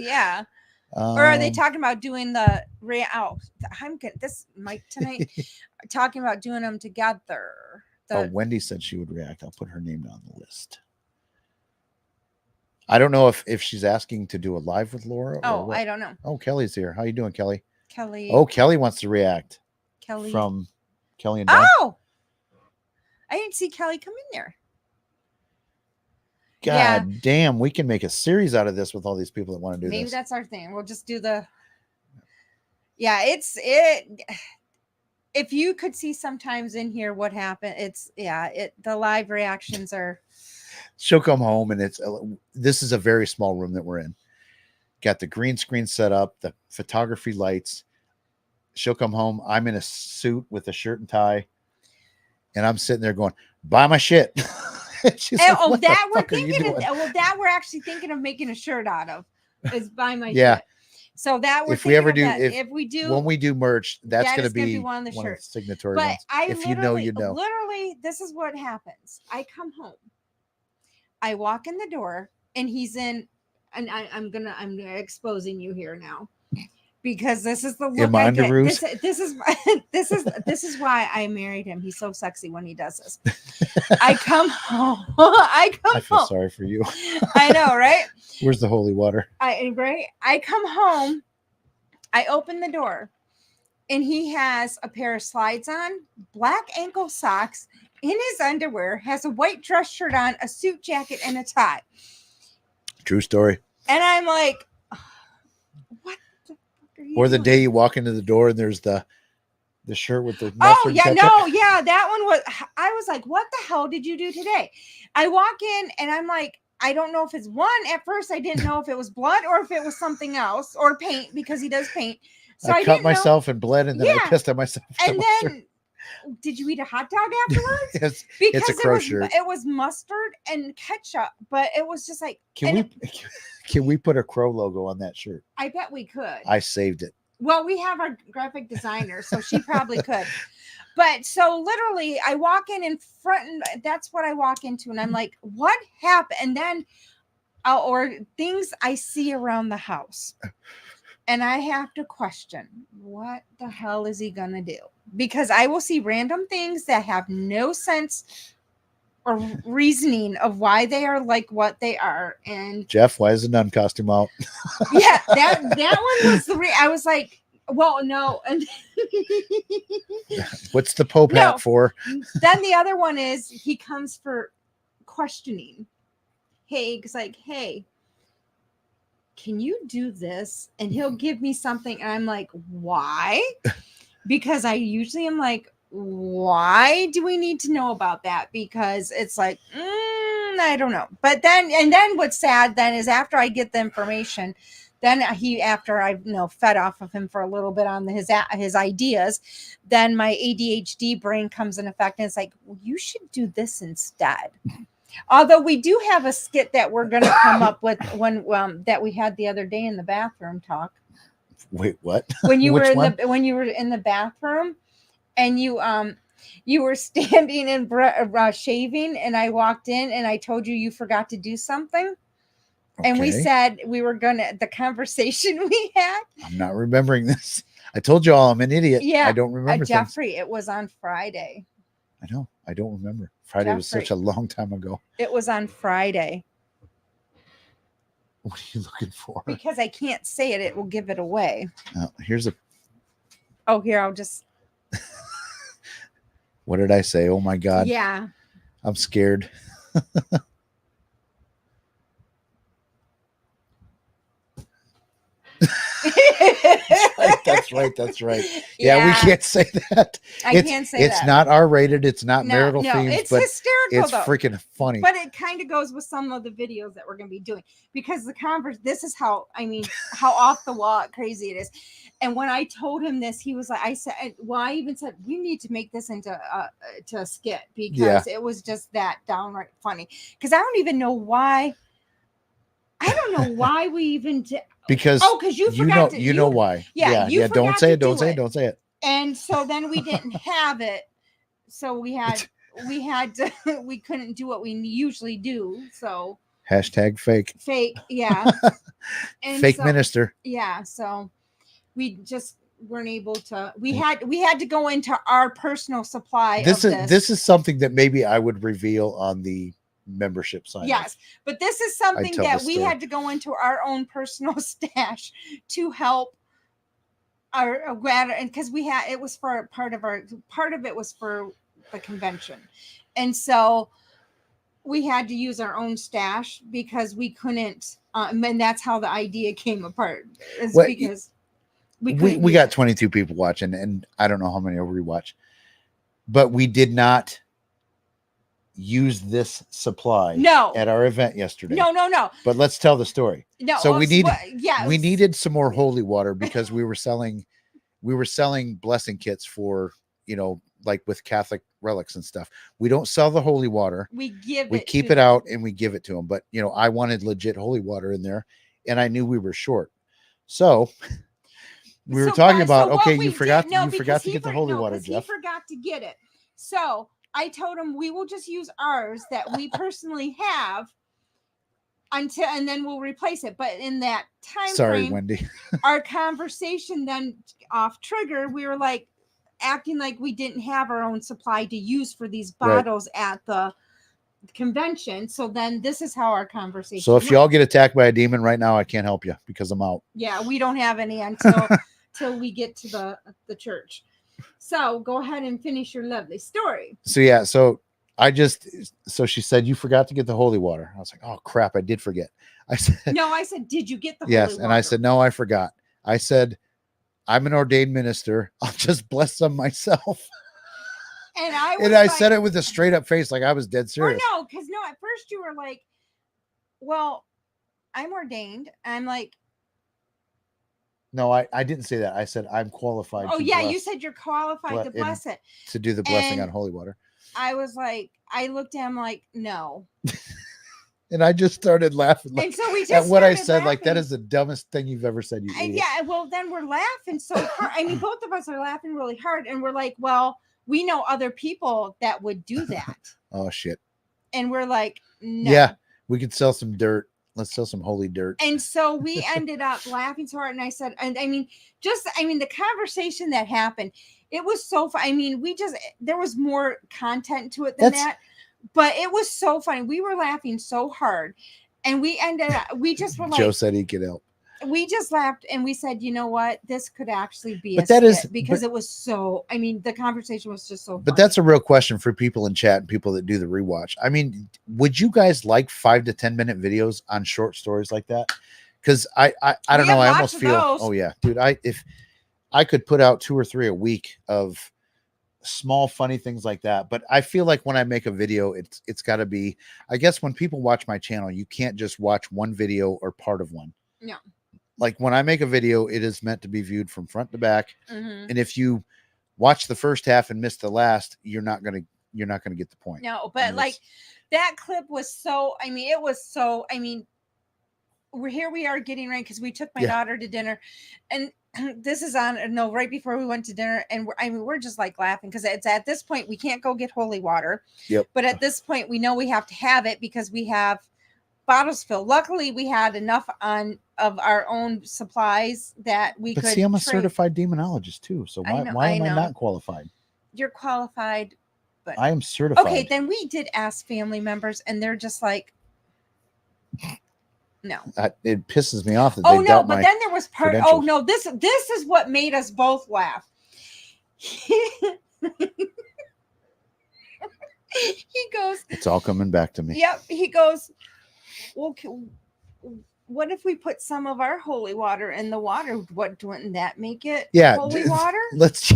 or are they talking about doing the I'm good. This Mike tonight talking about doing them together. Wendy said she would react. I'll put her name on the list. I don't know if she's asking to do a live with Laura. Oh, I don't know. Oh, Kelly's here. How you doing, Kelly? Kelly. Oh, Kelly wants to react. Kelly from Kelly and Don. Oh, I didn't see Kelly come in there. God damn, we can make a series out of this with all these people that want to do this. Maybe that's our thing. We'll just do the. Yeah, if you could see sometimes in here what happened, the live reactions are. She'll come home, and this is a very small room that we're in. Got the green screen set up, the photography lights. She'll come home. I'm in a suit with a shirt and tie, and I'm sitting there going, "Buy my shit." That we're actually thinking of making a shirt out of is buy my shit. So that when we do merch, that's going to be one of the shirts, signatory but ones. If literally, this is what happens. I come home, I walk in the door, and he's in, and I'm exposing you here now. Because this is the look I get. This is why I married him. He's so sexy when he does this. I come home. I feel sorry for you. I know, right? Where's the holy water? I come home. I open the door, and he has a pair of slides on, black ankle socks, in his underwear, has a white dress shirt on, a suit jacket, and a tie. True story. And I'm like, what? Or the day you walk into the door and there's the shirt with the that one was. I was like, what the hell did you do today? I walk in and I'm like, I don't know if it's one. At first, I didn't know if it was blood or if it was something else, or paint, because he does paint. So I cut myself and bled, and then I pissed on myself. And then, did you eat a hot dog afterwards? It's a crow shirt. It was mustard and ketchup, but it was just like. Can we put a crow logo on that shirt? I bet we could. I saved it. Well, we have our graphic designer, so she probably could. But so literally, I walk in front, and that's what I walk into, and I'm like, "What happened?" And then, or things I see around the house. And I have to question, what the hell is he going to do? Because I will see random things that have no sense or reasoning of why they are like what they are. And Jeff, why is the nun costume out? yeah, that one was I was like, well, no. And What's the Pope No. hat for? then the other one is he comes for questioning. Hey, it's like, hey, can you do this? And he'll give me something. And I'm like, why? Because I usually am like, why do we need to know about that? Because it's like, I don't know. But then what's sad then is after I get the information, then after I've fed off of him for a little bit on his ideas, then my ADHD brain comes in effect and it's like, well, you should do this instead. Although we do have a skit that we're going to come up with when that we had the other day in the bathroom talk. Wait, what? When you Which were one? when you were in the bathroom and you were standing and shaving and I walked in and I told you forgot to do something. And we Okay. said we were the conversation we had. I'm not remembering this. I told you all I'm an idiot. Yeah. I don't remember things. Jeffrey, it was on Friday. I know. I don't remember. Friday was such a long time ago. It was on Friday. What are you looking for? Because I can't say it. It will give it away. Here's a. Oh, here, I'll just. What did I say? Oh, my God. Yeah. I'm scared. That's right. Yeah, we can't say that. I can't say that. It's not R-rated. It's not marital themes. It's but hysterical. It's freaking funny. But it kind of goes with some of the videos that we're going to be doing because this is how off the wall crazy it is. And when I told him this, he was like, I even said we need to make this into a skit because it was just that downright funny. Because I don't even know why. I don't know why we even did. Because you forgot you know why. Yeah. Don't say it. And so then we didn't have it. So we couldn't do what we usually do. So #fake. Fake, yeah. And fake minister. Yeah. So we just weren't able to. We had to go into our personal supply. This is something that maybe I would reveal on the membership side. Yes, but this is something that we had to go into our own personal stash to help our and because it was for part of it was for the convention, and so we had to use our own stash because we couldn't, and that's how the idea came apart. Because we got 22 people watching, and I don't know how many will rewatch, but we did not use this supply at our event yesterday. No. But let's tell the story. No. So we needed some more holy water because we were selling blessing kits for, like with Catholic relics and stuff. We don't sell the holy water. We keep it out and we give it to them. But I wanted legit holy water in there, and I knew we were short. So we were talking about, you forgot to get the holy water, Jeff. He forgot to get it. So I told him we will just use ours that we personally have and then we'll replace it. But in that time frame, Wendy, our conversation then off trigger, we were like acting like we didn't have our own supply to use for these bottles at the convention. So then this is how our conversation. So if y'all get attacked by a demon right now, I can't help you because I'm out. Yeah, we don't have any until we get to the church. So go ahead and finish your lovely story. So she said, you forgot to get the holy water. I was like, oh crap, I did forget. I said, did you get the holy water? And I said, no, I forgot. I said, I'm an ordained minister. I'll just bless some myself. And I said it with a straight up face, like I was dead serious. Because at first you were like, well, I'm ordained. I'm like, no, I didn't say that. I said I'm qualified. Oh, yeah, you said you're qualified to bless it. To do the blessing on holy water. I was like, I looked at him like, no. And I just started laughing. And so we just at what I said, laughing. like, that is the dumbest thing you've ever said. Yeah, well, then we're laughing so hard. I mean, both of us are laughing really hard. And we're like, well, we know other people that would do that. Oh, shit. And we're like, no. Yeah, we could sell some dirt. Let's sell some holy dirt. And so we ended up laughing so hard. And I said, and I mean, the conversation that happened, it was so fun. I mean, there was more content to it than that, but it was so funny. We were laughing so hard. And we just were like, Joe said he could help. We just laughed and we said, you know what, this could actually be because it was so, I mean, the conversation was just so funny. But that's a real question for people in chat and people that do the rewatch. I mean, would you guys like 5 to 10 minute videos on short stories like that? Because I don't know. I almost feel, oh yeah, dude, if I could put out 2 or 3 a week of small funny things like that, but I feel like when I make a video, it's got to be, I guess when people watch my channel, you can't just watch one video or part of one. No. Like when I make a video, it is meant to be viewed from front to back. Mm-hmm. And if you watch the first half and miss the last, you're not gonna get the point. No, but like that clip was so, I mean, it was so, I mean, we are getting ready because we took my daughter to dinner, and this is right before we went to dinner, and we're just like laughing because it's at this point we can't go get holy water. Yep. But at this point we know we have to have it because we have bottles filled. Luckily we had enough of our own supplies that we could. See, I'm a certified demonologist too, so why am I not qualified? You're qualified, but I am certified. Okay, then we did ask family members, and they're just like, no. It pisses me off. That oh no! But then there was part. credentials. Oh no! This is what made us both laugh. He goes. It's all coming back to me. Yep. He goes. Well, what if we put some of our holy water in the water? Wouldn't that make it holy water?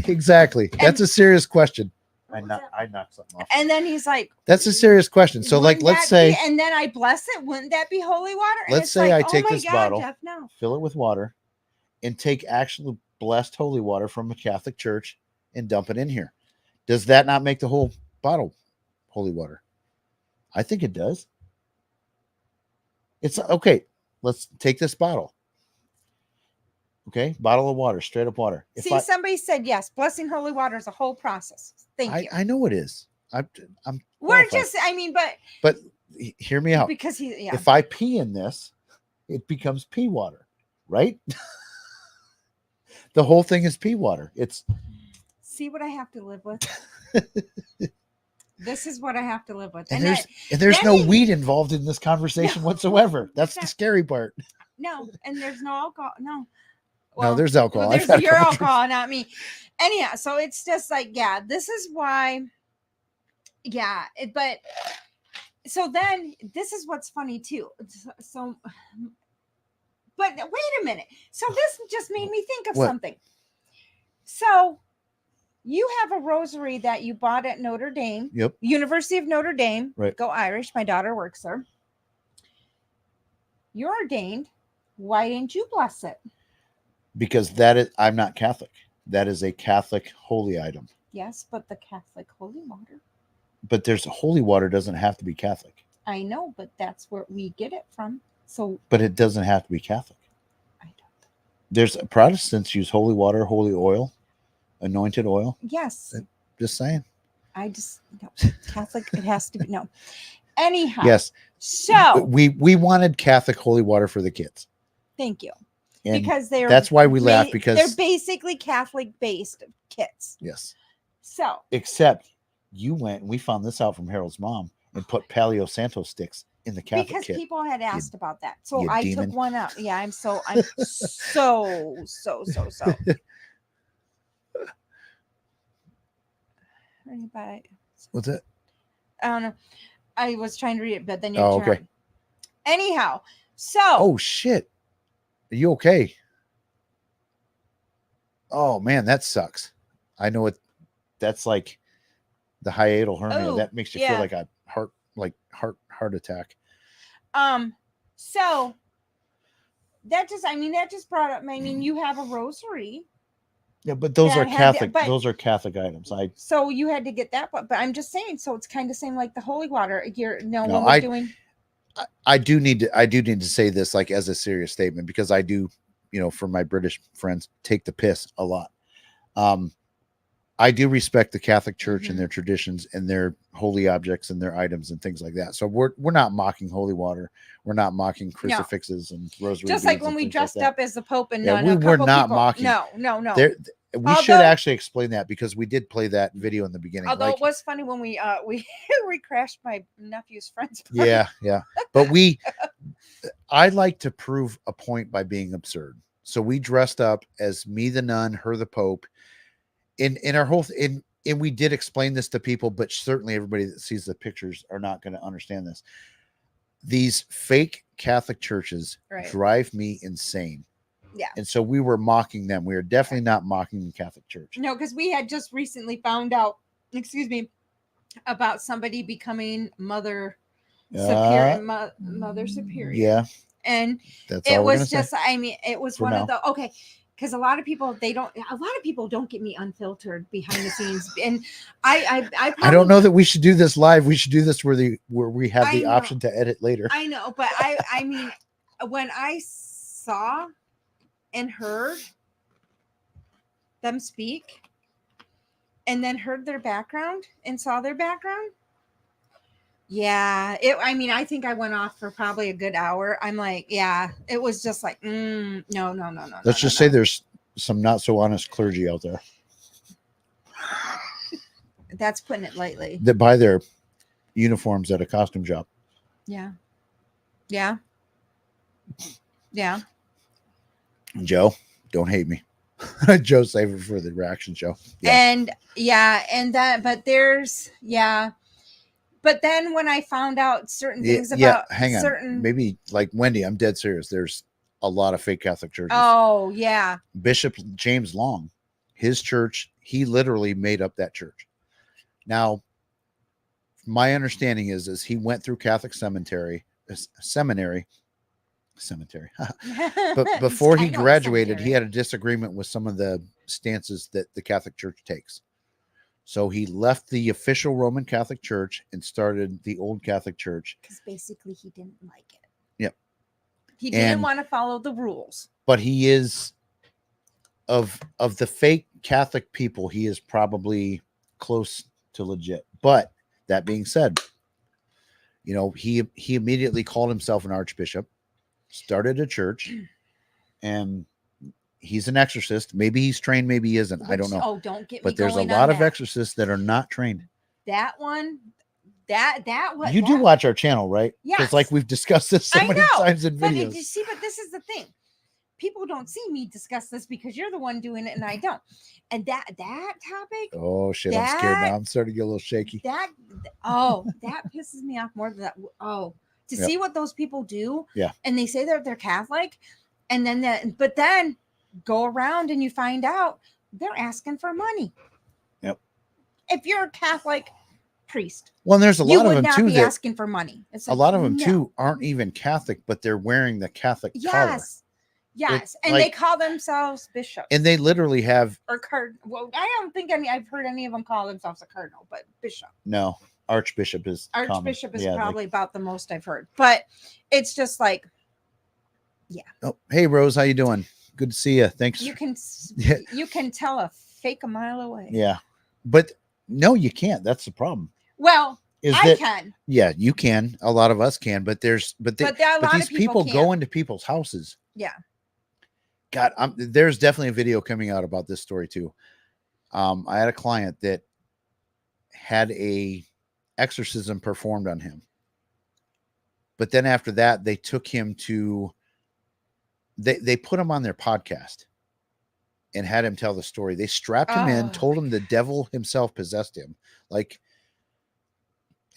Exactly. That's a serious question. I knocked something off. And then he's like, that's a serious question. So like, let's say, and then I bless it. Wouldn't that be holy water? And let's say I take this bottle, Jeff, no. fill it with water, and take actual blessed holy water from a Catholic church and dump it in here. Does that not make the whole bottle holy water? I think it does. It's okay. Let's take this bottle. Okay, bottle of water, straight up water. Somebody said yes. Blessing holy water is a whole process. Thank you. I know it is. I'm. We're just. I mean, but hear me out. Because if I pee in this, it becomes pee water, right? The whole thing is pee water. It's. See what I have to live with. This is what I have to live with. And there's no weed involved in this conversation whatsoever. That's the scary part. No, and there's no alcohol. No. Well, no, there's alcohol. Well, there's your alcohol, not me. Anyhow, so it's just like, yeah, this is why. Yeah, but so then this is what's funny too. So, but wait a minute. So this just made me think of something. So you have a rosary that you bought at Notre Dame. Yep. University of Notre Dame. Right. Go Irish. My daughter works there. You're ordained. Why didn't you bless it? Because I'm not Catholic. That is a Catholic holy item. Yes, but the Catholic holy water. But holy water doesn't have to be Catholic. I know, but that's where we get it from. So. But it doesn't have to be Catholic. I don't. There's Protestants use holy water, holy oil, anointed oil. Yes. Just saying. No. Catholic. It has to be no. Anyhow. Yes. So we wanted Catholic holy water for the kids. Thank you. And because that's why we laugh, because they're basically Catholic based kits. Yes. So except you went and we found this out from Harold's mom and put Paleo Santo sticks in the Catholic because kit. People had asked about that. So I demon. took one out. Yeah, I'm so Anybody? What's it? I don't know. I was trying to read it, but then you okay. Anyhow, so oh shit. Are you okay? Oh man, that sucks. I know it. That's like the hiatal hernia. That makes you feel like a heart attack. So that just brought up. I mean, you have a rosary. Yeah, but those are Catholic. Those are Catholic items. So you had to get that, but I'm just saying. So it's kind of same like the holy water. What we're doing. I do need to say this like as a serious statement, because I do, for my British friends, take the piss a lot. I do respect the Catholic Church and Mhm. their traditions and their holy objects and their items and things like that. So we're not mocking holy water. We're not mocking crucifixes and rosary Just beads like when and we things dressed like that. up as the Pope and Yeah, nun, we a were couple not people, mocking. no. There, we should Although- actually explain that because we did play that video in the beginning. Although Like, it was funny when we we crashed my nephew's friend's party. yeah, but I like to prove a point by being absurd. So we dressed up as me the nun, her the Pope, in our whole and we did explain this to people, but certainly everybody that sees the pictures are not going to understand this. These fake Catholic churches Right. drive me insane. Yeah. And so we were mocking them. We were definitely not mocking the Catholic Church. No, because we had just recently found out, about somebody becoming mother superior. Yeah, And that's it all we're was gonna just, I mean, it was For one now. of the, okay, because a lot of people don't get me unfiltered behind the scenes. And I I probably, don't know that we should do this live. We should do this where we have I the know. option to edit later. I know, but I mean, when I saw and heard them speak and then heard their background and saw their background, yeah, I think I went off for probably a good hour. I'm like, yeah, it was just like, no. Let's just say there's some not so honest clergy out there that's putting it lightly. that buy their uniforms at a costume shop. Yeah. Joe, don't hate me. Joe, save it for the reaction show. But then when I found out certain things Yeah, about hang on. Maybe like Wendy, I'm dead serious. There's a lot of fake Catholic churches. Oh yeah. Bishop James Long, his church, he literally made up that church. Now, my understanding is he went through Catholic seminary. But before he graduated, he had a disagreement with some of the stances that the Catholic Church takes. So he left the official Roman Catholic Church and started the old Catholic Church. Because basically he didn't like it. Yep. He didn't want to follow the rules. But he is of the fake Catholic people, he is probably close to legit. But that being said, he immediately called himself an archbishop, started a church, and he's an exorcist. Maybe he's trained, maybe he isn't. I don't know. Oh, don't get me. But there's a lot of exorcists that are not trained. That one, what you do watch our channel, right? Yeah. Because like we've discussed this so many times in but videos. But this is the thing. People don't see me discuss this because you're the one doing it and I don't. And that topic. Oh shit! I'm scared now. I'm starting to get a little shaky. That pisses me off more than that. Oh, to see what those people do. Yeah. And they say they're Catholic, and then go around and you find out they're asking for money. Yep. If you're a Catholic priest, well, there's a lot of them too that asking for money. It's like, a lot of them too aren't even Catholic, but they're wearing the Catholic collar. Yes, and they call themselves bishops, and they literally have cardinal. Well, I don't think I've heard any of them call themselves a cardinal, but bishop. No, archbishop is probably about the most I've heard, but it's just like, yeah. Oh, hey Rose, how you doing? Good to see you. Thanks. You can tell a fake a mile away. Yeah, but no, you can't. That's the problem. Well, I can. Yeah, you can. A lot of us can, but these people go into people's houses. Yeah. God, there's definitely a video coming out about this story too. I had a client that had a exorcism performed on him, but then after that, they took him to. They put him on their podcast and had him tell the story. They strapped him in, told him the devil himself possessed him. Like,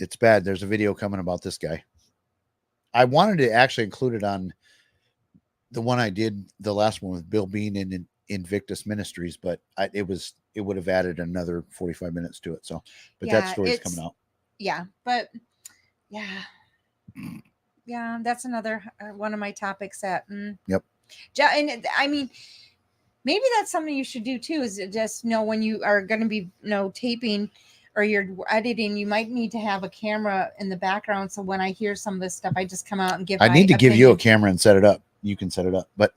it's bad. There's a video coming about this guy. I wanted to actually include it on the one I did, the last one with Bill Bean in Invictus Ministries, but it would have added another 45 minutes to it. So, but that story's coming out. Yeah, but yeah, that's another one of my topics that. Yep. And I mean, maybe that's something you should do too. Is just when you are going to be taping or you're editing, you might need to have a camera in the background. So when I hear some of this stuff, I just come out and give. I need to give you a camera and set it up. You can set it up, but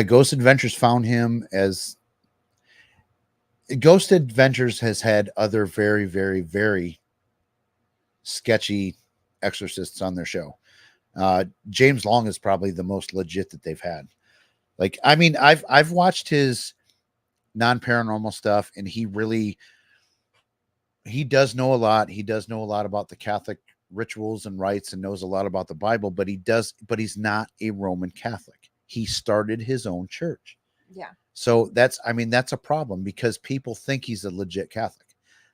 Ghost Adventures found him as Ghost Adventures has had other very, very, very sketchy exorcists on their show. James Long is probably the most legit that they've had. Like, I mean, I've watched his non-paranormal stuff, and he does know a lot. He does know a lot about the Catholic rituals and rites, and knows a lot about the Bible, but he's not a Roman Catholic. He started his own church. Yeah. So that's a problem, because people think he's a legit Catholic.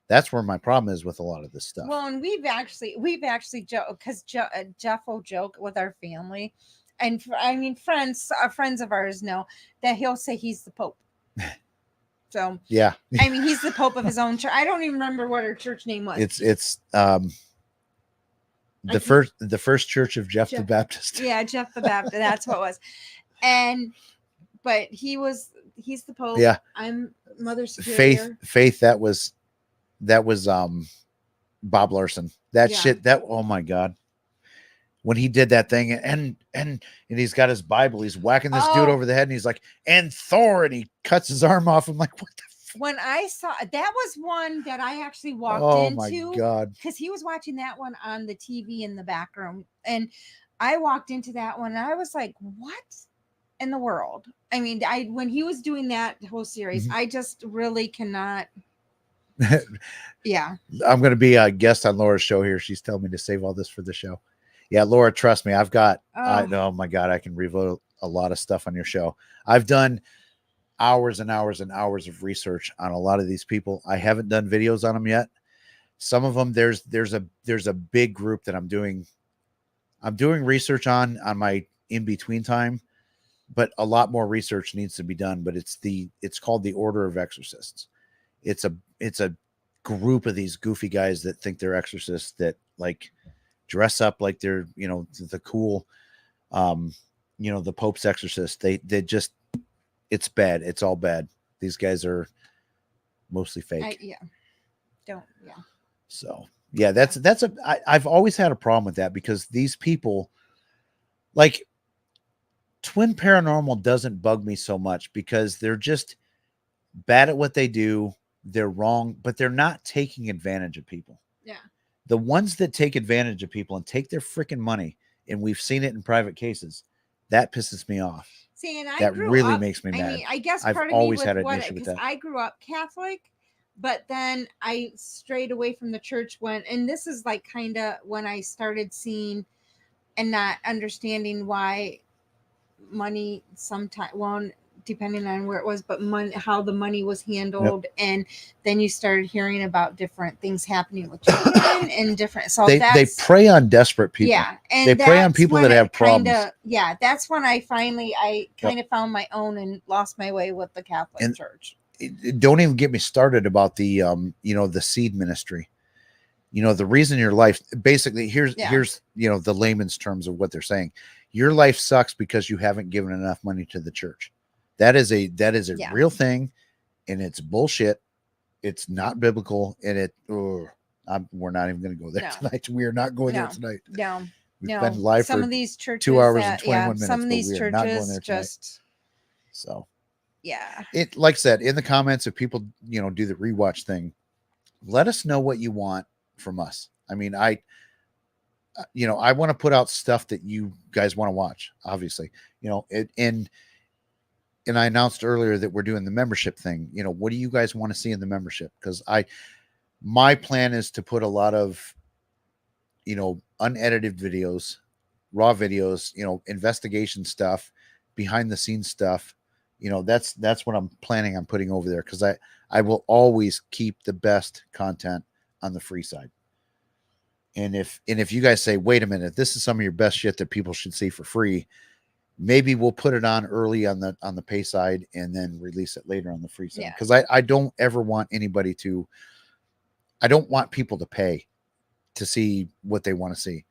That's where my problem is with a lot of this stuff. Well, and we've actually joked, because Jeff will joke with our family, and I mean friends of ours know that he'll say he's the Pope. So yeah, I mean, he's the Pope of his own church. I don't even remember what our church name was. it's the first church of Jeff the Baptist. Yeah, Jeff the Baptist. That's what it was. But he's the Pope. Yeah. I'm Mother Superior. Faith. That was Bob Larson. That shit. That, oh my God. When he did that thing, and he's got his Bible, he's whacking this dude over the head, and he's like, and Thor, and he cuts his arm off. I'm like, what the fuck? When I saw that, was one that I actually walked into. Oh my God. Because he was watching that one on the TV in the back room, and I walked into that one, and I was like, what in the world? I mean, when he was doing that whole series, I just really cannot. Yeah. I'm going to be a guest on Laura's show here. She's telling me to save all this for the show. Yeah, Laura, trust me. I've got, oh my God, I can reveal a lot of stuff on your show. I've done hours and hours and hours of research on a lot of these people. I haven't done videos on them yet. Some of them, there's a big group that I'm doing research on my in-between time, but a lot more research needs to be done. But it's called the Order of Exorcists. It's a group of these goofy guys that think they're exorcists, that like dress up like they're, the cool, the Pope's exorcist. They just, it's bad. It's all bad. These guys are mostly fake. So yeah, I've always had a problem with that, because these people, like, Twin Paranormal doesn't bug me so much, because they're just bad at what they do. They're wrong, but they're not taking advantage of people. Yeah. The ones that take advantage of people and take their freaking money, and we've seen it in private cases, that pisses me off. See, and that really makes me mad. I mean, I guess I've part of always me had an issue with that. I grew up Catholic, but then I strayed away from the church and this is like kind of when I started seeing and not understanding why money sometimes, well, depending on where it was, but how the money was handled. Yep. And then you started hearing about different things happening with children and different. So they prey on desperate people. Yeah. And they prey on people that have problems. That's when I kind of found my own and lost my way with the Catholic Church. Don't even get me started about the, the seed ministry. The reason your life, basically, here's, the layman's terms of what they're saying. Your life sucks because you haven't given enough money to the church. That is a real thing, and it's bullshit. It's not biblical, and we're not even going to go there tonight. We are not going there tonight. No, we've been live some for of these churches, 2 hours and 21 minutes. Some of these churches just so. Yeah. It, like I said, in the comments, if people do the rewatch thing, let us know what you want from us. I mean, I want to put out stuff that you guys want to watch, obviously, and I announced earlier that we're doing the membership thing. What do you guys want to see in the membership? Because my plan is to put a lot of, unedited videos, raw videos, investigation stuff, behind the scenes stuff. That's what I'm planning on putting over there. Cause I will always keep the best content on the free side. And if you guys say, wait a minute, this is some of your best shit that people should see for free, maybe we'll put it on early on the pay side and then release it later on the free side. Because I don't ever want I don't want people to pay to see what they want to see.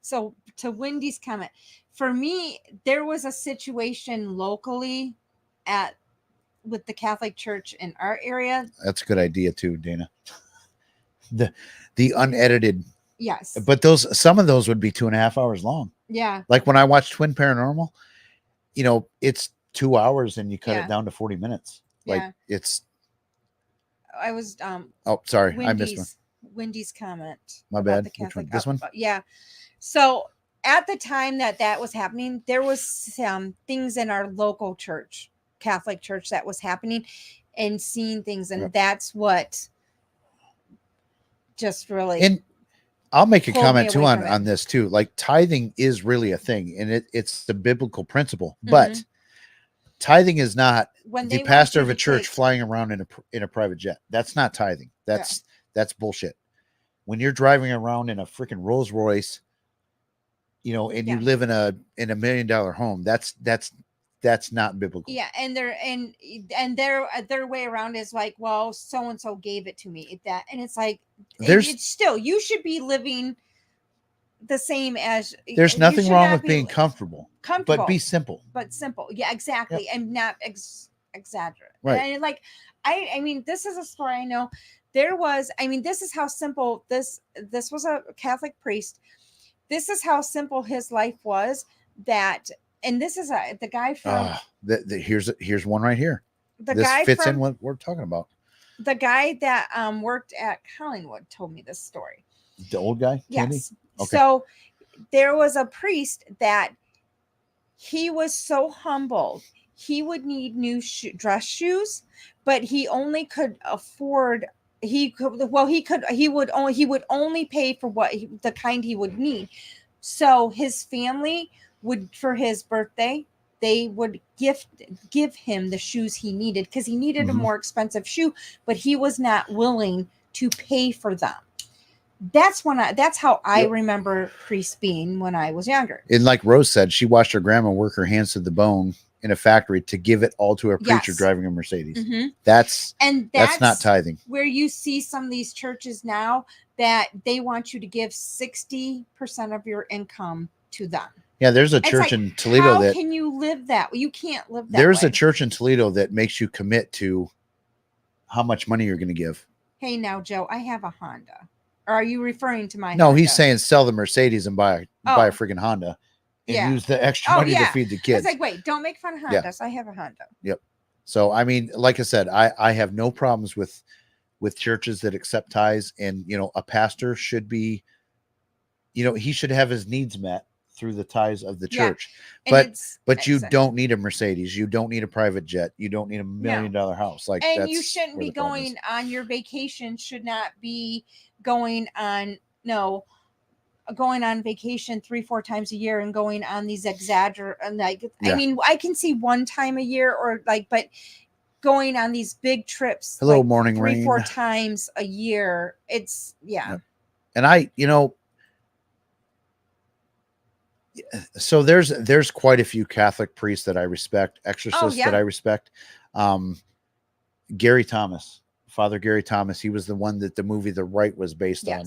So to Wendy's comment, for me, there was a situation locally with the Catholic Church in our area. That's a good idea too, Dana. The unedited. Yes. But some of those would be 2.5 hours long. Yeah. Like when I watch Twin Paranormal, it's 2 hours and you cut it down to 40 minutes. Like it's, I was Oh, sorry, I missed one. Wendy's comment. My about bad. The Which one? Catholic, This one? yeah. So at the time that was happening, there was some things in our local church, Catholic church, that was happening, and seeing things, and Yep. that's what just really. And I'll make a pulled me comment too away on from it. on this too. Like tithing is really a thing, and it's the biblical principle. Mm-hmm. But tithing is not when the they pastor want of you a to church take- flying around in a private jet. That's not tithing. That's bullshit. When you're driving around in a freaking Rolls Royce, you know, and you Yeah. live in a $1 million home, that's not biblical. Yeah, and their way around is like, well, so and so gave it to me, that, and it's like, it's still, you should be living the same as. There's you nothing should wrong not with be being comfortable, but be simple. but simple. Yeah, exactly. And not exaggerate. Right. And like, I mean, this is a story I know. There was, I mean, this is how simple this was a Catholic priest. This is how simple his life was. That, and this is the guy from. Here's one right here. This fits in what we're talking about. The guy that worked at Collingwood told me this story. The old guy? Candy? Yes. Okay. So there was a priest that he was so humble. He would need new dress shoes, but he only could afford. He would only pay for the kind he would need. So his family would, for his birthday, they would give him the shoes he needed, because he needed a more expensive shoe, but he was not willing to pay for them. That's how I remember priests being when I was younger. And like Rose said, she watched her grandma work her hands to the bone in a factory to give it all to a preacher driving a Mercedes. Mm-hmm. That's not tithing. Where you see some of these churches now that they want you to give 60% of your income to them. Yeah, there's a church in Toledo how can you live that way? You can't live that There's way. a church in Toledo that makes you commit to how much money you're going to give. Hey, now, Joe, I have a Honda. Or are you referring to my No, Honda? he's saying sell the Mercedes and buy a freaking Honda and use the extra money to feed the kids. It's like, wait, don't make fun of Hondas. I have a Honda. Yep. So, I mean, like I said, I have no problems with churches that accept tithes, and, you know, a pastor should be, you know, he should have his needs met through the tithes of the church. But you don't need a Mercedes. You don't need a private jet. You don't need $1 million house. Like, and you shouldn't be going on your vacation. Should not be going on vacation 3-4 times a year and going on these I mean, I can see one time a year, or like, but going on these big trips, hello, like morning 3-4 times a year, it's And I, you know, so there's quite a few Catholic priests that I respect, exorcists that I respect. Gary Thomas, Father Gary Thomas, he was the one that the movie The Rite was based on.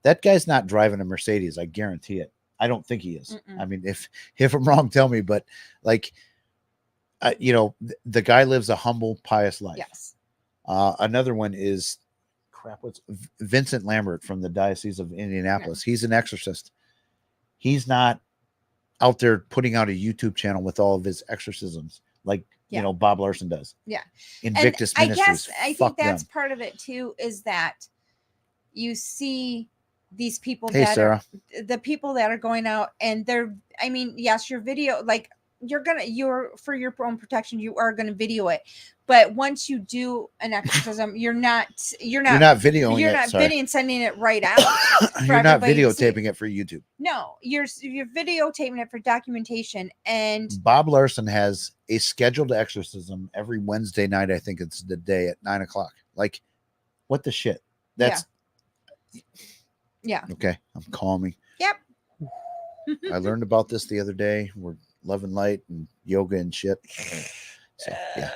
That guy's not driving a Mercedes, I guarantee it. I don't think he is. I mean, if I'm wrong, tell me. But like, you know, the guy lives a humble, pious life. Yes. Another one is what's Vincent Lambert from the Diocese of Indianapolis. He's an exorcist. He's not out there putting out a YouTube channel with all of his exorcisms like you know Bob Larson does. Yeah. Invictus and Ministries. I think that's part of it too, is that you see these people are the people that are going out, and they're, I mean, yes, your video, like, you're for your own protection, you are going to video it, but once you do an exorcism, you're not videoing you're not videoing, sending it right out. You're not videotaping it for YouTube. No, you're videotaping it for documentation. And Bob Larson has a scheduled exorcism every Wednesday night. I think it's the day at 9:00. Like, what the shit? That's okay. I'm calming. Yep. I learned about this the other day. We're love and light and yoga and shit. So yeah,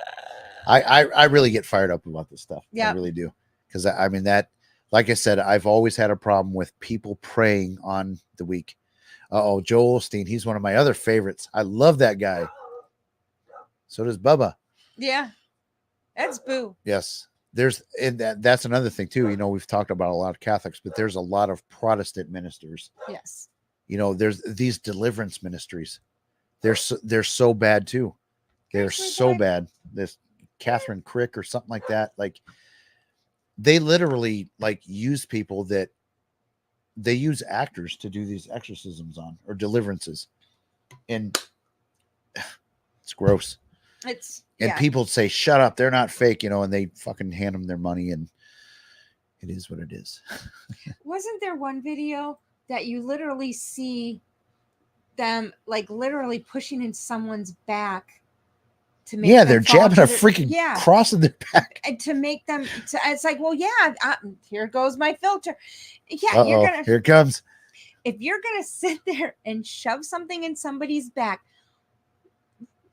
I really get fired up about this stuff. I really do. Because I mean, that, like I said, I've always had a problem with people praying on the week. Joel Osteen, he's one of my other favorites. I love that guy. So does Bubba. Yeah. That's Boo. Yes. That's another thing too. You know, we've talked about a lot of Catholics, but there's a lot of Protestant ministers. Yes. You know, there's these deliverance ministries. They're so bad too. They're so bad. This Catherine Crick or something like that. Like, they literally like use people that they use actors to do these exorcisms on or deliverances, and it's gross. It's And yeah. people say, "Shut up, they're not fake," and they fucking hand them their money, and it is what it is. Wasn't there one video that you literally see them like literally pushing in someone's back to make them they're fall jabbing a to their, freaking cross in their back. and to make them it's like, well, yeah, here goes my filter. Yeah, you're Uh-oh, gonna here it comes. if you're gonna sit there and shove something in somebody's back,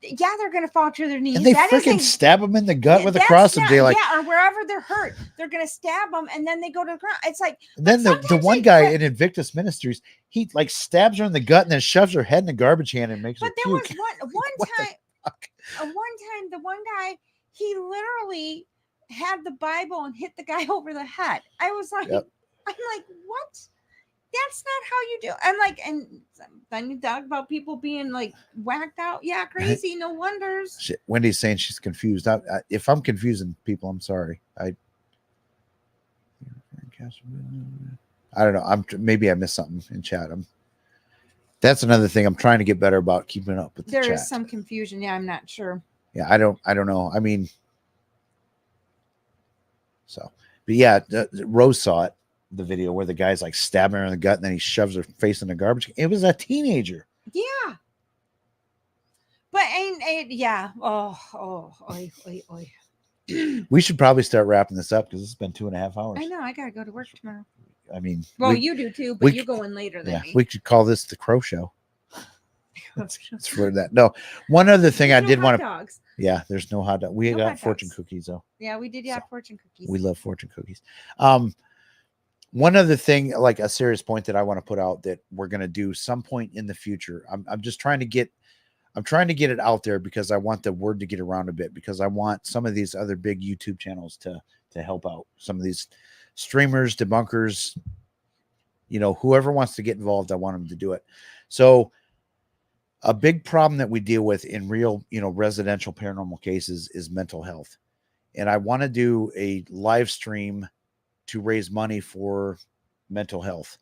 yeah, they're gonna fall to their knees. And they That freaking isn't stab them in the gut with a that's cross and not- they like. yeah, or wherever they're hurt, they're gonna stab them and then they go to the ground. It's like, And then but the sometimes one they- guy but- in Invictus Ministries, he like stabs her in the gut and then shoves her head in the garbage can and makes her But there puke. was one What the time, fuck? one time, the one guy, he literally had the Bible and hit the guy over the head. I was like, Yep. I'm like, what? That's not how you do. I'm like, and then you talk about people being like whacked out. Yeah, crazy. No wonders. Shit, Wendy's saying she's confused. If I'm confusing people, I'm sorry. I don't know. Maybe I missed something in chat. That's another thing. I'm trying to get better about keeping up with the There chat. is some confusion. Yeah, I'm not sure. Yeah, I don't know. I mean, so, but yeah, Rose saw it, the video where the guy's like stabbing her in the gut and then he shoves her face in the garbage. It was a teenager. Yeah. But ain't yeah. Oy. We should probably start wrapping this up because it's been 2.5 hours. I know. I gotta go to work tomorrow. I mean, Well, you do too, but you go in later than yeah, me. we could call this the Crow Show. It's for that. No, one other thing There's I did no want hot to. dogs. Yeah, there's no hot dog. We No got hot fortune dogs. cookies though. Yeah, we did. Yeah, fortune cookies. We love fortune cookies. One other thing, like a serious point that I want to put out that we're going to do some point in the future. I'm just trying to get it out there because I want the word to get around a bit, because I want some of these other big YouTube channels to help out some of these streamers, debunkers, whoever wants to get involved. I want them to do it. So a big problem that we deal with in real, residential paranormal cases is mental health. And I want to do a live stream to raise money for mental health,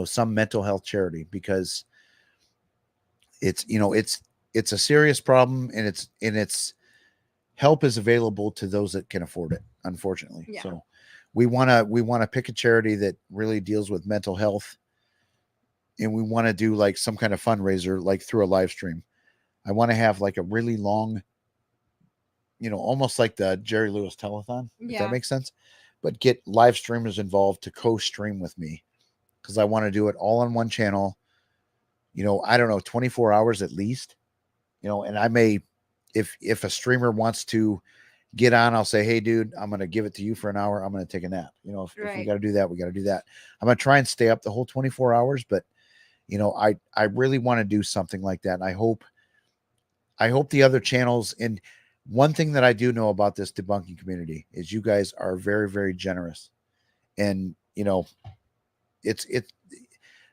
some mental health charity, because it's a serious problem, and it's help is available to those that can afford it, unfortunately. Yeah. So we want to pick a charity that really deals with mental health, and we want to do like some kind of fundraiser, like through a live stream. I want to have like a really long, almost like the Jerry Lewis telethon, if that makes sense, but get live streamers involved to co-stream with me, because I want to do it all on one channel. I don't know, 24 hours at least, and I may, if a streamer wants to get on, I'll say, hey dude, I'm going to give it to you for an hour. I'm going to take a nap. If we got to do that, we got to do that. I'm going to try and stay up the whole 24 hours, but I really want to do something like that. And I hope the other channels, and one thing that I do know about this debunking community is you guys are very, very generous. And,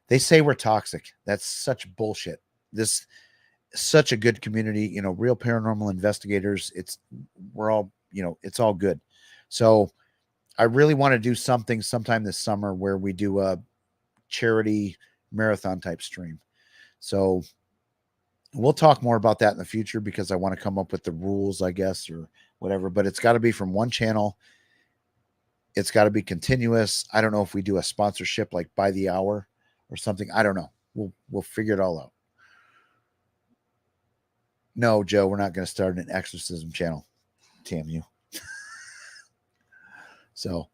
they say we're toxic. That's such bullshit. This such a good community, real paranormal investigators. We're all, it's all good. So I really want to do something sometime this summer where we do a charity marathon type stream. So we'll talk more about that in the future, because I want to come up with the rules, I guess, or whatever, but it's got to be from one channel. It's got to be continuous. I don't know if we do a sponsorship like by the hour or something. I don't know. We'll figure it all out. No, Joe, we're not going to start an exorcism channel. Damn you. So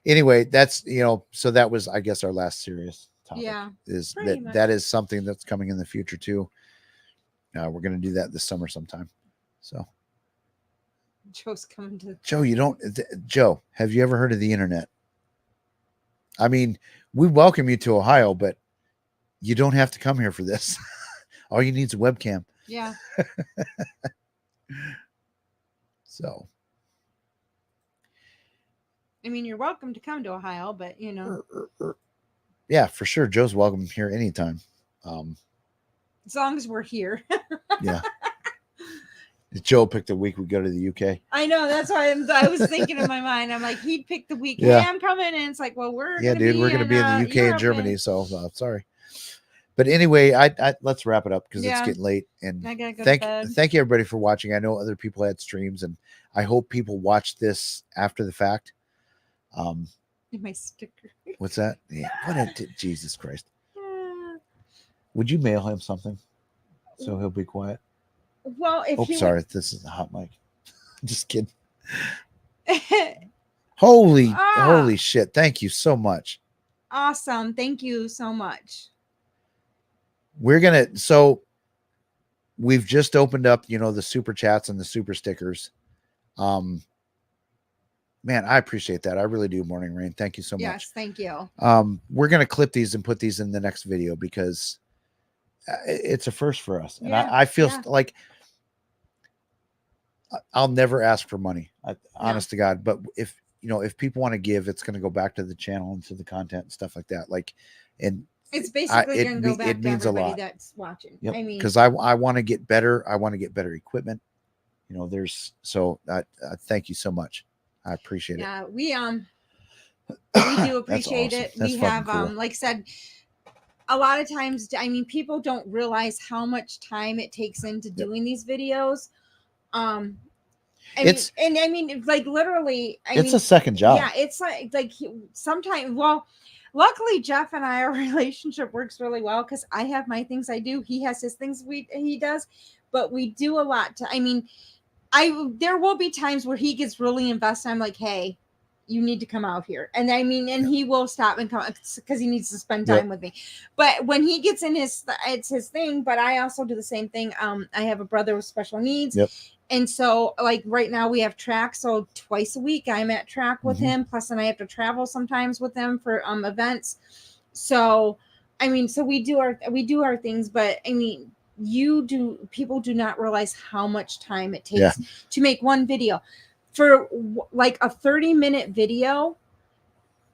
anyway, that's, so that was, I guess, our last serious topic. Yeah, is pretty that much. that is something that's coming in the future too. We're going to do that this summer sometime. So Joe's coming to. Joe, have you ever heard of the internet? I mean, we welcome you to Ohio, but you don't have to come here for this. All you need is a webcam. Yeah. So. I mean, you're welcome to come to Ohio, but Yeah, for sure. Joe's welcome here anytime. As long as we're here. Yeah. Joe picked the week we go to the UK. I know, that's why I was thinking in my mind. I'm like, he'd pick the week. Yeah. Hey, I'm coming, and it's like, well, we're Yeah, dude, we're gonna be in the UK and Europe Germany, so sorry. But anyway, I let's wrap it up because it's Yeah. getting late. And I gotta go to thank bed. you everybody for watching. I know other people had streams, and I hope people watch this after the fact. My sticker. What's that? Yeah, Jesus Christ. Would you mail him something so he'll be quiet? Well, if he sorry, this is a hot mic. Just kidding. Holy shit! Thank you so much. Awesome. Thank you so much. We've just opened up, the super chats and the super stickers. Man, I appreciate that. I really do. Morning Rain. Thank you so much. Yes, thank you. We're going to clip these and put these in the next video because it's a first for us. And I feel like I'll never ask for money, honest to God. But if people want to give, it's going to go back to the channel and to the content and stuff like that. And it's basically going to go back to everybody that's watching. Yep. I mean, because I want to get better. I want to get better equipment. Thank you so much. I appreciate it. Yeah, we do appreciate awesome. it. That's We have cool. like I said, a lot of times, I mean, people don't realize how much time it takes into doing these videos. It's literally, it's a second job. Yeah, it's like sometimes. Well, luckily Jeff and our relationship works really well because I have my things I do, he has his things he does, but we do a lot. There will be times where he gets really invested. I'm like, hey, you need to come out here. And he will stop and come because he needs to spend time with me. But when he gets in it's his thing, but I also do the same thing. I have a brother with special needs. Yep. And so like right now we have track. So twice a week I'm at track with him. Plus then I have to travel sometimes with him for events. So, so we do our things, but people do not realize how much time it takes to make one video. For like a 30-minute video,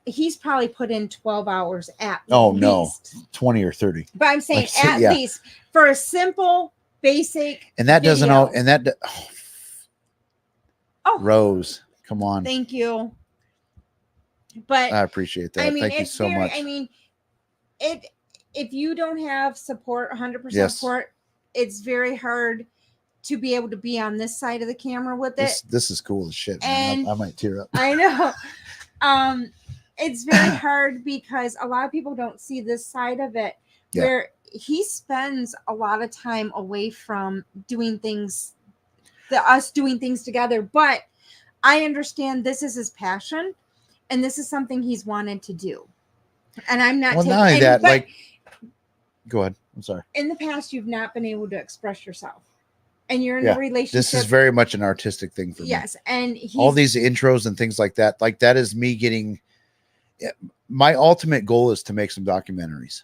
he's probably put in 12 hours at least. No, 20 or 30. But I'm saying at least for a simple, basic and that video. Rose, come on. Thank you. But I appreciate that. Thank you so much. If you don't have support, 100% support, it's very hard to be able to be on this side of the camera with it. This is cool as shit, man. I might tear up. I know. It's very hard because a lot of people don't see this side of it where he spends a lot of time away from doing things, us doing things together. But I understand this is his passion and this is something he's wanted to do. And I'm not not only that, go ahead. I'm sorry. In the past, you've not been able to express yourself. And you're in a relationship. This is very much an artistic thing for me. Yes. And all these intros and things like that is me getting, my ultimate goal is to make some documentaries.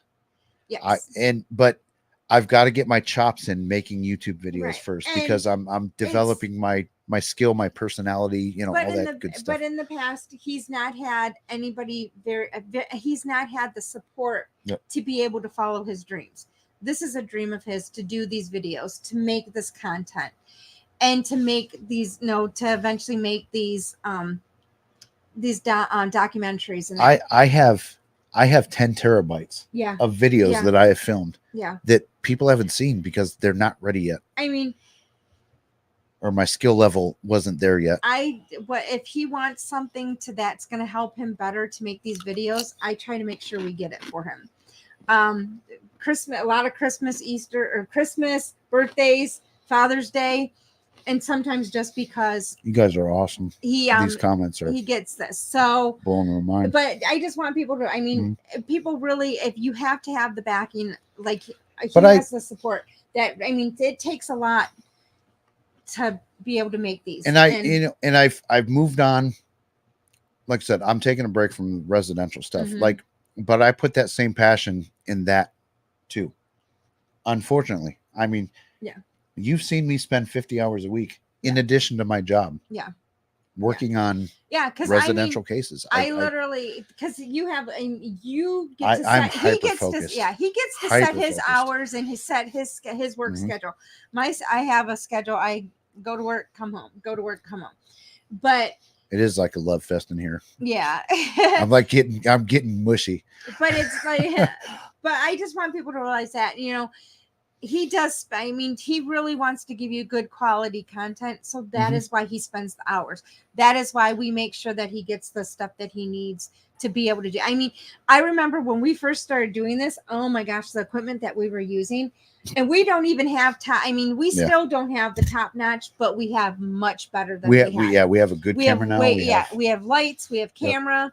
Yes. But I've got to get my chops in making YouTube videos first because I'm developing my skill, my personality, all that good stuff. But in the past, he's not had anybody he's not had the support to be able to follow his dreams. This is a dream of his to do these videos, to make this content, and to make these, to eventually make these documentaries. And I have 10 terabytes of videos that I have filmed that people haven't seen because they're not ready yet. Or my skill level wasn't there yet. If he wants something that's going to help him better to make these videos, I try to make sure we get it for him. Christmas, a lot of Christmas, Easter, or Christmas, birthdays, Father's Day, and sometimes just because you guys are awesome. These comments he gets this, so blowing my mind. But I just want people to, people really, if you have to have the backing, like he has the support that, it takes a lot to be able to make these. And I've moved on. Like I said, I'm taking a break from residential stuff. But I put that same passion in that too. Unfortunately, you've seen me spend 50 hours a week in addition to my job. Working on residential cases. I literally, because you get to set, I'm he gets hyper-focused. he gets to set his hours and his work schedule. I have a schedule. I go to work, come home, go to work, come home. But It is like a love fest in here. yeah. I'm getting mushy. But it's like, but I just want people to realize that, he does. I mean, he really wants to give you good quality content. So that Mhm. is why he spends the hours. That is why we make sure that he gets the stuff that he needs to be able to do. I mean, I remember when we first started doing this, oh my gosh, the equipment that we were using, and we don't even have top. I mean, we Yeah. still don't have the top notch, but we have much better than we had. We have a good We camera have now. we have lights, we have Yep. camera.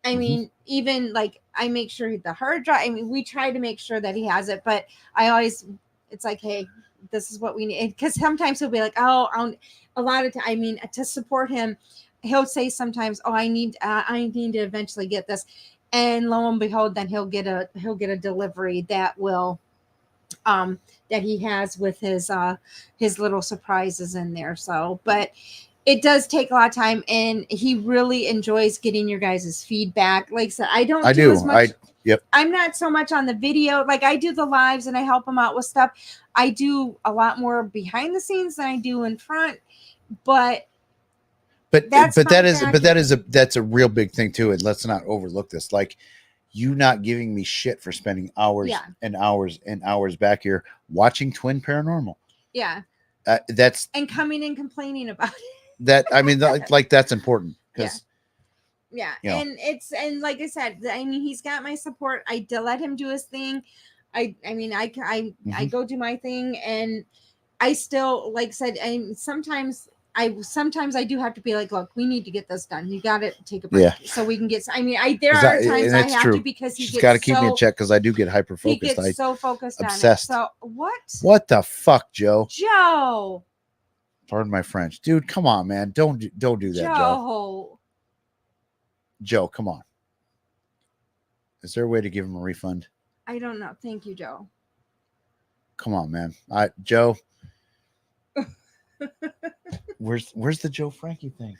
I Mhm. mean, even like I make sure the hard drive. I mean, we try to make sure that he has it, but I always, it's like, hey, this is what we need. Because sometimes he'll be like, oh, a lot of time. I mean, to support him, he'll say sometimes, oh, I need to eventually get this, and lo and behold, then he'll get a delivery that will, that he has with his little surprises in there. So, but it does take a lot of time, and he really enjoys getting your guys' feedback. Like I said, I don't do as much. Yep. I'm not so much on the video. Like I do the lives and I help him out with stuff. I do a lot more behind the scenes than I do in front. But that's a real big thing too. And let's not overlook this. Like you not giving me shit for spending hours and hours and hours back here watching Twin Paranormal. Yeah. That's and coming and complaining about it. That I mean, like that's important because. Yeah. And like I said, I mean, he's got my support. I let him do his thing. I go do my thing, and I still, like I said, and sometimes I do have to be like, look, we need to get this done. You got to take a break so we can get. I mean, there are times I have to because he's got to keep me in check because I do get hyper focused. He gets so focused obsessed. on it. So what? What the fuck, Joe? Joe. Pardon my French, dude. Come on, man. Don't do that, Joe. Joe, come on. Is there a way to give him a refund? I don't know. Thank you, Joe. Come on, man. Joe. Where's the Joe Frankie thing?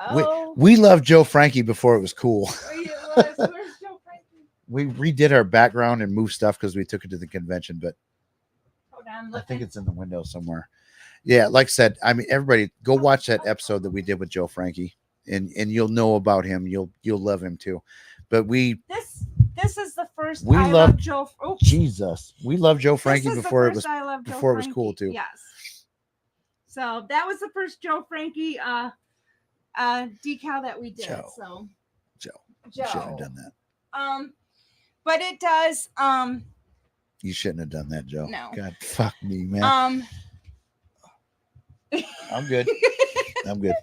Oh. We loved Joe Frankie before it was cool. Where's Joe Frankie? We redid our background and moved stuff because we took it to the convention, but hold on, I think it's in the window somewhere. Yeah, like I said, I mean, everybody go watch that episode that we did with Joe Frankie. And you'll know about him. You'll love him too. But this is the first we love Joe. Oh, Jesus, we love Joe Frankie before it was cool too. Yes. So that was the first Joe Frankie decal that we did. Joe shouldn't have done that. But it does. You shouldn't have done that, Joe. No. God, fuck me, man. I'm good. I'm good.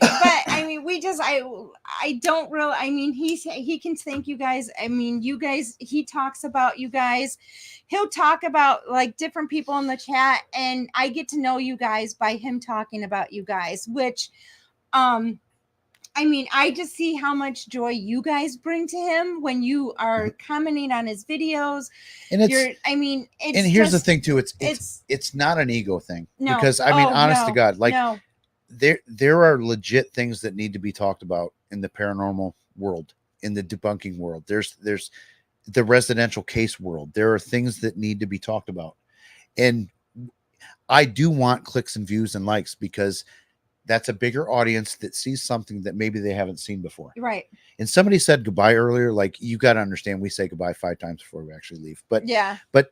But I mean, I don't really. I mean, he can thank you guys. I mean, you guys. He talks about you guys. He'll talk about like different people in the chat, and I get to know you guys by him talking about you guys. Which, I mean, I just see how much joy you guys bring to him when you are commenting on his videos. And here's the thing too. It's not an ego thing because I mean, honest to God, like. No. There are legit things that need to be talked about in the paranormal world, in the debunking world. There's the residential case world. There are things that need to be talked about. And I do want clicks and views and likes because that's a bigger audience that sees something that maybe they haven't seen before. Right. And somebody said goodbye earlier. Like, you got to understand, we say goodbye 5 times before we actually leave. But yeah. But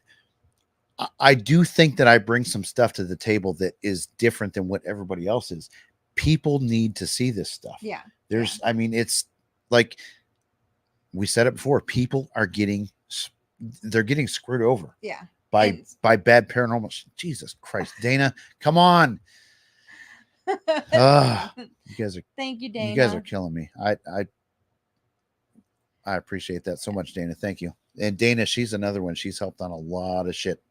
I do think that I bring some stuff to the table that is different than what everybody else is. People need to see this stuff. Yeah. I mean, it's like we said it before. People are they're getting screwed over. Yeah. By bad paranormal. Jesus Christ, Dana, come on. You guys are. Thank you, Dana. You guys are killing me. I appreciate that so much, Dana. Thank you. And Dana, she's another one. She's helped on a lot of shit.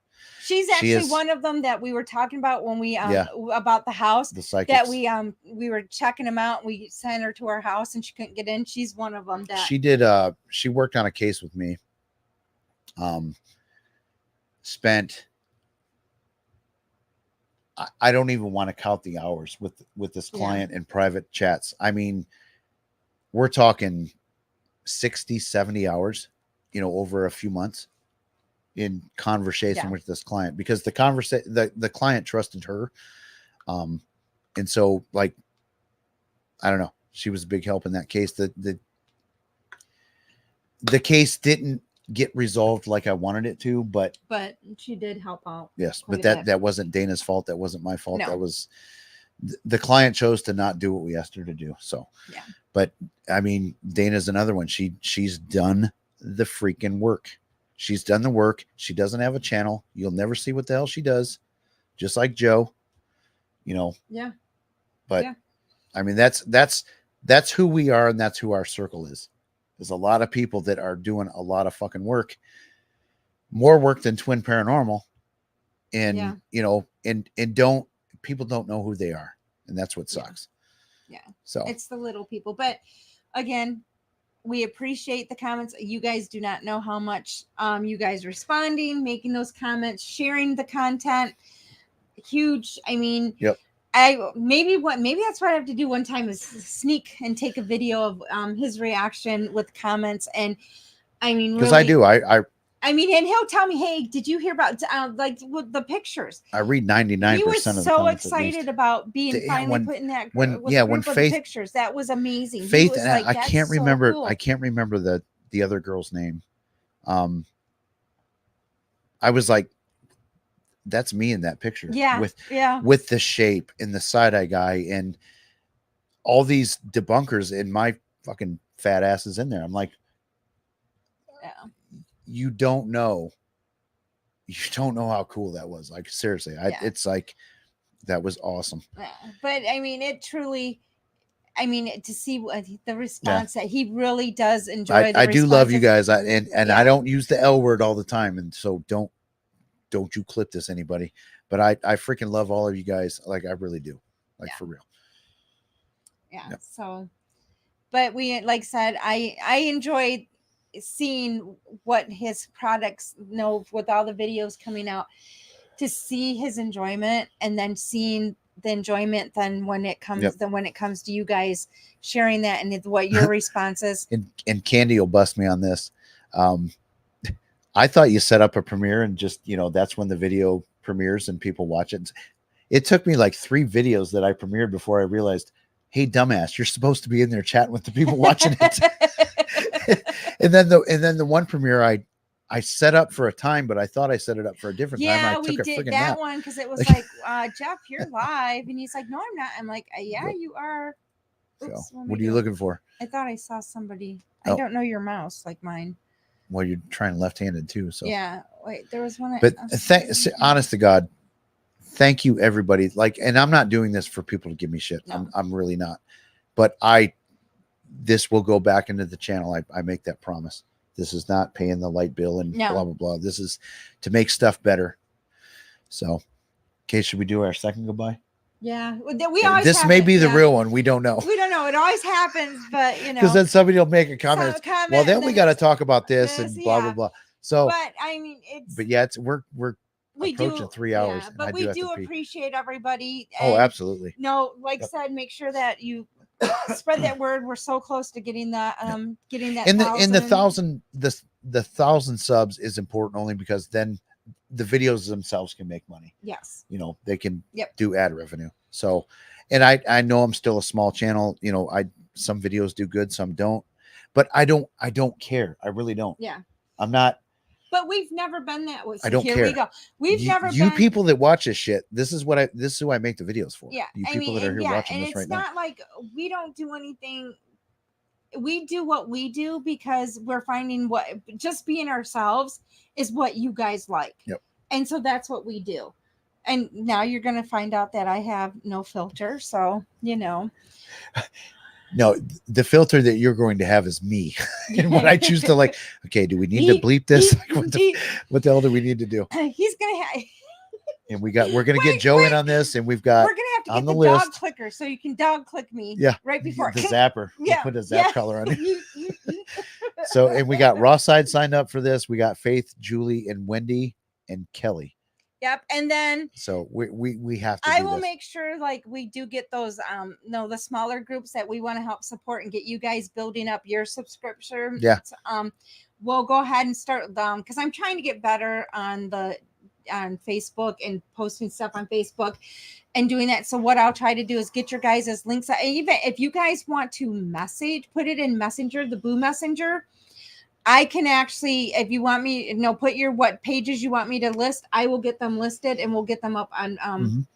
She's actually one of them that we were talking about when we about the house. The psychics. That we were checking them out. We sent her to our house and she couldn't get in. She's one of them that she did. She worked on a case with me. Spent. I don't even want to count the hours with this client in private chats. I mean, we're talking 60, 70 hours, over a few months. in conversation Yeah. with this client, because the client trusted her. And so, like, I don't know, she was a big help in that case. The case didn't get resolved like I wanted it to, but she did help out. yes, quite but a bit. that wasn't Dana's fault. That wasn't my fault. No. That was the client chose to not do what we asked her to do. So, Yeah. but I mean, Dana's another one. She's done the freaking work. She's done the work. She doesn't have a channel. You'll never see what the hell she does. Just like Joe, you know. Yeah. But Yeah. I mean, that's who we are, and that's who our circle is. There's a lot of people that are doing a lot of fucking work, more work than Twin Paranormal, and you know, and people don't know who they are, and that's what sucks. Yeah. So it's the little people, but again, we appreciate the comments. You guys do not know how much you guys responding, making those comments, sharing the content. Huge. I mean, yep. Maybe that's what I have to do one time is sneak and take a video of his reaction with comments. And I mean, because really, I mean, and he'll tell me, "Hey, did you hear about like with the pictures?" I read 99%. He was of the so comments, excited about being finally put in that when group Faith, of pictures. That was amazing. Faith, he was and like, I can't remember. So cool. I can't remember the other girl's name. I was like, that's me in that picture. Yeah. With the shape and the side eye guy and all these debunkers, and my fucking fat ass is in there. I'm like, yeah. You don't know how cool that was. Like, seriously, it's like, that was awesome. Yeah. But I mean, it truly, I mean, to see the response that he really does enjoy. I do love you guys. And I don't use the L word all the time. And so don't you clip this, anybody, but I freaking love all of you guys. Like, I really do, like, for real. Yeah. Yep. So, but we, like I said, I enjoyed seeing what his products with all the videos coming out, to see his enjoyment, and then seeing the enjoyment then when it comes to you guys sharing that and what your response is. And Candy will bust me on this. I thought you set up a premiere and just, that's when the video premieres and people watch it. It took me like 3 videos that I premiered before I realized, hey, dumbass, you're supposed to be in there chatting with the people watching it. and then the one premiere I set up for a time, but I thought I set it up for a different time. Yeah, we did that one because it was like, Jeff, you're live. And he's like, no, I'm not. I'm like, yeah, you are. Oops, so, what are you looking for? I thought I saw somebody. I don't know your mouse like mine. Well, you're trying left-handed too. So yeah, wait, there was one. But honest to God, thank you, everybody. Like, and I'm not doing this for people to give me shit. No. I'm really not. But this will go back into the channel. I make that promise. This is not paying the light bill and blah, blah, blah. This is to make stuff better. So, okay, should we do our second goodbye? Yeah. We always this may be the real one. We don't know. We don't know. It always happens, but because then somebody will make a comment. Well, then we got to talk about this and blah, blah, blah. So, but I mean, we're approaching 3 hours. But we do appreciate everybody. Oh, absolutely. No, like I said, make sure that you spread that word. We're so close to getting that, getting that. In the 1,000 subs is important only because then the videos themselves can make money. Yes. They can do ad revenue. So, and I know I'm still a small channel. Some videos do good, some don't, but I don't care. I really don't. Yeah. I'm not. But we've never been that way. So I don't here care. we go. We've never you been... people that watch this shit. This is who I make the videos for. Yeah. You people that are here watching this right now. It's not like we don't do anything. We do what we do because we're finding just being ourselves is what you guys like. Yep. And so that's what we do. And now you're going to find out that I have no filter. So, No, the filter that you're going to have is me. And when I choose to okay, do we need to bleep this? What the hell do we need to do? He's going to have... And we're going to get Joe in on this, and we're going to have to get the list. dog clicker so you can dog click me. Yeah. Right before the zapper. Yeah. We'll put a zap color on it. So, and we got Ross Side signed up for this. We got Faith, Julie, and Wendy, and Kelly. Yep. And then So we have to. I do will this. make sure like we do get those no the smaller groups that we want to help support and get you guys building up your subscription. Yeah. We'll go ahead and start because I'm trying to get better on Facebook and posting stuff on Facebook and doing that. So what I'll try to do is get your guys' links. Even if you guys want to put it in Messenger, the Boo Messenger. I can actually, if you want me, put what pages you want me to list. I will get them listed and we'll get them up on on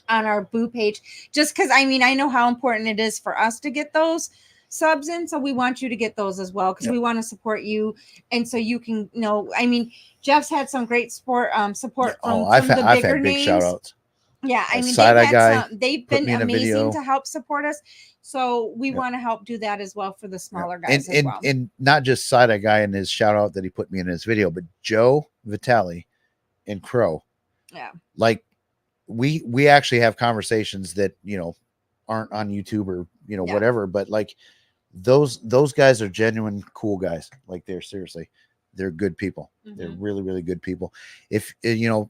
our Boo page. Just because I know how important it is for us to get those subs in, so we want you to get those as well because we want to support you, and so you can Jeff's had some great support from some of the I've bigger had big names. shout outs. Yeah, they've been amazing to help support us. So we want to help do that as well for the smaller guys as well. And not just Side Eye Guy and his shout out that he put me in his video, but Joe Vitale and Crow. Yeah. Like we actually have conversations that, aren't on YouTube or, whatever, but like those guys are genuine cool guys. Like they're good people. Mm-hmm. They're really, really good people. If,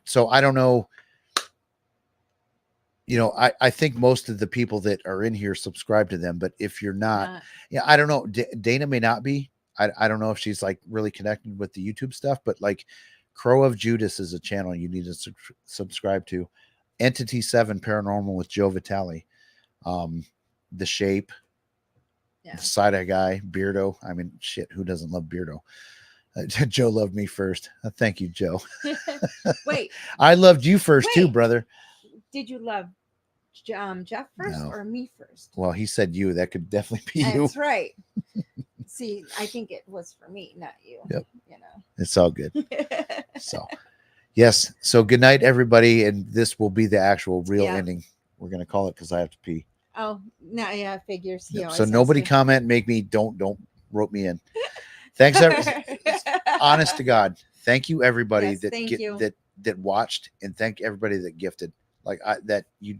so I don't know, I think most of the people that are in here subscribe to them, but if you're not, I don't know. Dana may not be. I don't know if she's like really connected with the YouTube stuff, but like Crow of Judas is a channel you need to subscribe to. Entity 7 Paranormal with Joe Vitale, The Shape, the Side Eye Guy, Beardo. I mean, shit, who doesn't love Beardo? Joe loved me first. Thank you, Joe. Wait, I loved you first too, brother. Did you love Jeff first or me first? Well, he said you. That could definitely be you. That's right. See, I think it was for me, not you. Yep. It's all good. So, yes. So good night, everybody. And this will be the actual real ending. We're going to call it because I have to pee. Oh, no, figures. Yep. So nobody comment, make me, don't rope me in. Thanks. Honest to God. Thank you, everybody that watched, and thank everybody that gifted. Like that you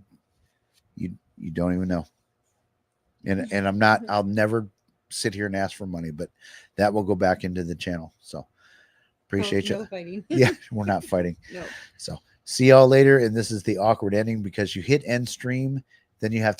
don't even know. And I'm not, I'll never sit here and ask for money, but that will go back into the channel. So appreciate you. No fighting. Yeah, we're not fighting. No. So see y'all later. And this is the awkward ending because you hit end stream, then you have to